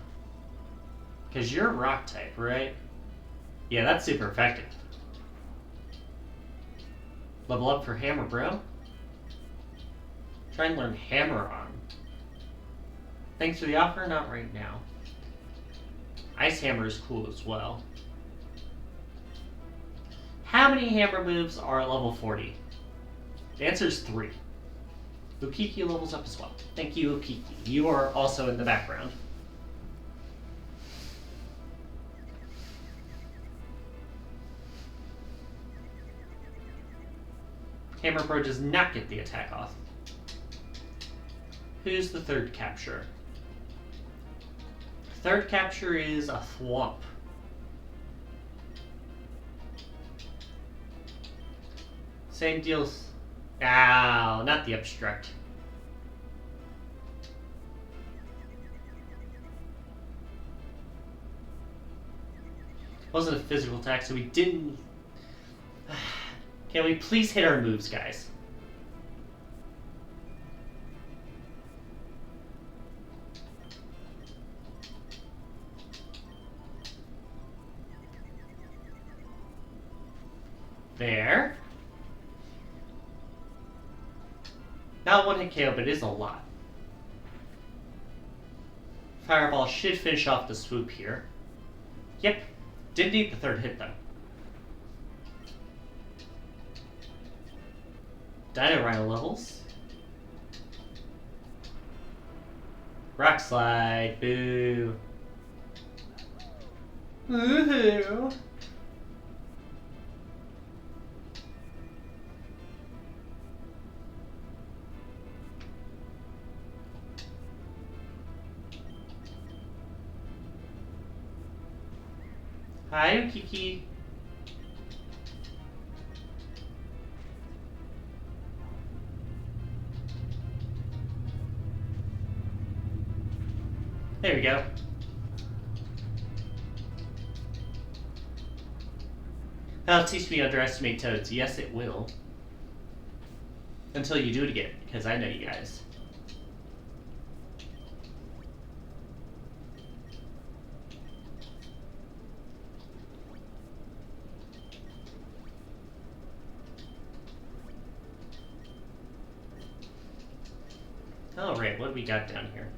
Because you're rock type, right? Yeah, that's super effective. Level up for Hammer, bro. Try and learn Hammer Arm. Thanks for the offer, not right now. Ice Hammer is cool as well. How many hammer moves are at level 40? The answer is 3. Ukiki levels up as well. Thank you, Ukiki. You are also in the background. Hammer Pro does not get the attack off. Who's the third capture? Third capture is a Thwomp. Same deal. Ow, not the obstruct. Wasn't a physical attack, so we didn't. Can we please hit our moves, guys? There. Not one hit KO, but it is a lot. Fireball should finish off the swoop here. Yep. Didn't need the third hit though. Dino Rhino levels. Rock Slide. Boo. Woohoo. Hi, Kiki. There we go. That'll teach me to underestimate toads. Yes, it will. Until you do it again, because I know you guys. Alright, what do we got down here?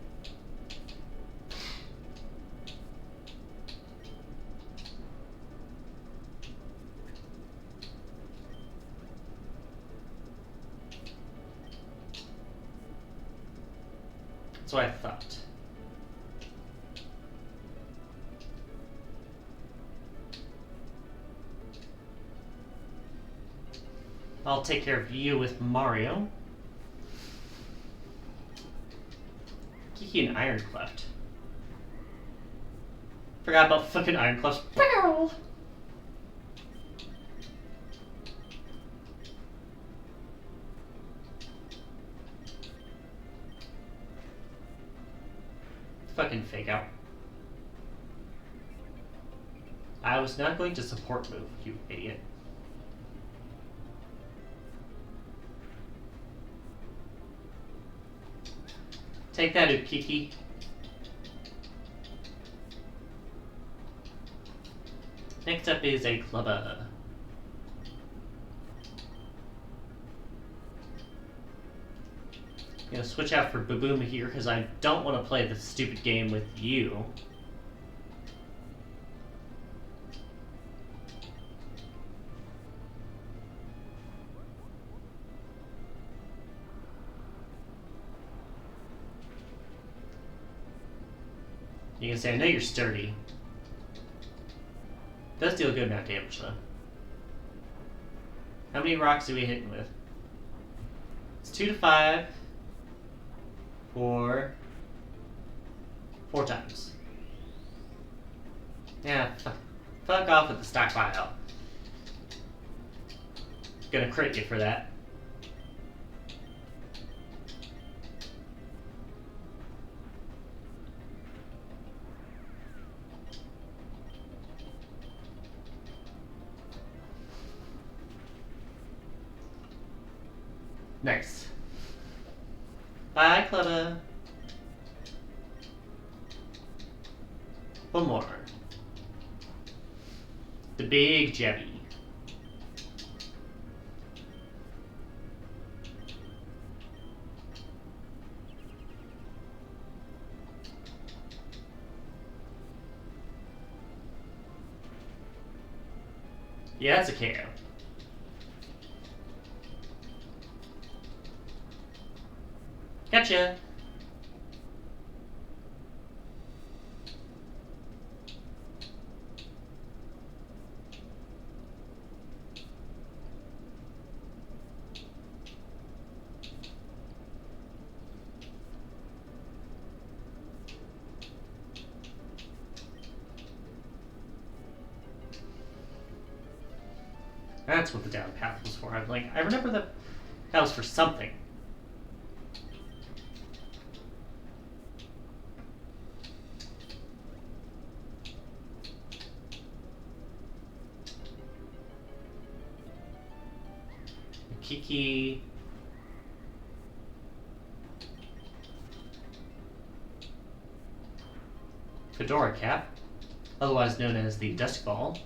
That's what I thought. I'll take care of you with Mario. Kiki and Iron Cleft. Forgot about fucking Iron Cleft. Pow! Fucking fake out. I was not going to support move, you idiot. Take that, Ukiki. Next up is a Clubba. Gonna switch out for Babooma here because I don't want to play this stupid game with you. You can say, I know you're sturdy. Does deal a good amount of damage, though. How many rocks are we hitting with? It's 2 to 5. 4 times. Yeah, fuck off with the stockpile. Gonna crit you for that. Nice. Bye, Clubba. One more. The big Jebby. Yeah, that's a KO. Gotcha. That's what the down path was for. I'm like, I remember that was for something. Kiki. Fedora Cap, otherwise known as the Dusk Ball.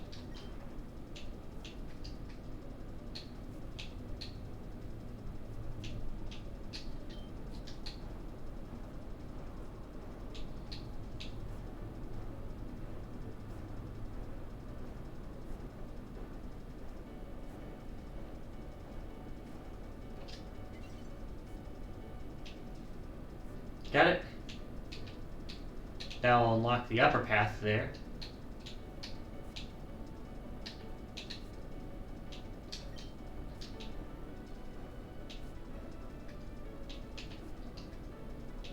Got it. That'll unlock the upper path there.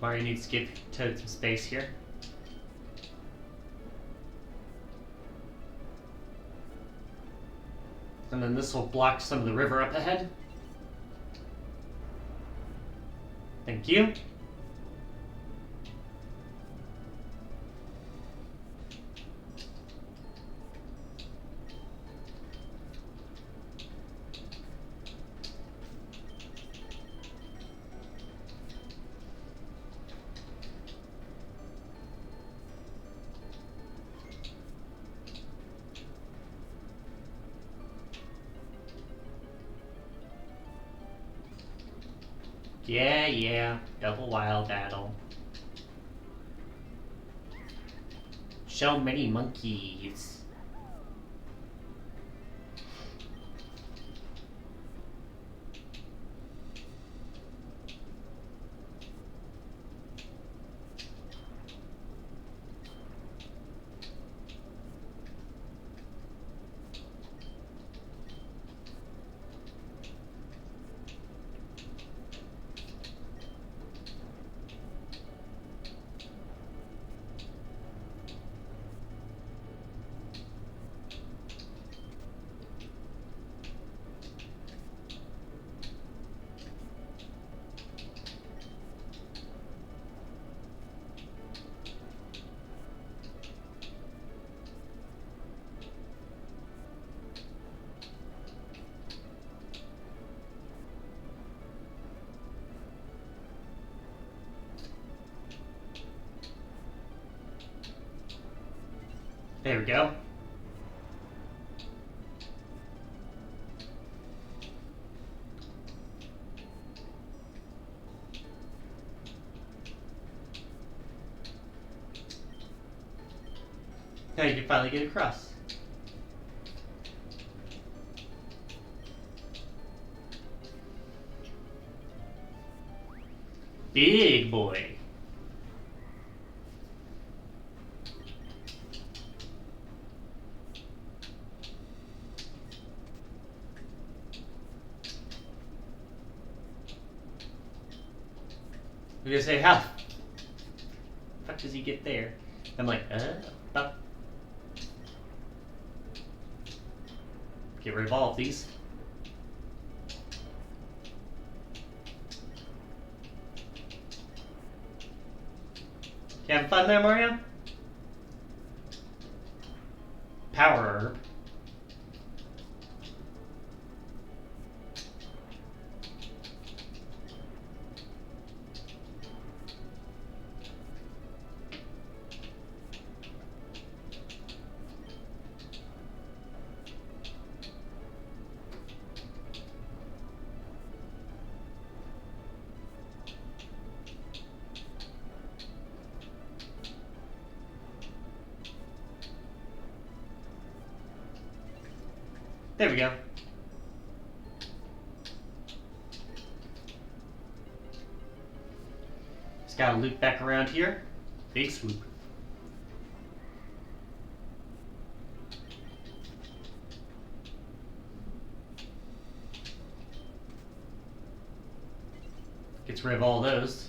Mario needs to give Toad some space here. And then this will block some of the river up ahead. Thank you. Yeah, double wild battle. So many monkeys. There we go. Now you can finally get across. Big boy. I'm gonna say, how the fuck does he get there? I'm like, fuck. Get rid of all of these. You having fun there, Mario? Power herb. There we go. Just gotta loop back around here. Big swoop. Gets rid of all those.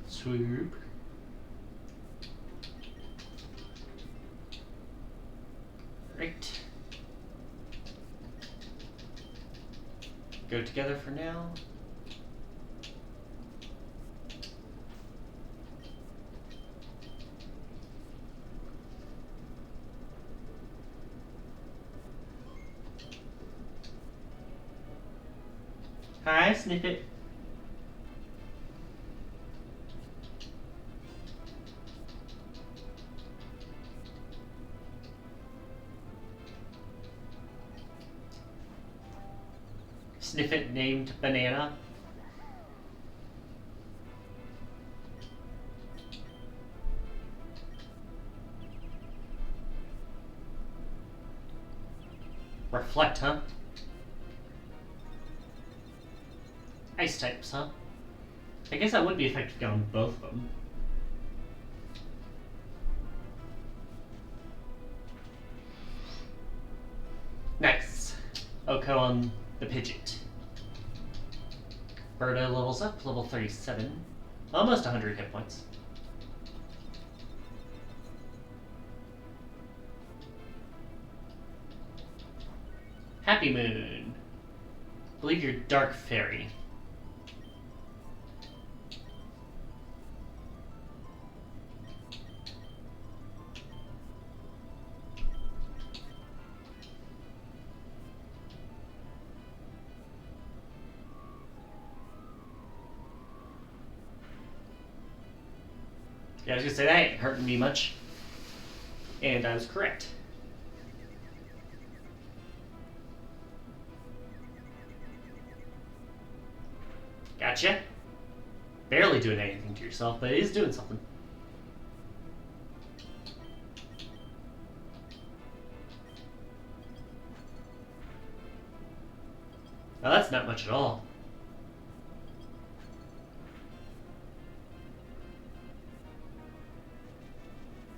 Swoop. Right. Go together for now. Hi, Snippet. Snippet named Banana. Reflect, huh? ice types, huh? I guess that would be effective on both of them. Next, Oko on the Pidgeot. Birdo levels up, level 37. Almost 100 hit points. Happy Moon. I believe you're Dark Fairy. Yeah, I was gonna say that ain't hurting me much. And I was correct. Gotcha. Barely doing anything to yourself, but it is doing something. Now that's not much at all.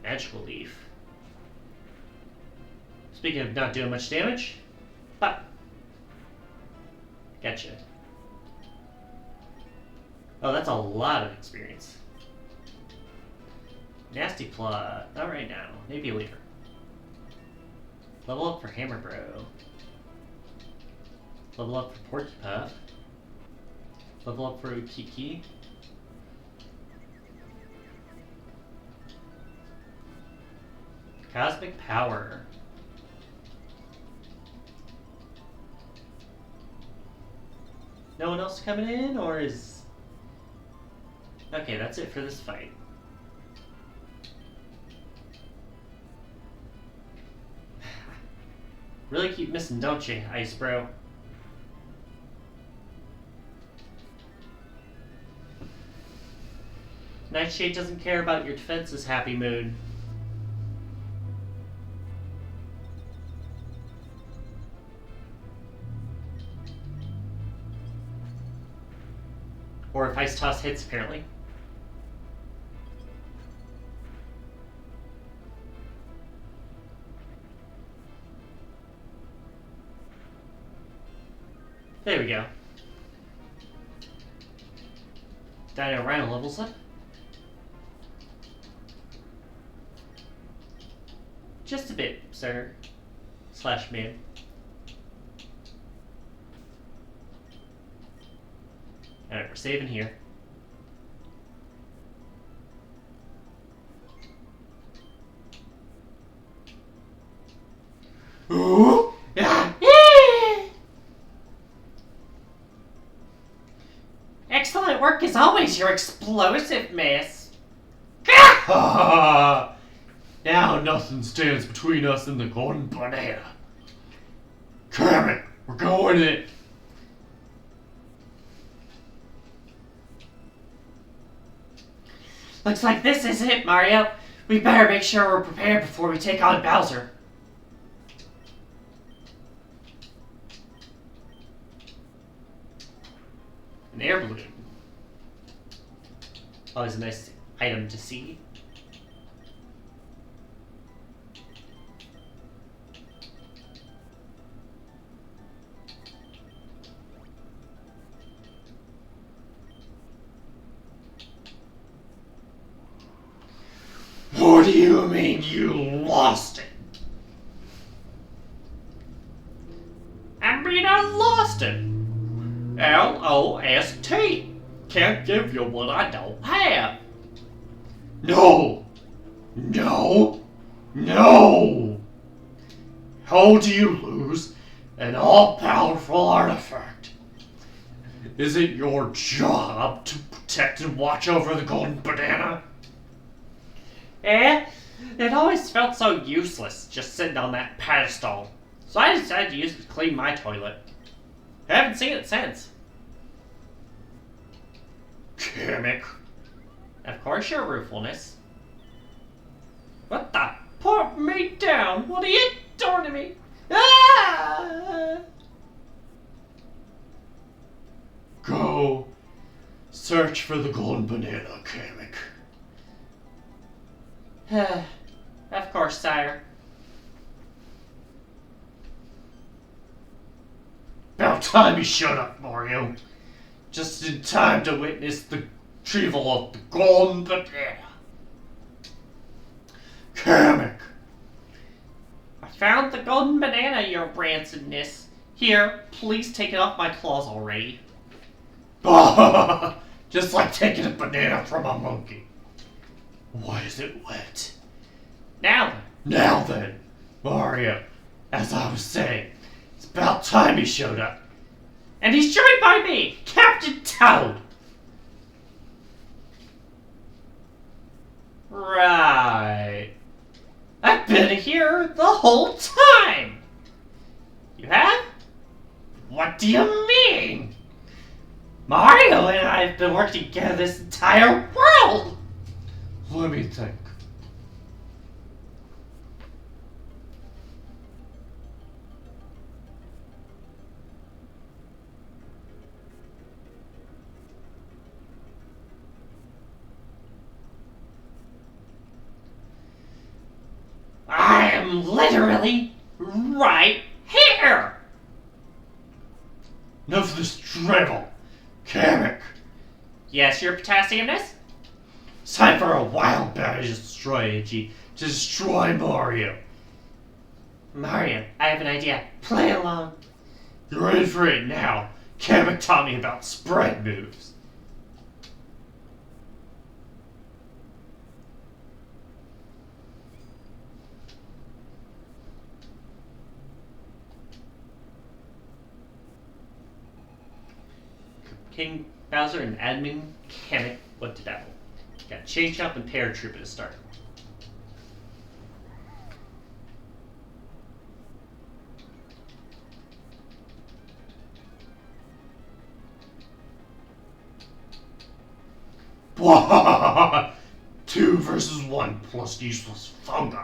Magical Leaf. Speaking of not doing much damage, pop. Gotcha. Oh, that's a lot of experience. Nasty Plot. Not right now. Maybe later. Level up for Hammer Bro. Level up for Porcupine. Level up for Ukiki. Cosmic Power. No one else coming in, or is... Okay, that's it for this fight. Really keep missing, don't you, Ice Bro? Nightshade doesn't care about your defenses, Happy Moon. Or if Ice Toss hits, apparently. There we go. Dino Rhino levels up. Just a bit, sir. Slash man. Alright, we're saving here. Ooh. Excellent work as always, your explosive miss. Now nothing stands between us and the golden banana. Damn it, we're going it. Looks like this is it, Mario. We better make sure we're prepared before we take on Bowser. An air balloon. Always a nice item to see. What do you mean you lost it? I mean, I lost it. L-O-S-T. Can't give you what I don't have. No! No! No! How do you lose an all-powerful artifact? Is it your job to protect and watch over the golden banana? Eh? It always felt so useless just sitting on that pedestal. So I decided to use it to clean my toilet. I haven't seen it since. Gimmick. Of course, your ruefulness. What the? Put me down! What are you doing to me? Ah! Go search for the golden banana, Kamek. Of course, sire. About time you shut up, Mario. Just in time to witness the retrieval of the golden banana. Kamek. I found the golden banana, your rancidness. Here, please take it off my claws already. Just like taking a banana from a monkey. Why is it wet? Now then, Mario, as I was saying, it's about time he showed up. And he's joined by me, Captain Toad. Right. I've been here the whole time. You have? What do you mean? Mario and I have been working together this entire world. Let me think. I am literally right here. Enough of this drivel. Kamek. Yes, your potassiumness? It's time for a wild battle strategy to destroy Mario. Mario, I have an idea. Play along. You're in for it now. Kamek taught me about spread moves. King Bowser and Admin Kamek went to battle. Got Chain Chomp and Paratrooper to start. Blah! 2 versus 1 plus useless fungi.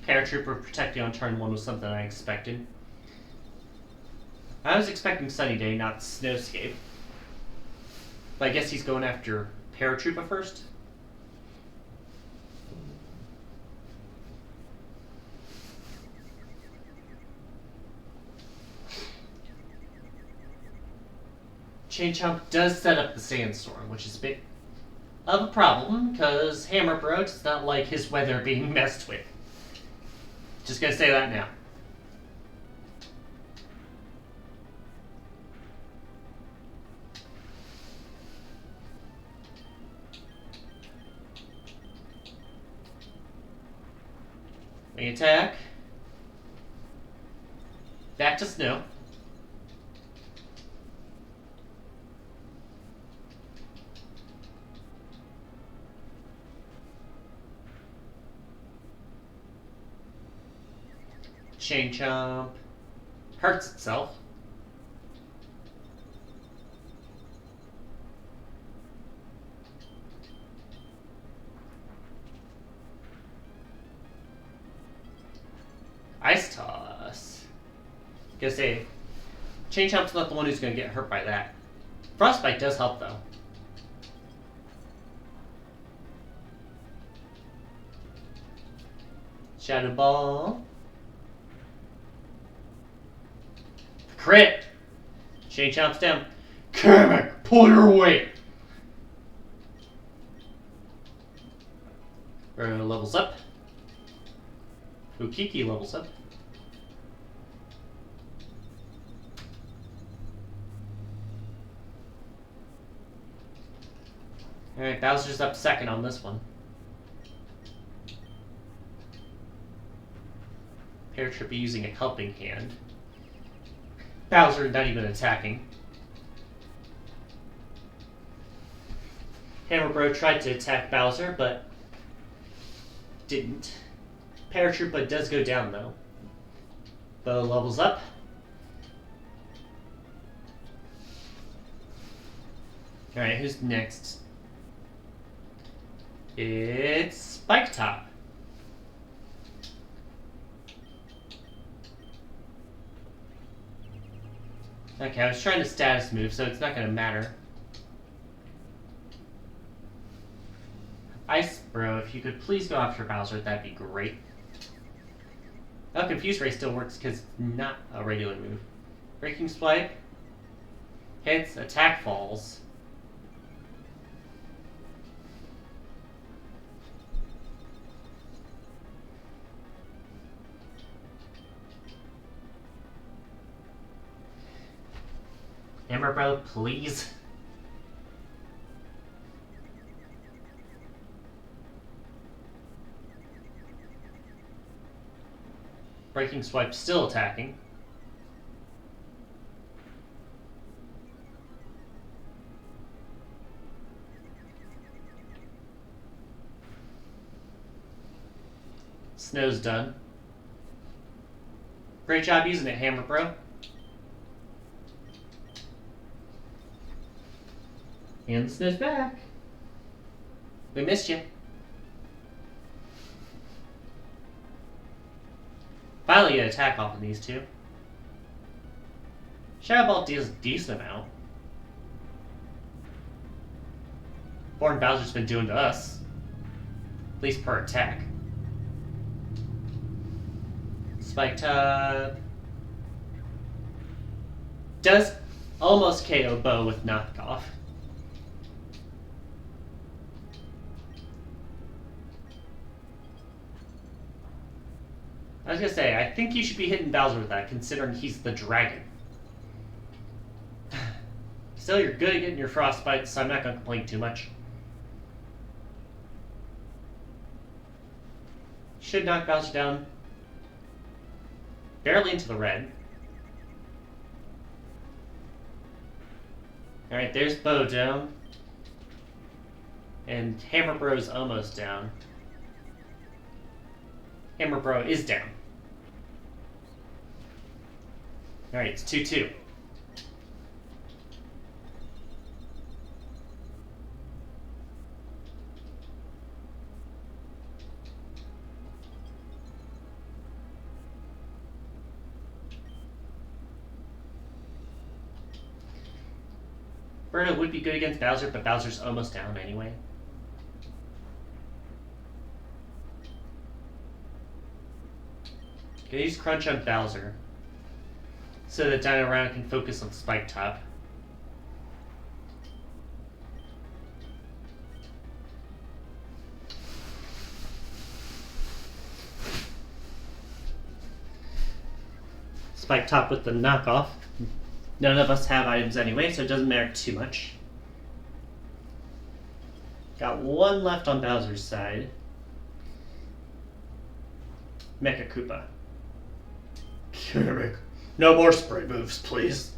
Paratrooper protecting on turn 1 was something I expected. I was expecting Sunny Day, not Snowscape. But I guess he's going after Paratrooper first. Chain Chomp does set up the Sandstorm, which is a bit of a problem, because Hammer Bro does not like his weather being messed with. Just gonna say that now. Wing attack. Back to snow. Chain Chomp hurts itself. Ice Toss. Gonna say, Chain Chomp's not the one who's gonna get hurt by that. Frostbite does help though. Shadow Ball. Crit! Chain Chomp's down. Kamek, pull your weight. Levels up. Ukiki levels up. Alright, Bowser's up second on this one. Paratrooper using a helping hand. Bowser not even attacking. Hammer Bro tried to attack Bowser, but didn't. Paratrooper does go down though. Bow levels up. Alright, who's next? It's Spike Top. Okay, I was trying to status move, so it's not going to matter. Ice Bro, if you could please go after Bowser, that'd be great. Oh, Confuse Ray still works because it's not a regular move. Breaking Swipe. Hits, attack falls. Hammer Bro, please. Breaking Swipe still attacking. Snow's done. Great job using it, Hammer Bro. And the snow's back. We missed you. Finally get an attack off on these two. Shadow Ball deals a decent amount. More than Bowser's been doing to us. At least per attack. Spike Tub. Does almost KO Bo with knockoff. I was gonna say, I think you should be hitting Bowser with that, considering he's the dragon. Still, you're good at getting your frostbite, so I'm not gonna complain too much. Should knock Bowser down barely into the red. Alright, there's Bo down. And Hammer Bro's almost down. Hammer Bro is down. Alright, it's 2-2. Birdo would be good against Bowser, but Bowser's almost down anyway. Gonna use Crunch on Bowser so that Dino Round can focus on Spike Top. Spike Top with the knockoff. None of us have items anyway, so it doesn't matter too much. Got one left on Bowser's side. Mecha Koopa. Kamek, no more spray moves, please.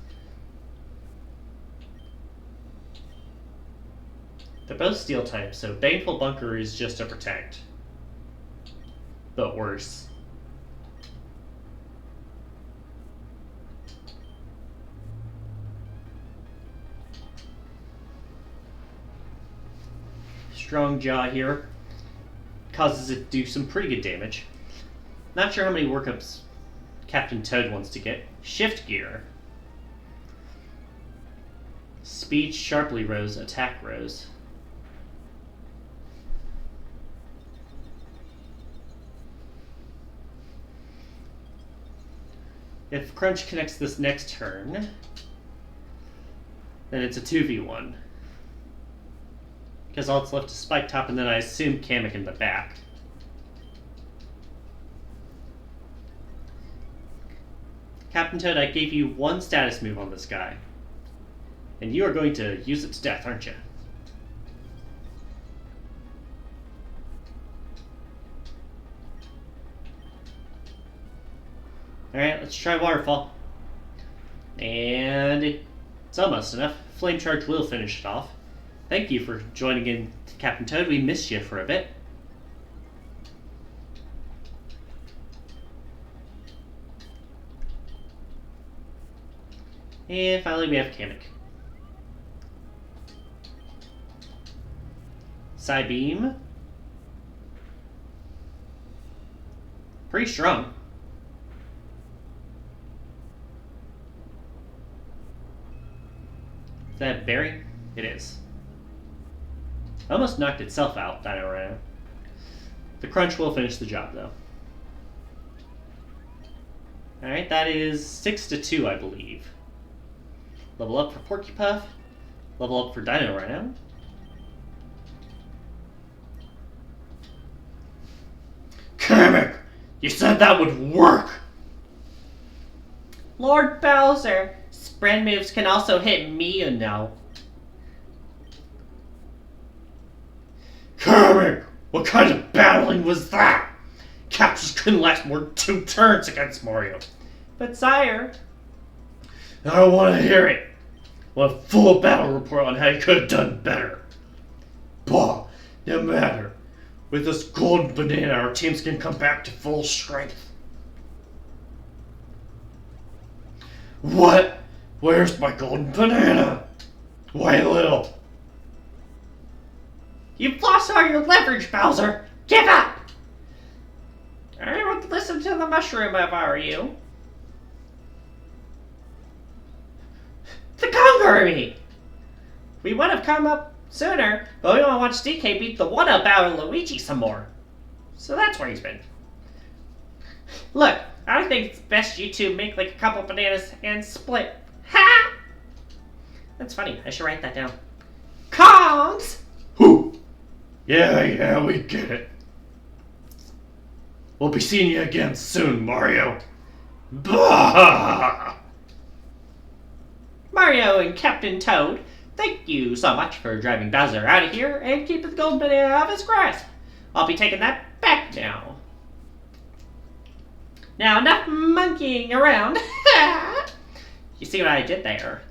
They're both steel types, so Baneful Bunker is just a protect. But worse. Strong Jaw here causes it to do some pretty good damage. Not sure how many workups Captain Toad wants to get. Shift Gear. Speed sharply rose, attack rose. If Crunch connects this next turn, then it's a 2v1. Because all that's left is Spike Top, and then I assume Kamek in the back. Captain Toad, I gave you one status move on this guy. And you are going to use it to death, aren't you? Alright, let's try Waterfall. And it's almost enough. Flame Charge will finish it off. Thank you for joining in, Captain Toad. We missed you for a bit. And finally we have Kamek. Psybeam. Pretty strong. Is that berry? It is. Almost knocked itself out, Dino Rhino. The crunch will finish the job, though. Alright, that is 6-2, I believe. Level up for Porcupuff. Level up for Dino Rhino. Kamek! You said that would work! Lord Bowser, spread moves can also hit me, you know. Kamek! What kind of battling was that? Captures couldn't last more than 2 turns against Mario. But sire... I don't want to hear it. I want a full battle report on how you could have done better. Bah, no matter. With this golden banana, our teams can come back to full strength. What? Where's my golden banana? Wait a little. You've lost all your leverage, Bowser! Give up! I would listen to the mushroom if I were you. The Conga Army! We would have come up sooner, but we want to watch DK beat the one-up out of Luigi some more. So that's where he's been. Look, I think it's best you two make like a couple bananas and split. Ha! That's funny. I should write that down. Kongs! Who? Yeah, we get it. We'll be seeing you again soon, Mario. Bah! Mario and Captain Toad, thank you so much for driving Bowser out of here and keeping the golden banana out of his grasp. I'll be taking that back now. Now, enough monkeying around. You see what I did there?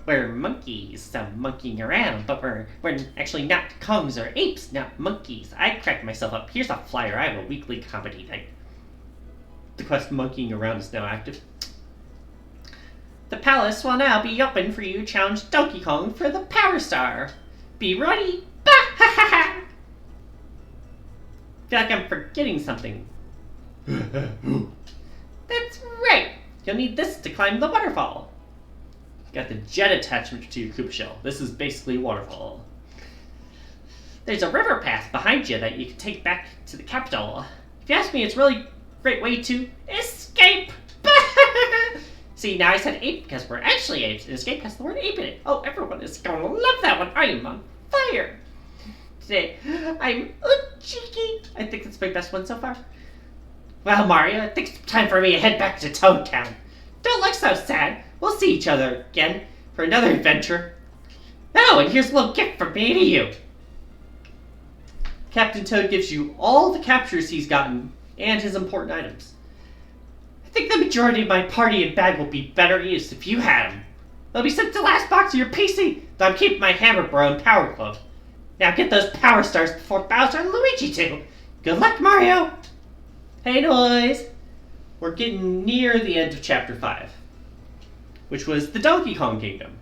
We're monkeys, so monkeying around, but we're actually not Kongs or apes, not monkeys. I cracked myself up. Here's a flyer. I have a weekly comedy night. The quest monkeying around is now active. The palace will now be open for you to challenge Donkey Kong for the Power Star. Be ready. Bah, ha, ha, ha. Feel like I'm forgetting something. That's right. You'll need this to climb the waterfall. Got the jet attachment to your Koopa shell. This is basically a waterfall. There's a river path behind you that you can take back to the capital. If you ask me, it's a really great way to escape. See, now I said ape because we're actually apes, and escape has the word ape in it. Oh, everyone is going to love that one. I am on fire. Today, I'm cheeky. I think that's my best one so far. Well, Mario, I think it's time for me to head back to Toad Town. Don't look so sad. We'll see each other again for another adventure. Oh, and here's a little gift from me to you. Captain Toad gives you all the captures he's gotten and his important items. I think the majority of my party and bag will be better used if you had them. They'll be sent to the last box of your PC, though I'm keeping my Hammer Bro and Power Glove. Now get those Power Stars before Bowser and Luigi do. Good luck, Mario! Hey, boys! We're getting near the end of Chapter 5, which was the Donkey Kong Kingdom.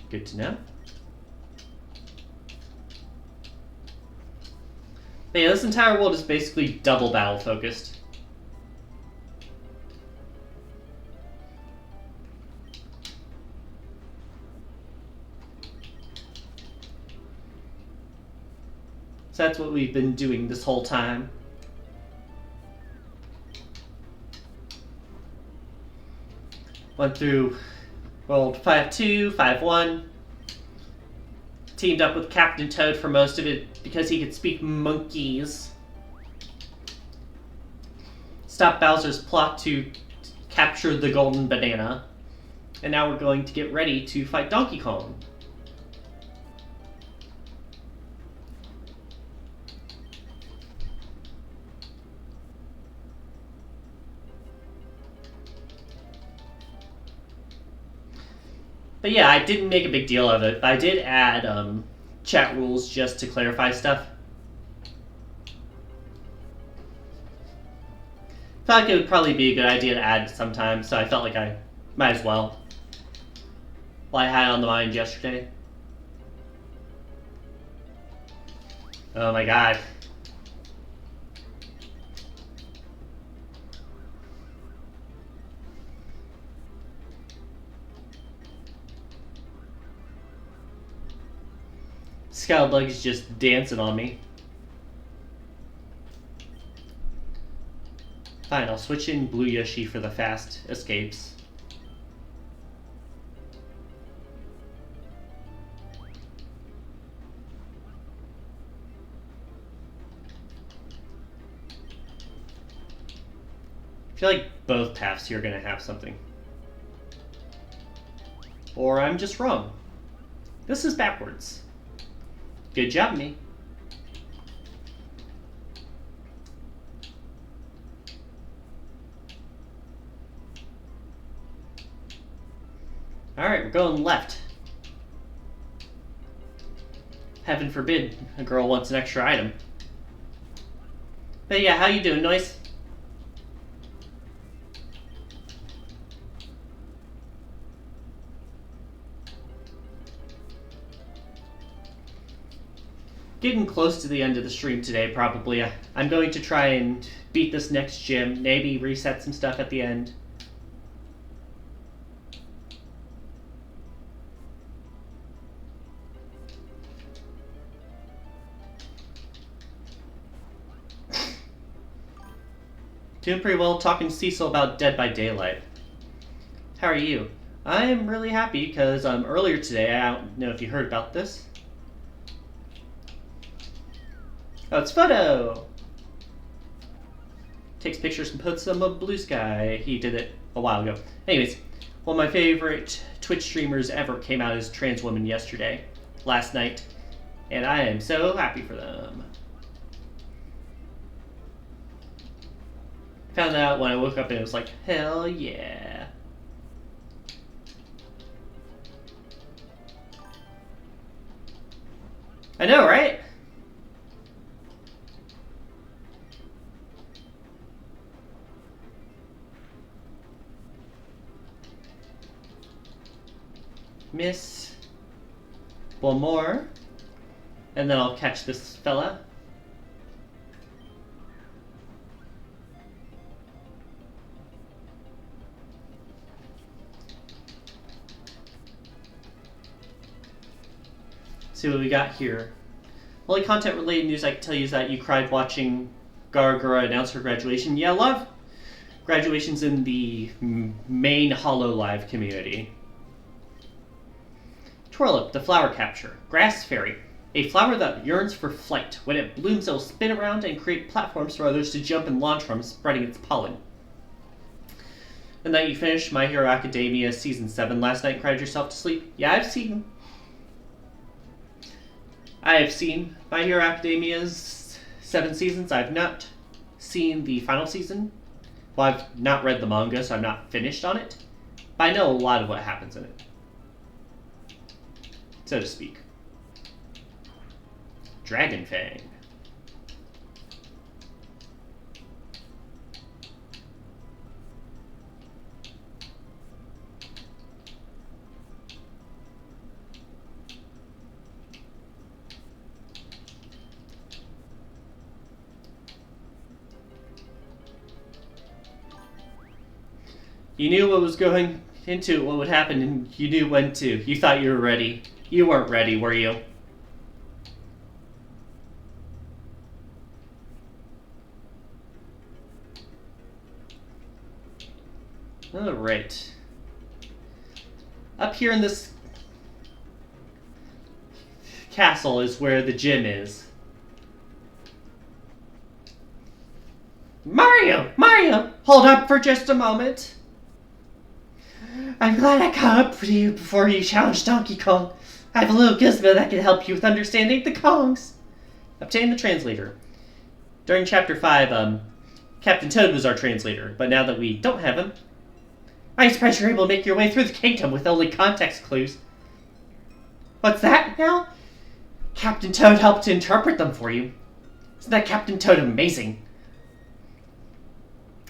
Good to know. But yeah, this entire world is basically double battle focused. So that's what we've been doing this whole time. Went through World 5-2, 5-1. Teamed up with Captain Toad for most of it because he could speak monkeys. Stopped Bowser's plot to capture the golden banana. And now we're going to get ready to fight Donkey Kong. But yeah, I didn't make a big deal of it, but I did add chat rules just to clarify stuff. Felt like it would probably be a good idea to add sometime, so I felt like I might as well. Well, I had it on the mind yesterday. Oh my god. Scalabug is just dancing on me. Fine, I'll switch in Blue Yoshi for the fast escapes. I feel like both paths here are going to have something. Or I'm just wrong. This is backwards. Good job, me. Alright, we're going left. Heaven forbid a girl wants an extra item. But yeah, how you doing, Noise? Getting close to the end of the stream today, probably. I'm going to try and beat this next gym, maybe reset some stuff at the end. Doing pretty well talking to Cecil about Dead by Daylight. How are you? I'm really happy because earlier today, I don't know if you heard about this. Oh, it's Photo! Takes pictures and puts them up Blue Sky. He did it a while ago. Anyways, one of my favorite Twitch streamers ever came out as trans woman last night. And I am so happy for them. Found out when I woke up and it was like, hell yeah. I know, right? Miss one more, and then I'll catch this fella. See what we got here. Only content related news I can tell you is that you cried watching Gargara announce her graduation. Yeah, a lot of graduations in the main HoloLive community. Twirlip, the flower capture. Grass fairy. A flower that yearns for flight. When it blooms, it will spin around and create platforms for others to jump and launch from, spreading its pollen. And then you finished My Hero Academia Season 7 last night and cried yourself to sleep. Yeah, I have seen My Hero Academia's 7 seasons. I've not seen the final season. Well, I've not read the manga, so I'm not finished on it. But I know a lot of what happens in it. So to speak. Dragon Fang. You knew what was going into what would happen, and you knew when to. You thought you were ready. You weren't ready, were you? Alright. Up here in this castle is where the gym is. Mario! Mario! Hold up for just a moment. I'm glad I caught up with you before you challenged Donkey Kong. I have a little gizmo that can help you with understanding the Kongs. Obtain the translator. During Chapter 5, Captain Toad was our translator, but now that we don't have him, I'm surprised you're able to make your way through the kingdom with only context clues. What's that now? Captain Toad helped to interpret them for you. Isn't that Captain Toad amazing?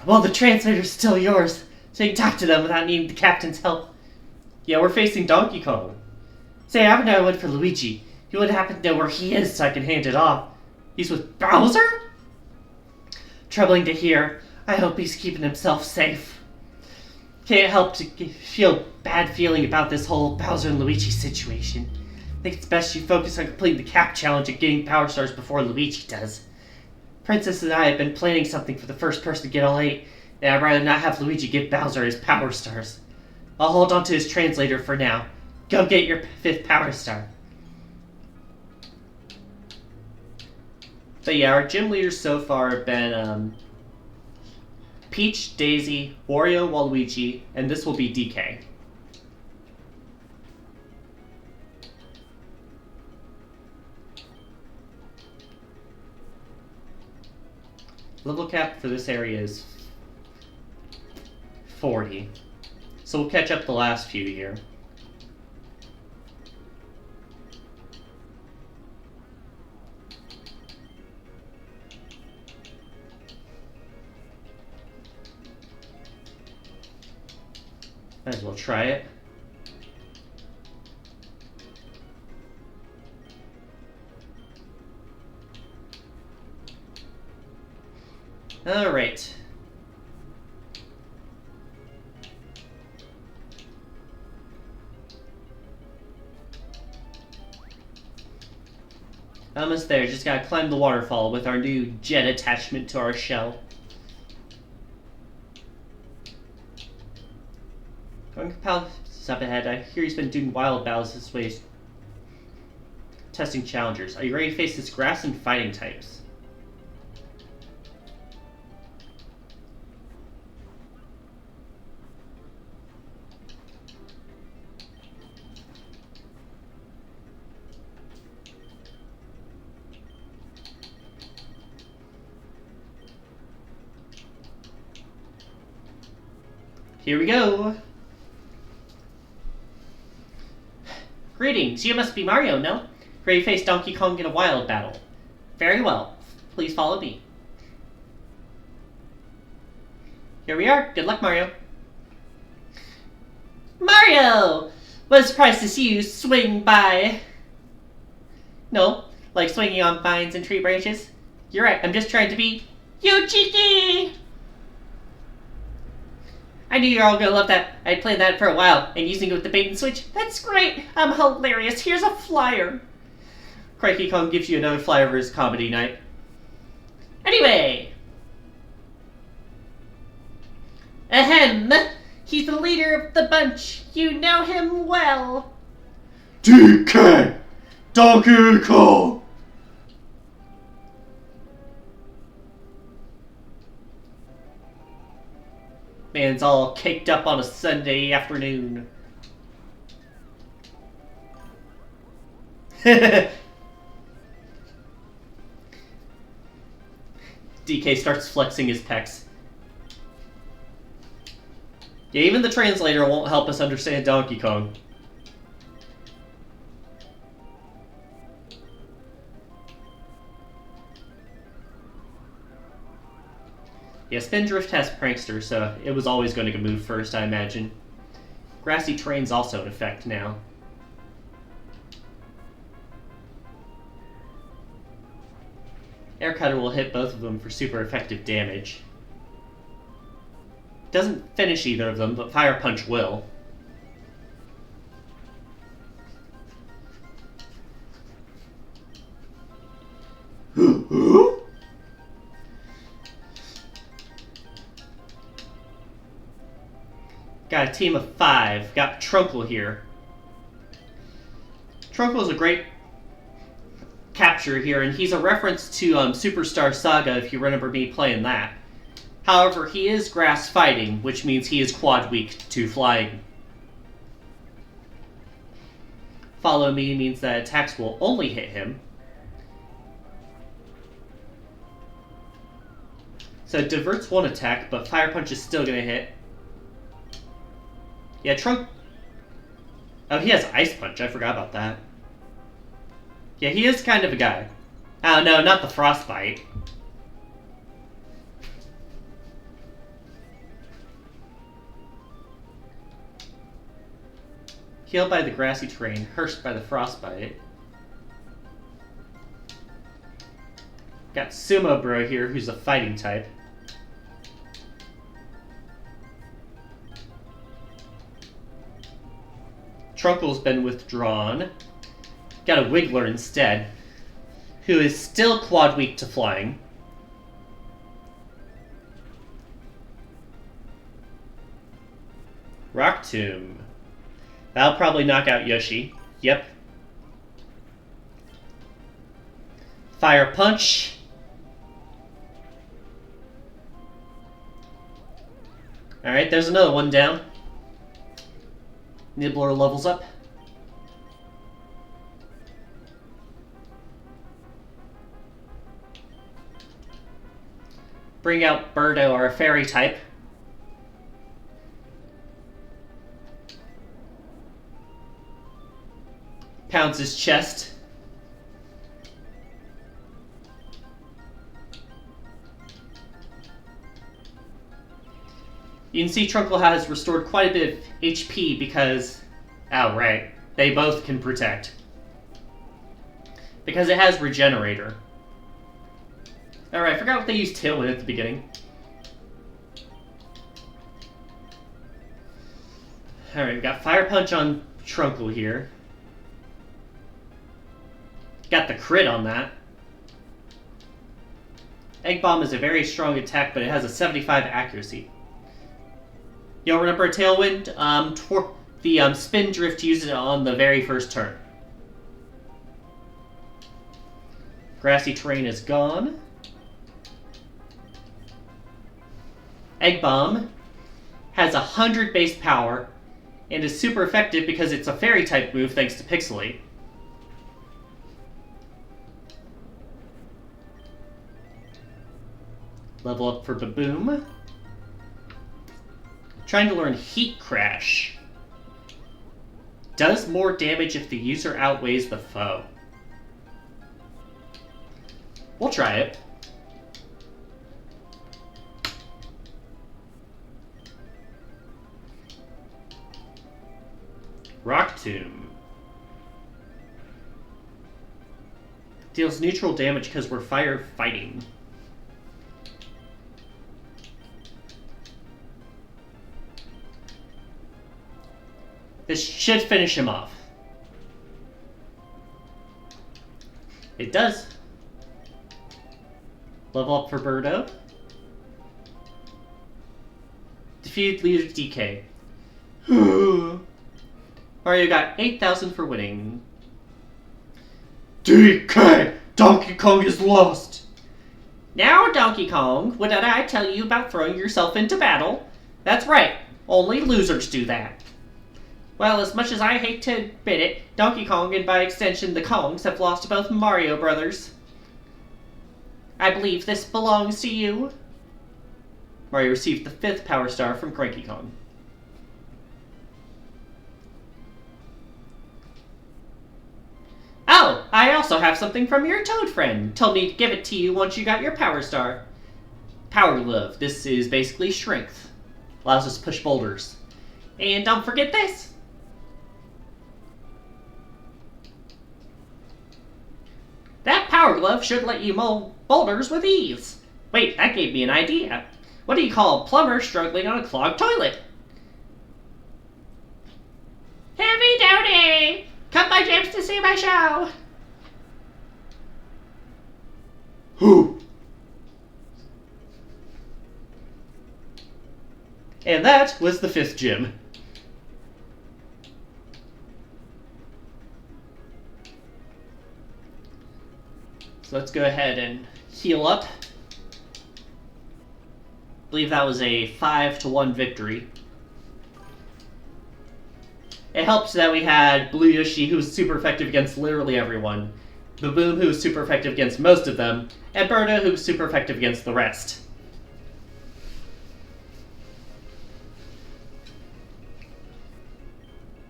Well, the translator's still yours, so you can talk to them without needing the captain's help. Yeah, we're facing Donkey Kong. Say, I haven't know one for Luigi. You would happen to know where he is so I can hand it off. He's with Bowser? Troubling to hear. I hope he's keeping himself safe. Can't help to feel bad feeling about this whole Bowser and Luigi situation. I think it's best you focus on completing the cap challenge and getting Power Stars before Luigi does. Princess and I have been planning something for the first person to get all 8, and I'd rather not have Luigi give Bowser his Power Stars. I'll hold on to his translator for now. Go get your 5th Power Star. So yeah, our gym leaders so far have been Peach, Daisy, Wario, Waluigi, and this will be DK. Level cap for this area is 40. So we'll catch up the last few here. Might as well try it. Alright. Almost there, just gotta climb the waterfall with our new jet attachment to our shell. Going Palace up ahead, I hear he's been doing wild battles this way, testing challengers. Are you ready to face this grass and fighting types? Here we go! Greetings, you must be Mario, no? Ready to face Donkey Kong in a wild battle. Very well. Please follow me. Here we are. Good luck, Mario. Mario! What a surprise to see you swing by. No, like swinging on vines and tree branches. You're right, I'm just trying to be you cheeky! I knew you were all gonna love that. I'd played that for a while, and using it with the bait and switch. That's great! I'm hilarious. Here's a flyer. Cranky Kong gives you another flyer for his comedy night. Anyway! Ahem! He's the leader of the bunch. You know him well. DK! Donkey Kong! Man's all caked up on a Sunday afternoon. DK starts flexing his pecs. Yeah, even the translator won't help us understand Donkey Kong. Yeah, Spindrift has Prankster, so it was always going to move first, I imagine. Grassy Terrain's also in effect now. Air Cutter will hit both of them for super effective damage. Doesn't finish either of them, but Fire Punch will. Got a team of 5. Got Trunkle here. Trunkle is a great capture here, and he's a reference to Superstar Saga, if you remember me playing that. However, he is grass fighting, which means he is quad weak to flying. Follow me means that attacks will only hit him. So it diverts one attack, but Fire Punch is still going to hit. Yeah, Trunk... Oh, he has Ice Punch. I forgot about that. Yeah, he is kind of a guy. Oh, no, not the Frostbite. Healed by the grassy terrain, hurt by the frostbite. Got Sumo Bro here, who's a fighting type. Trunkle's been withdrawn. Got a Wiggler instead, who is still quad weak to flying. Rock Tomb. That'll probably knock out Yoshi. Yep. Fire Punch. Alright, there's another one down. Nibbler levels up. Bring out Birdo, or a fairy type. Pounds his chest. You can see Trunkle has restored quite a bit of HP because... Oh, right. They both can protect. Because it has Regenerator. Alright, I forgot what they used Tailwind at the beginning. Alright, we got Fire Punch on Trunkle here. Got the crit on that. Egg Bomb is a very strong attack, but it has a 75 accuracy. You'll remember a Tailwind? The Spin Drift uses it on the very first turn. Grassy terrain is gone. Egg Bomb has 100 base power and is super effective because it's a fairy type move thanks to Pixelate. Level up for Baboom. Trying to learn Heat Crash. Does more damage if the user outweighs the foe. We'll try it. Rock Tomb. Deals neutral damage because we're fire fighting. This should finish him off. It does. Level up for Birdo. Defeat Leader DK. Mario got 8,000 for winning. DK! Donkey Kong is lost! Now, Donkey Kong, what did I tell you about throwing yourself into battle? That's right, only losers do that. Well, as much as I hate to admit it, Donkey Kong and by extension the Kongs have lost to both Mario brothers. I believe this belongs to you. Mario received the 5th Power Star from Cranky Kong. Oh, I also have something from your Toad friend. Told me to give it to you once you got your Power Star. Power Glove. This is basically strength. Allows us to push boulders. And don't forget this. That Power Glove should let you mow boulders with ease. Wait, that gave me an idea. What do you call a plumber struggling on a clogged toilet? Heavy Dowdy! Come by James to see my show! Who? And that was the 5th gym. So let's go ahead and heal up. I believe that was a 5-1 victory. It helps that we had Blue Yoshi, who was super effective against literally everyone, Baboom, who was super effective against most of them, and Birdo, who was super effective against the rest.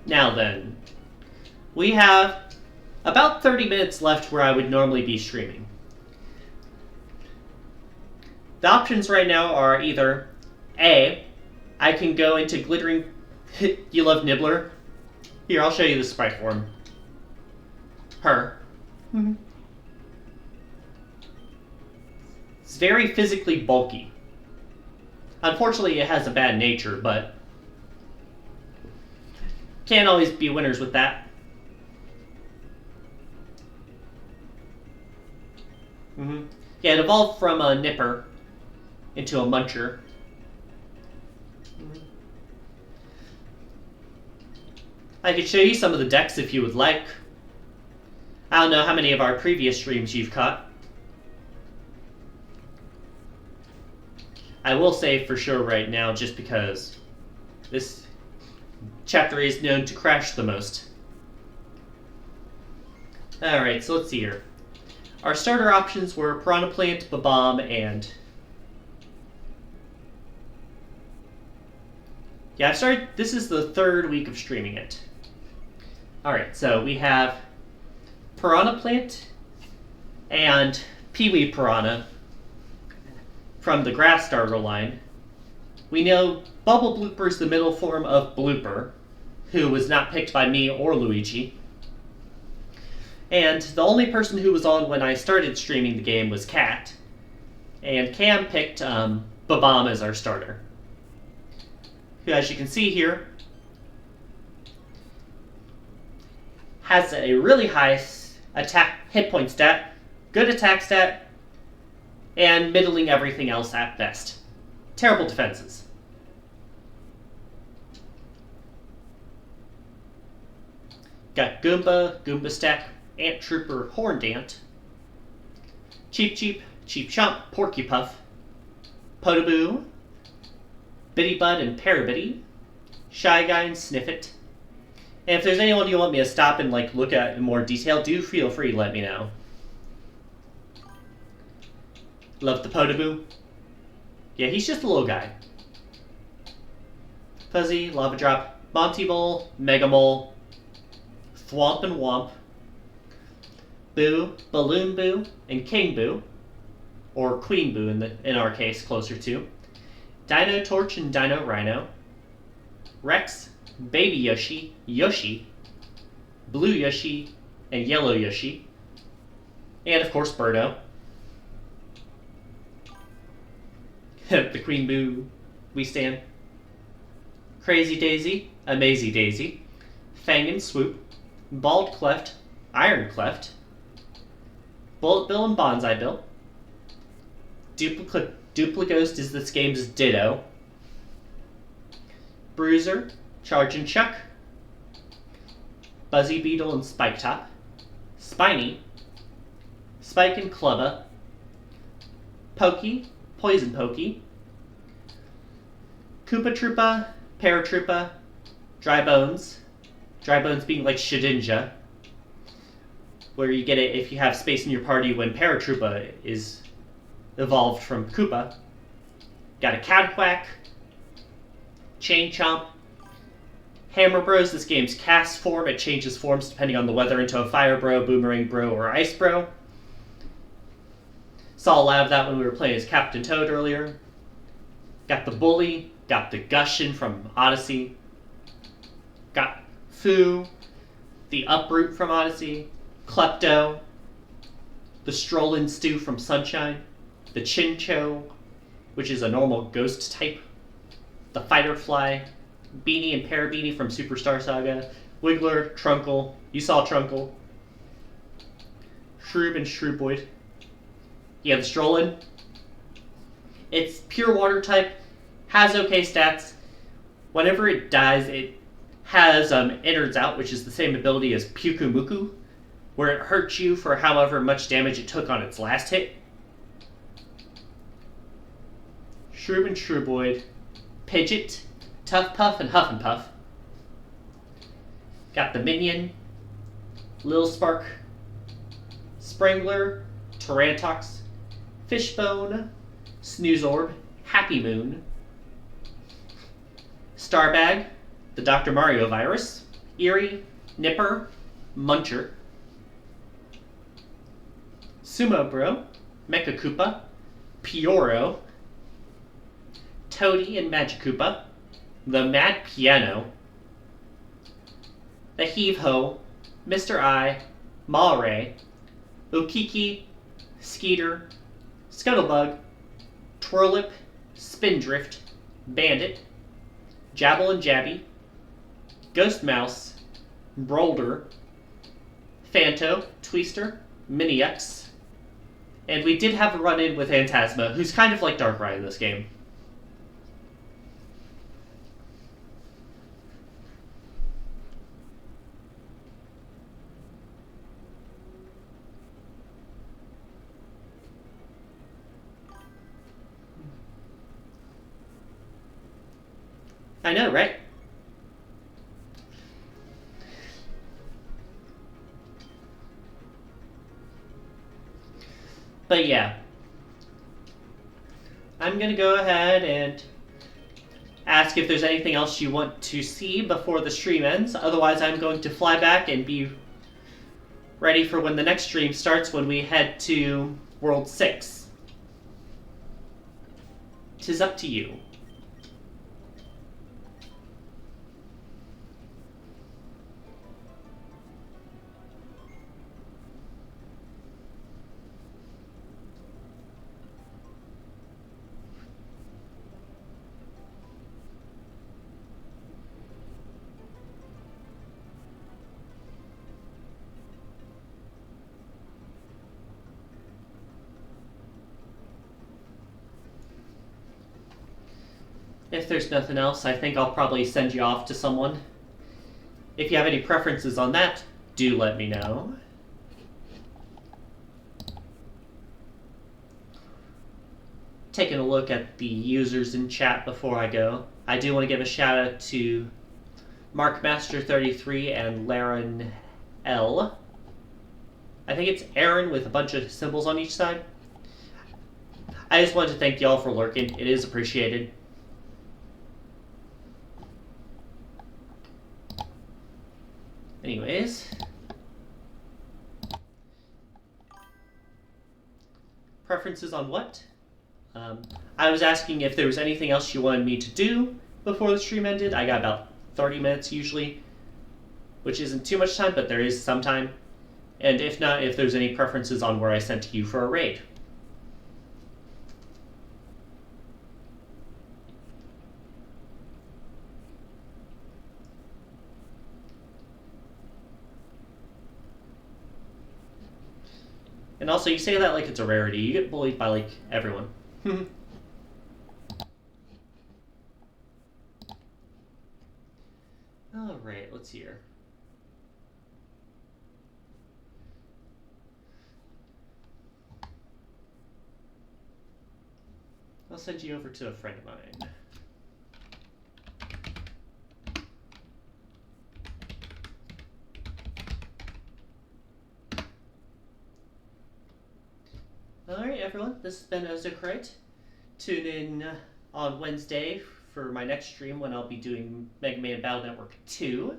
Now then, we have about 30 minutes left where I would normally be streaming. The options right now are either A, I can go into Glittering... You love Nibbler? Here, I'll show you the sprite form. Her. It's very physically bulky. Unfortunately, it has a bad nature, but can't always be winners with that. Yeah, it evolved from a nipper into a muncher. I could show you some of the decks if you would like. I don't know how many of our previous streams you've caught. I will say for sure right now, just because this chapter is known to crash the most. Alright, so let's see here. Our starter options were Piranha Plant, Babam, and... Yeah, I've started... This is the third week of streaming it. Alright, so we have Piranha Plant and Peewee Piranha from the Grass Starter line. We know Bubble Blooper's the middle form of Blooper, who was not picked by me or Luigi. And the only person who was on when I started streaming the game was Kat. And Cam picked Babam as our starter. Who, as you can see here, has a really high attack hit point stat, good attack stat, and middling everything else at best. Terrible defenses. Got Goomba, Goomba Stack, Ant Trooper, Horned Ant, Cheep Cheep, Cheep Chomp, Porky Puff, Podoboo, Bitty Bud and Parabitty, Shy Guy and Sniffit. And if there's anyone you want me to stop and look at in more detail, do feel free to let me know. Love the Podoboo. Yeah, he's just a little guy. Fuzzy, Lava Drop, Monty Bowl, Mega Mole, Thwomp and Womp, Boo, Balloon Boo, and King Boo, or Queen Boo in our case, closer to, Dino Torch and Dino Rhino, Rex, Baby Yoshi, Yoshi, Blue Yoshi, and Yellow Yoshi, and of course Birdo. The Queen Boo we stand. Crazy Daisy, Amazy Daisy, Fang and Swoop, Bald Cleft, Iron Cleft, Bullet Bill and Bonsai Bill, Duplighost is this game's Ditto, Bruiser, Charge and Chuck, Buzzy Beetle and Spike Top, Spiny, Spike and Clubba, Pokey, Poison Pokey, Koopa Troopa, Paratroopa, Dry Bones being like Shedinja, where you get it if you have space in your party when Paratroopa is evolved from Koopa. Got a Catquack, Chain Chomp, Hammer Bros, this game's cast form. It changes forms depending on the weather into a Fire Bro, Boomerang Bro, or Ice Bro. Saw a lot of that when we were playing as Captain Toad earlier. Got the Bully, got the Gushin from Odyssey, got Foo, the Uproot from Odyssey, Klepto, the Strollin' Stew from Sunshine, the Chincho, which is a normal ghost type, the Fighterfly, Beanie and Parabeanie from Superstar Saga, Wiggler, Trunkle, you saw Trunkle, Shroob and Shrooboid. Yeah, the Strollin'. It's pure water type, has okay stats. Whenever it dies, it has Innards Out, which is the same ability as Pyukumuku, where it hurts you for however much damage it took on its last hit. Shroob and Shrooboid, Pidgeot, Tough Puff and Huff and Puff. Got the Minion, Lil Spark, Sprangler, Tarantox, Fishbone, Snoozorb, Happy Moon, Starbag, the Dr. Mario virus, Eerie, Nipper, Muncher, Sumo Bro, Mecha Koopa, Pioro, Toadie and Magic Koopa, the Mad Piano, the Heave Ho, Mr. I, Malray, Ukiki, Skeeter, Scuttlebug, Twirlip, Spindrift, Bandit, Jabble and Jabby, Ghost Mouse, Brolder, Phanto, Twister, Miniux, and we did have a run-in with Phantasma, who's kind of like Darkrai in this game. I know, right? But yeah, I'm going to go ahead and ask if there's anything else you want to see before the stream ends. Otherwise, I'm going to fly back and be ready for when the next stream starts, when we head to World 6. 'Tis up to you. If there's nothing else, I think I'll probably send you off to someone. If you have any preferences on that, do let me know. Taking a look at the users in chat before I go, I do want to give a shout out to MarkMaster33 and Laren L. I think it's Aaron with a bunch of symbols on each side. I just wanted to thank y'all for lurking. It is appreciated. Anyways, preferences on what? I was asking if there was anything else you wanted me to do before the stream ended. I got about 30 minutes usually, which isn't too much time, but there is some time. And if not, if there's any preferences on where I sent you for a raid. And also, you say that like it's a rarity. You get bullied by, like, everyone. Alright, let's see here. I'll send you over to a friend of mine. Alright, everyone, this has been Ozocrite. Tune in on Wednesday for my next stream when I'll be doing Mega Man Battle Network 2.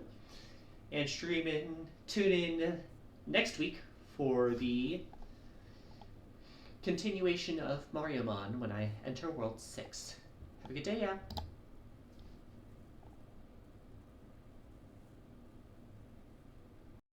And tune in next week for the continuation of Mariomon when I enter World 6. Have a good day, yeah.